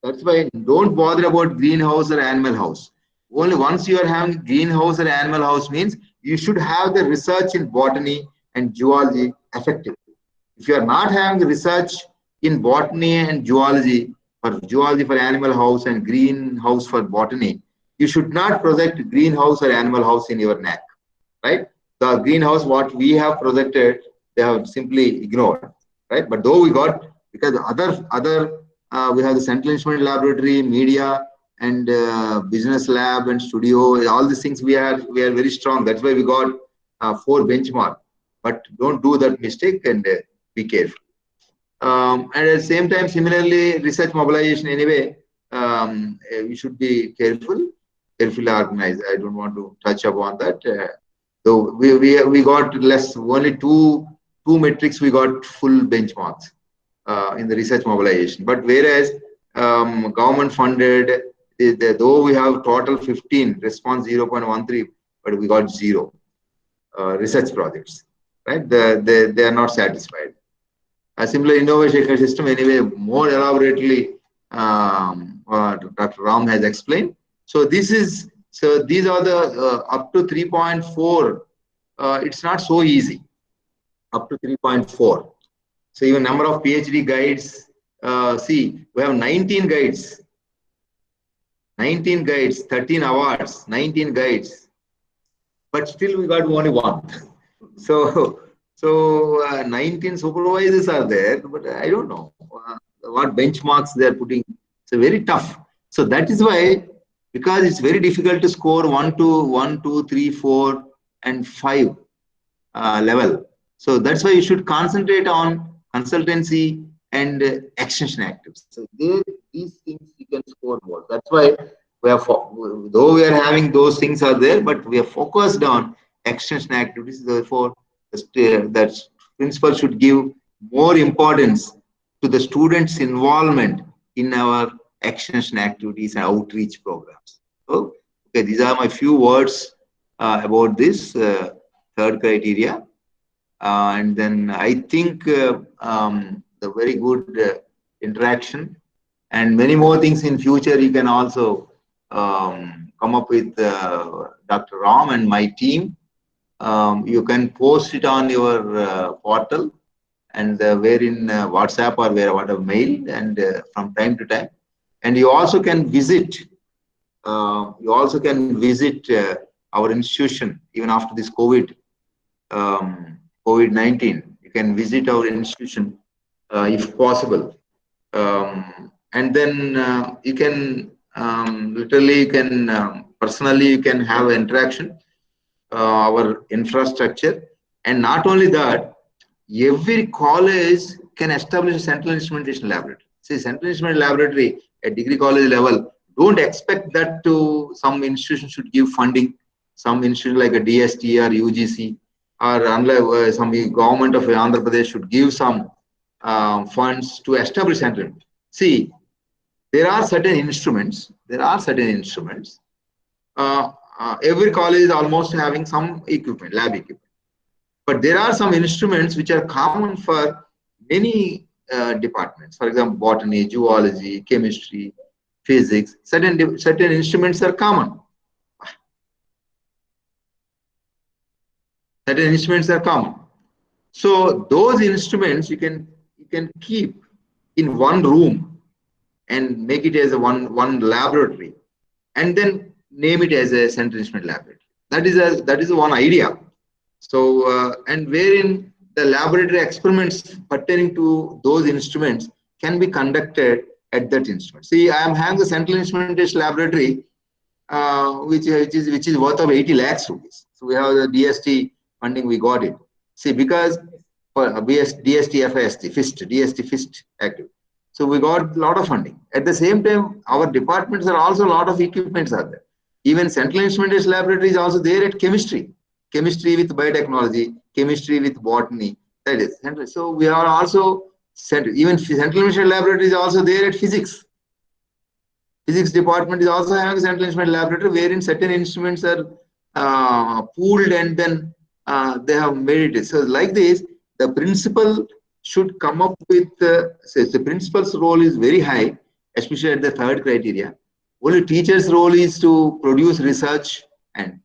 That's why don't bother about greenhouse or animal house. Only once you are having greenhouse or animal house means you should have the research in botany and zoology effectively. If you are not having the research in botany and zoology for animal house and greenhouse for botany, you should not project greenhouse or animal house in your NAAC, right? The greenhouse what we have projected, they have simply ignored, right? But though we got, because we have the central instrument laboratory, media, and business lab and studio, all these things we are very strong. That's why we got 4 benchmark. But don't do that mistake and be careful. And at the same time, similarly, research mobilization anyway, we should be carefully organized. I don't want to touch upon that. So we got less, only two metrics we got full benchmarks in the research mobilization. But whereas government funded, though we have total 15, response 0.13, but we got 0 research projects, right? They are not satisfied. A similar innovation system anyway, more elaborately, Dr. Ram has explained. So these are the up to 3.4. It's not so easy. Up to 3.4. So even number of PhD guides. See, we have 19 guides. 19 guides, 13 awards, 19 guides. But still we got only 1. So 19 supervisors are there, but I don't know what benchmarks they are putting. It's very tough. So that is why, because it's very difficult to score 1, 2, 3, 4, and 5 level. So that's why you should concentrate on consultancy and extension activities. So these things you can score more. That's why though we are having those things are there, but we are focused on extension activities. Therefore, that principal should give more importance to the students' involvement in our extension activities and outreach programs. So, okay, these are my few words about this third criteria. And then I think the very good interaction and many more things in future you can also come up with Dr. Ram and my team. You can post it on your portal and where in WhatsApp or whatever mail, and from time to time. And you also can visit. Our institution even after this COVID-19. You can visit our institution if possible, and then you can literally personally you can have interaction. Our infrastructure, and not only that, every college can establish a central instrumentation laboratory. See, central instrument laboratory at degree college level, don't expect that some institution should give funding, some institution like a DST or UGC, or unlike some government of Andhra Pradesh should give some funds to establish central. See, there are certain instruments. Every college is almost having some equipment, lab equipment. But there are some instruments which are common for many departments. For example, botany, zoology, chemistry, physics. Certain instruments are common. So those instruments you can keep in one room and make it as one laboratory. and then name it as a central instrument laboratory. That is one idea. So and wherein the laboratory experiments pertaining to those instruments can be conducted at that instrument. See, I am having the central instrumentation laboratory, which is worth of 80 lakhs rupees. So we have the DST funding, we got it. See, because for DST FIST active. So we got a lot of funding. At the same time, our departments are also a lot of equipments are there. Even central instrumentation laboratory is also there at chemistry with biotechnology, chemistry with botany. That is central. So we are also even central instrumentation laboratory is also there at physics. Physics department is also having a central instrument laboratory wherein certain instruments are pooled and then they have made it. So like this, the principal should come up with, the principal's role is very high, especially at the third criteria. Only teacher's role is to produce research, and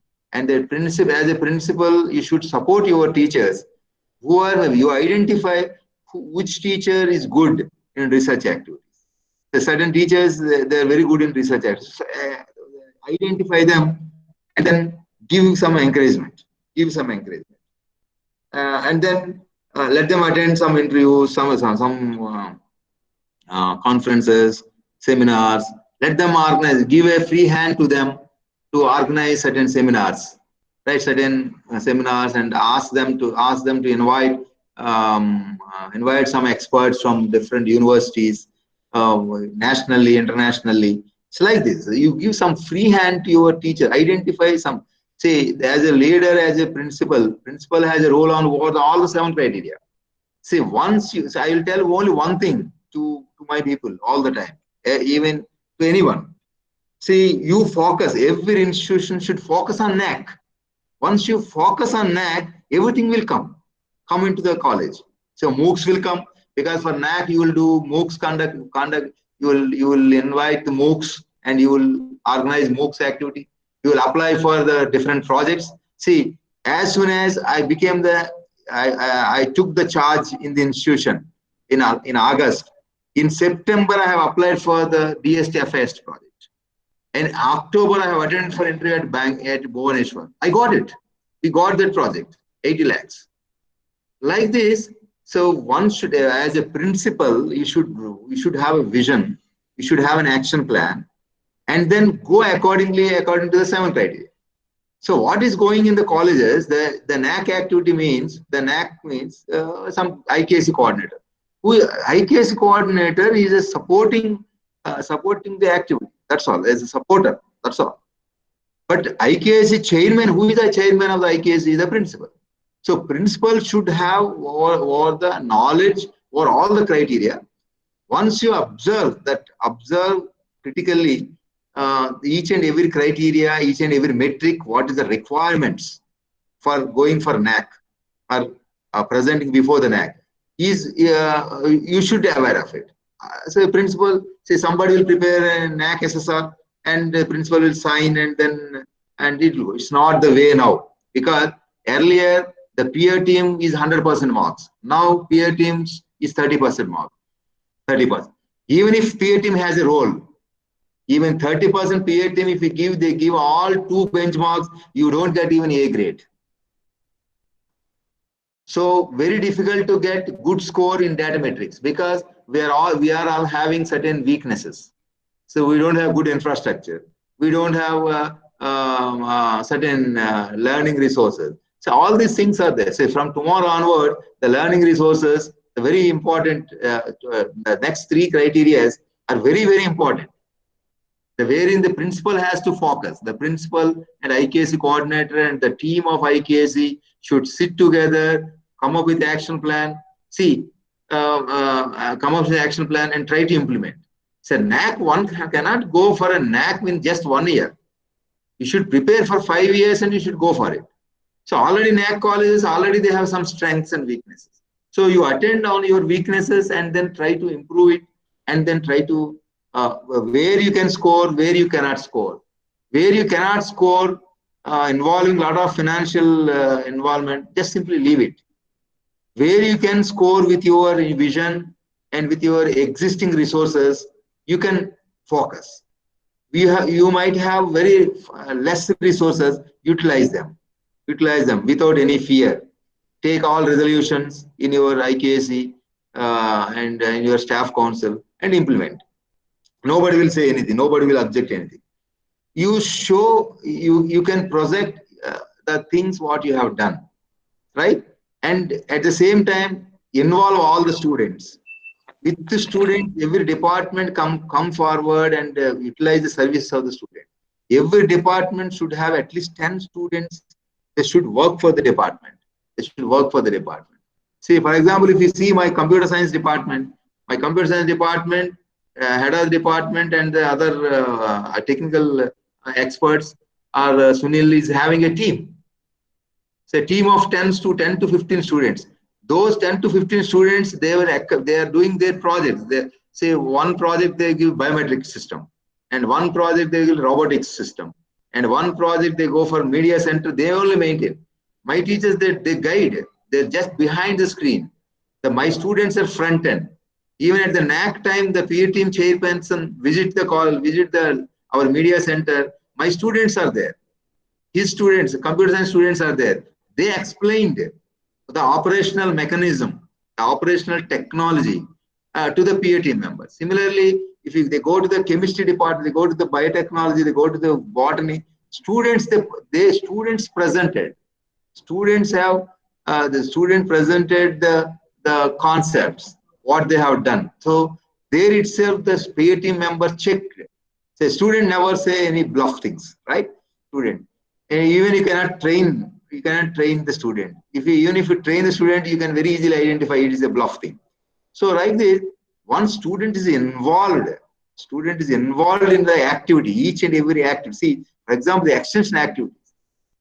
the principal, as a principal, you should support your teachers. Whoever you identify, which teacher is good in research activities. The certain teachers, they are very good in research activities. So, identify them and then give some encouragement. And then let them attend some interviews, some conferences, seminars. Let them organize. Give a free hand to them to organize certain seminars, right? Certain seminars, and ask them to invite some experts from different universities, nationally, internationally. It's like this. You give some free hand to your teacher. Identify some. Say, as a leader, as a principal has a role on all the 7 criteria. See, once you, so I will tell only one thing to my people all the time, even to anyone. See, you focus, every institution should focus on NAAC. Once you focus on NAAC, everything will come into the college. So MOOCs will come, because for NAAC you will do MOOCs conduct, you will invite the MOOCs and you will organize MOOCs activity. You will apply for the different projects. See, as soon as I became I took the charge in the institution in August. In September, I have applied for the DST-FIST project. In October, I have attended for interview at Bhubaneswar. I got it. We got that project, 80 lakhs. Like this, so one should, as a principal, you should have a vision. You should have an action plan, and then go according to the 7 criteria. So what is going in the colleges, the NAAC activity means, some IKC coordinator. IKC coordinator is a supporting the activity. That's all, as a supporter. That's all. But IKC chairman, who is the chairman of the IKC, is the principal. So principal should have or the knowledge or all the criteria. Once you observe critically each and every criteria, each and every metric, what is the requirements for going for NAAC or presenting before the NAAC, you should be aware of it. So principal, say somebody will prepare a NAAC SSR and the principal will sign, and it's not the way now, because earlier the peer team is 100% marks. Now peer teams is 30% mark. 30%. Even if peer team has a role, even 30% peer team, if they give all 2 benchmarks, you don't get even A grade. So very difficult to get good score in data metrics, because we are all having certain weaknesses. So we don't have good infrastructure. We don't have certain learning resources. So all these things are there. So from tomorrow onward, the learning resources, the very important, the next 3 criteria are very, very important. Wherein the principal has to focus. The principal and IKC coordinator and the team of IKC should sit together, come up with action plan. See, come up with action plan and try to implement. So NAAC, one cannot go for a NAAC in just 1 year. You should prepare for 5 years and you should go for it. So already NAAC colleges, already they have some strengths and weaknesses. So you attend on your weaknesses and then try to improve it, and then try to where you can score, where you cannot score. Where you cannot score, involving a lot of financial involvement, just simply leave it. Where you can score with your vision and with your existing resources, you can focus. you might have very less resources. Utilize them without any fear. Take all resolutions in your IKC and in your staff council and implement. Nobody will say anything. Nobody will object anything. You can project the things what you have done, right? And at the same time involve all the students. With the student, every department come forward and utilize the services of the student. Every department should have at least 10 students. They should work for the department. They should work for the department. See, for example, if you see my computer science department, head of the department and the other technical experts are Sunil is having a team. It's a team of 10 to 15 students. Those 10 to 15 students, they are doing their projects. They say one project they give biometric system, and one project they give robotics system, and one project they go for media center. They only maintain. My teachers they guide. They're just behind the screen. My students are front end. Even at the NAAC time, the peer team chairperson visit our media center. My students are there. His students, computer science students are there. They explained the operational mechanism, the operational technology to the peer team members. Similarly, if they go to the chemistry department, they go to the biotechnology, they go to the botany, students presented. Students have the student presented the concepts, what they have done. So there itself, the peer team member checked. The student never say any bluff things, right? Student. And even you cannot train the student. Even if you train the student, you can very easily identify it is a bluff thing. So like this, one student is involved in the activity, each and every activity. See, for example, the extension activity.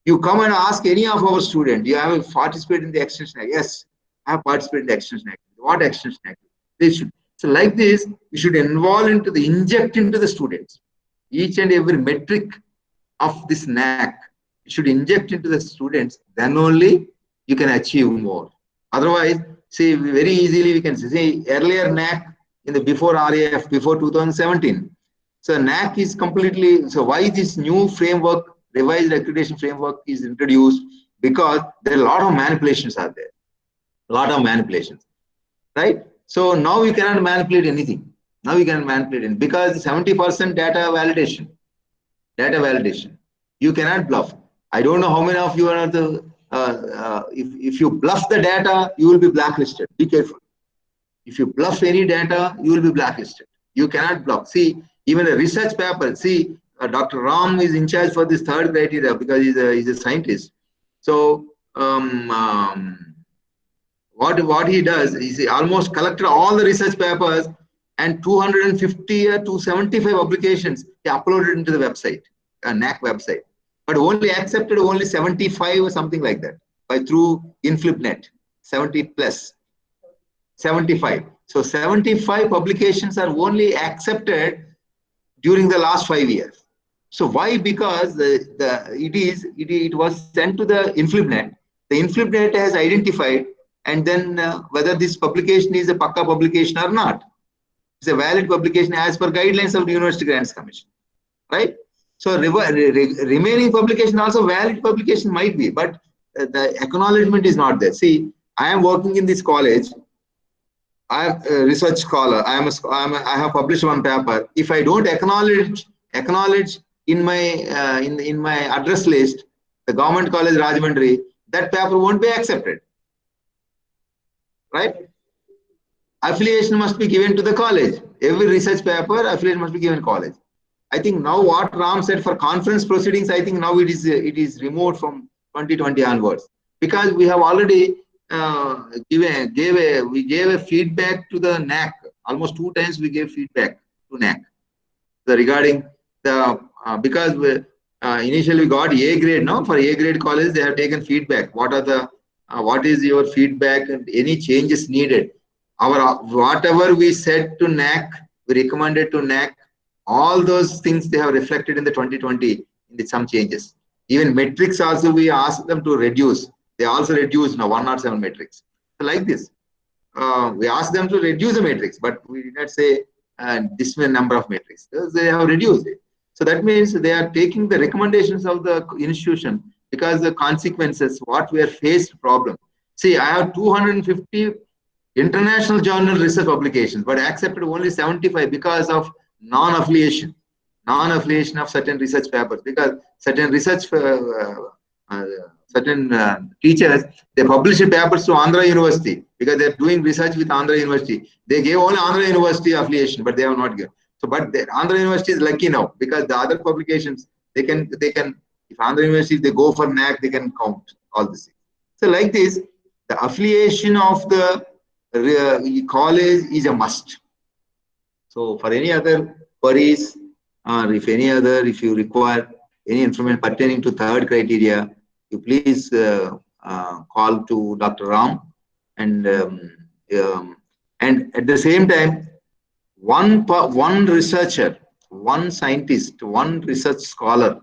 You come and ask any of our students, you have participated in the extension activity? Yes, I have participated in the extension activity. What extension activity? They should. So like this, you should inject into the students each and every metric of this NAAC. You should inject into the students, then only you can achieve more. Otherwise, see, very easily we can see earlier NAAC in the before RAF, before 2017. So NAAC is completely, so why this new framework, revised accreditation framework is introduced? Because there are a lot of manipulations are there. A lot of manipulations, right? So now you cannot manipulate anything. Now you can manipulate it because 70% data validation. You cannot bluff. I don't know how many of you are the, if you bluff the data, you will be blacklisted. Be careful. If you bluff any data, you will be blacklisted. You cannot bluff. See, even a research paper, see, Dr. Ram is in charge for this third criteria because he's a scientist. So, what he does is he almost collected all the research papers and 250 to 275 publications he uploaded into the website, a NAAC website, but only accepted only 75 or something like that through InflipNet, 70 plus 75. So 75 publications are only accepted during the last 5 years. So why? Because it was sent to the InflipNet. The InflipNet has identified, and then whether this publication is a Pakka publication or not. It's a valid publication as per guidelines of the University Grants Commission, right? So remaining publication also valid publication might be, but the acknowledgement is not there. See, I am working in this college. I am a research scholar. I have published one paper. If I don't acknowledge in my in my address list, the government college Rajahmundry, that paper won't be accepted, right? Affiliation must be given to the college. Every research paper affiliation must be given college. I think now what Ram said for conference proceedings, I think now it is removed from 2020 onwards, because we have already we gave a feedback to the NAAC. Almost 2 times we gave feedback to NAAC regarding the because initially we got A grade. Now for A grade college they have taken feedback. What is your feedback and any changes needed? Whatever we said to NAAC, we recommended to NAAC, all those things they have reflected in the 2020 in some changes. Even metrics also we asked them to reduce. They also reduced now 107 metrics. So like this, we asked them to reduce the metrics, but we did not say this many number of metrics. They have reduced it. So that means they are taking the recommendations of the institution because the consequences, what we are faced problem. See, I have 250 international journal research publications, but I accepted only 75 because of non-affiliation of certain research papers, because certain research certain teachers, they publish papers to Andhra University because they're doing research with Andhra University. They gave only Andhra University affiliation, but they have not given. So, but Andhra University is lucky now because the other publications, they can, if Andhra University, if they go for NAAC, they can count all this. So like this, the affiliation of the college is a must. So for any other queries, or if you require any information pertaining to third criteria, you please call to Dr. Ram, and at the same time, one researcher, one scientist, one research scholar.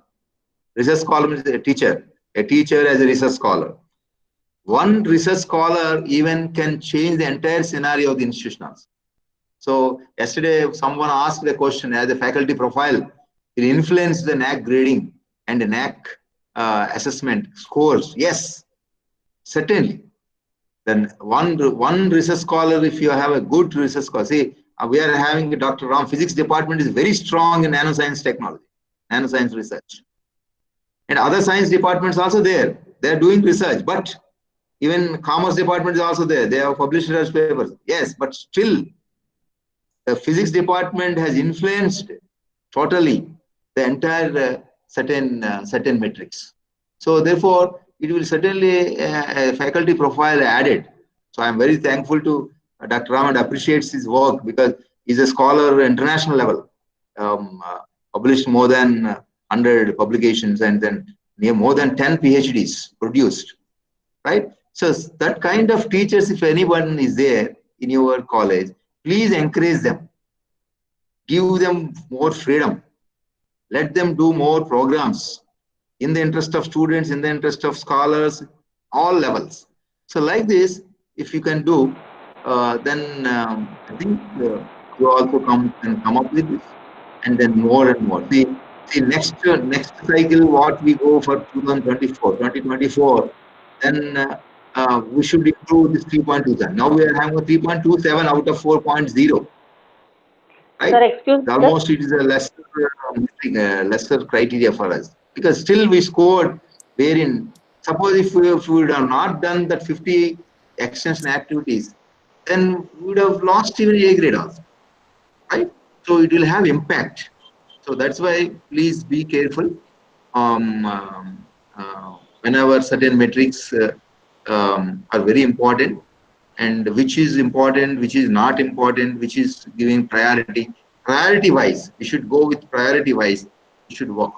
Research scholar is a teacher as a research scholar. One research scholar even can change the entire scenario of the institution. So yesterday, someone asked the question as a faculty profile, it influence the NAAC grading and the NAAC assessment scores. Yes, certainly. Then one research scholar, if you have a good research scholar, see, we are having Dr. Ram, physics department is very strong in nanoscience technology, nanoscience research. And other science departments also there. They are doing research, but even commerce department is also there. They have published research papers. Yes, but still, the physics department has influenced totally the entire certain metrics. So therefore, it will certainly a faculty profile added. So I am very thankful to Dr. Ram and appreciates his work because he's a scholar at international level, published more than 100 publications and then near more than 10 PhDs produced, right? So that kind of teachers, if anyone is there in your college, please encourage them, give them more freedom, let them do more programs in the interest of students, in the interest of scholars, all levels. So like this, if you can do, then I think you also can come up with this, and then more and more. See next cycle, what we go for 2024, then we should improve this 3.27. Now we are having a 3.27 out of 4.0. Right? Sir, excuse me. Almost it is a lesser criteria for us, because still we scored wherein, suppose if we would have not done that 50 extension activities, then we would have lost even A grade also, right? So it will have impact. So that's why please be careful whenever certain metrics are very important, and which is important, which is not important, which is giving priority. Priority wise, we should go with priority wise, we should work,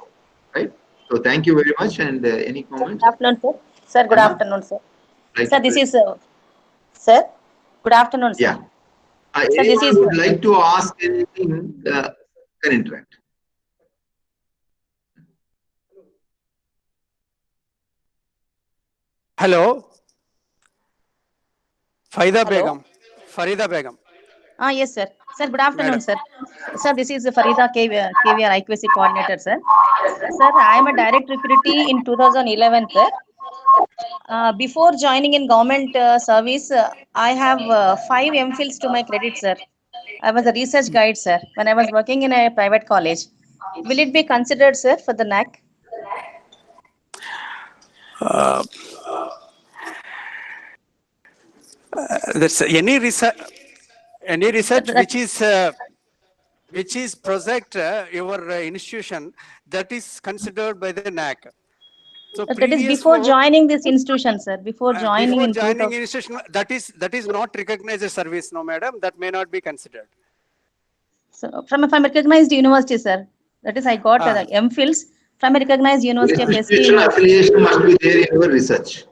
right? So thank you very much. And any comments? Good afternoon, sir. Sir, good afternoon, sir. Sir, this is, sir, good afternoon, sir. Yeah. Sir, this is, would like to ask anything, can interact. Hello. Farida Hello. Begum. Farida Begum. Yes, sir. Sir, good afternoon, Madam. sir. Sir, this is Farida KVR IQC coordinator, sir. Sir, I am a direct recruitee in 2011, sir. Before joining in government service, I have 5 MPhils to my credit, sir. I was a research guide, sir, when I was working in a private college. Will it be considered, sir, for the NAAC? That's any research which is project your institution, that is considered by the NAAC. So That is before joining this institution, sir. Before joining in institution, that is not recognized as service, no, madam. That may not be considered. So from a recognized university, sir. That is, I got the MPhils from a recognized university of ST University. Affiliation must be there in your research.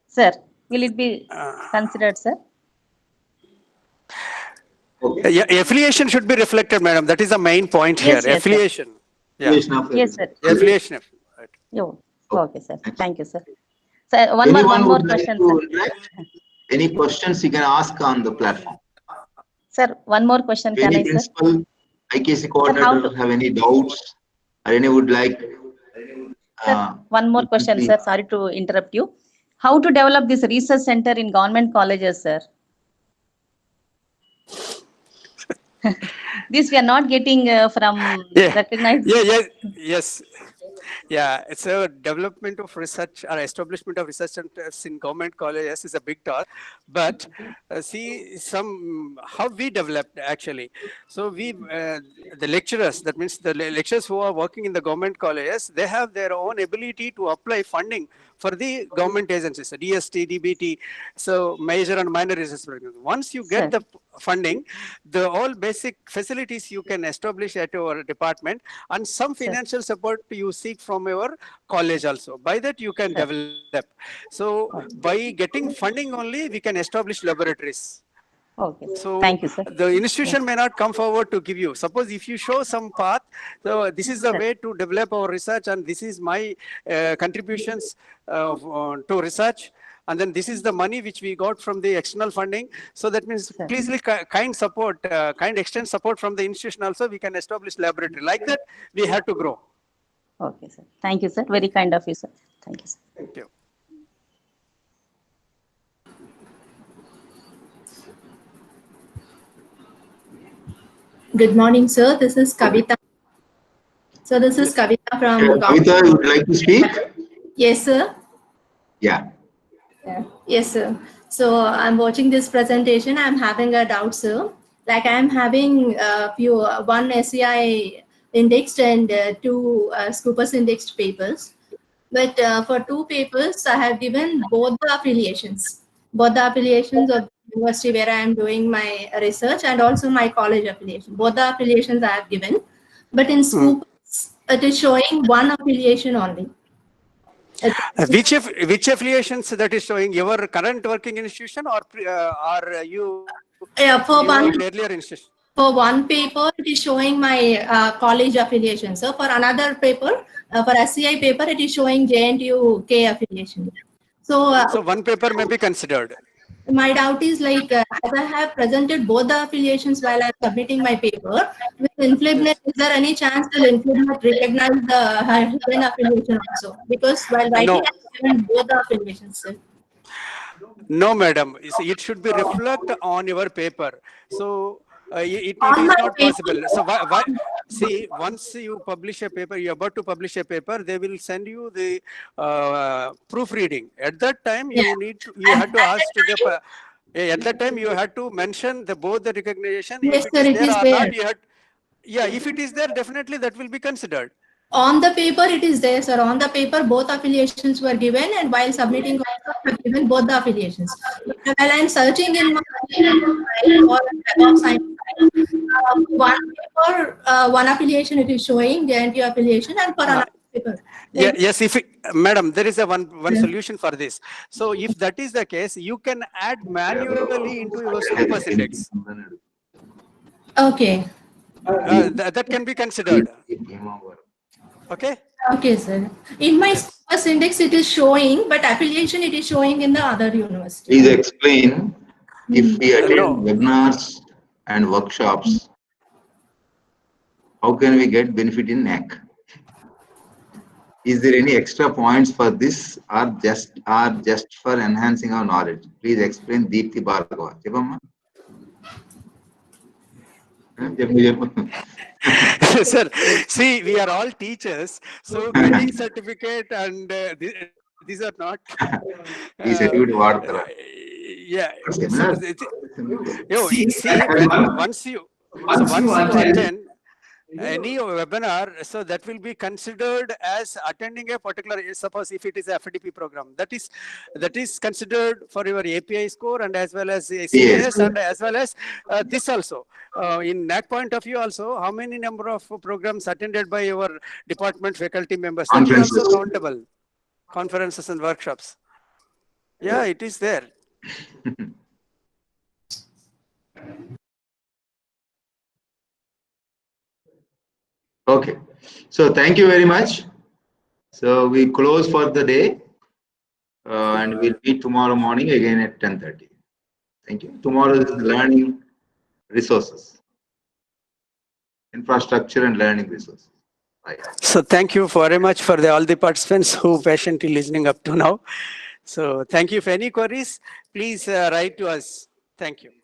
Sir, will it be considered, sir? Okay. Yeah, affiliation should be reflected, madam. That is the main point Yes, here. yes, Affiliation. Sir. Yeah. Yes, sir. Affiliation. Right. Yo. Okay, sir. Thank you, sir. Sir, one more question, sir. Any questions you can ask on the platform. Sir, one more question. Any Can I, principal, sir? IKC coordinator have any doubts? Or any would like? Sir, one more question, please. sir. Sorry to interrupt you. How to develop this research center in government colleges, sir? This we are not getting from recognized. Yes. Yeah, it's a development of research or establishment of research centers in government colleges is a big task. But see how we developed actually. So the lecturers, that means the lecturers who are working in the government colleges, they have their own ability to apply funding for the government agencies, DST, DBT, so major and minor research programs. Once you get the funding, the all basic facilities you can establish at your department, and some financial support you seek from your college also. By that you can develop. So by getting funding only, we can establish laboratories. Okay. So Thank you, sir. the institution may not come forward to give you. Suppose if you show some path, so this is the way to develop our research, and this is my contributions to research. And then this is the money which we got from the external funding. So that means please kind support, kind extend support from the institution also, we can establish laboratory. Like that, we have to grow. Okay, sir. Thank you, sir. Very kind of you, sir. Thank you, sir. Thank you. Good morning, sir. This is Kavita. So this is Kavita from... Kavita, you would like to speak? Yes, sir. Yeah. Yes, sir. So I'm watching this presentation. I'm having a doubt, sir. Like I'm having one SCI indexed and two Scoopus indexed papers. But for two papers, I have given both the affiliations of the university where I am doing my research and also my college affiliation. Both the affiliations I have given. But in Scoopus, it is showing one affiliation only. Which affiliations that is showing? Your current working institution or you for one earlier institution? For one paper, it is showing my college affiliation. So for another paper, for SCI paper, it is showing JNTU-K affiliation. So one paper may be considered. My doubt is like, as I have presented both the affiliations while I'm submitting my paper, with InflibNet, is there any chance that InflibNet recognize the hidden affiliation also? Because while writing, I've given both the affiliations. Sir. No, madam. It should be reflect on your paper. So it is not possible. So why? See, once you publish a paper, you're about to publish a paper, they will send you the proofreading. At that time, you have to ask to the. At that time, you have to mention both the recognition. Yes, if it is sir, there or not, you have. Yeah, if it is there, definitely that will be considered. On the paper, it is there, sir. On the paper, both affiliations were given, and while submitting, also I have given both the affiliations. While I'm searching in my or Web of Science, one paper, one affiliation it is showing, JNTU affiliation, and for another paper. Yes, madam, there is one solution for this. So if that is the case, you can add manually into your Scoopus index. Okay. That can be considered. Okay. Okay, sir. In my Scoopus index, it is showing, but affiliation it is showing in the other university. Please explain if we attend webinars and workshops, how can we get benefit in NAAC? Is there any extra points for this or just for enhancing our knowledge? Please explain. Deepthi Bhargava. Sir, see, we are all teachers, so getting certificate and these are not. Yeah. Once you attend any webinar, so that will be considered as attending a particular. Suppose if it is a FDP program, that is considered for your API score and as well as CAS and as well as this also. In NAAC point of view also, how many number of programs attended by your department faculty members? That is also countable. Conferences and workshops. Yeah, it is there. Okay. So thank you very much. So we close for the day and we'll meet tomorrow morning again at 10:30. Thank you. Tomorrow is learning resources, infrastructure and learning resources. So thank you very much for all the participants who patiently listening up to now. So thank you. For any queries, please write to us. Thank you.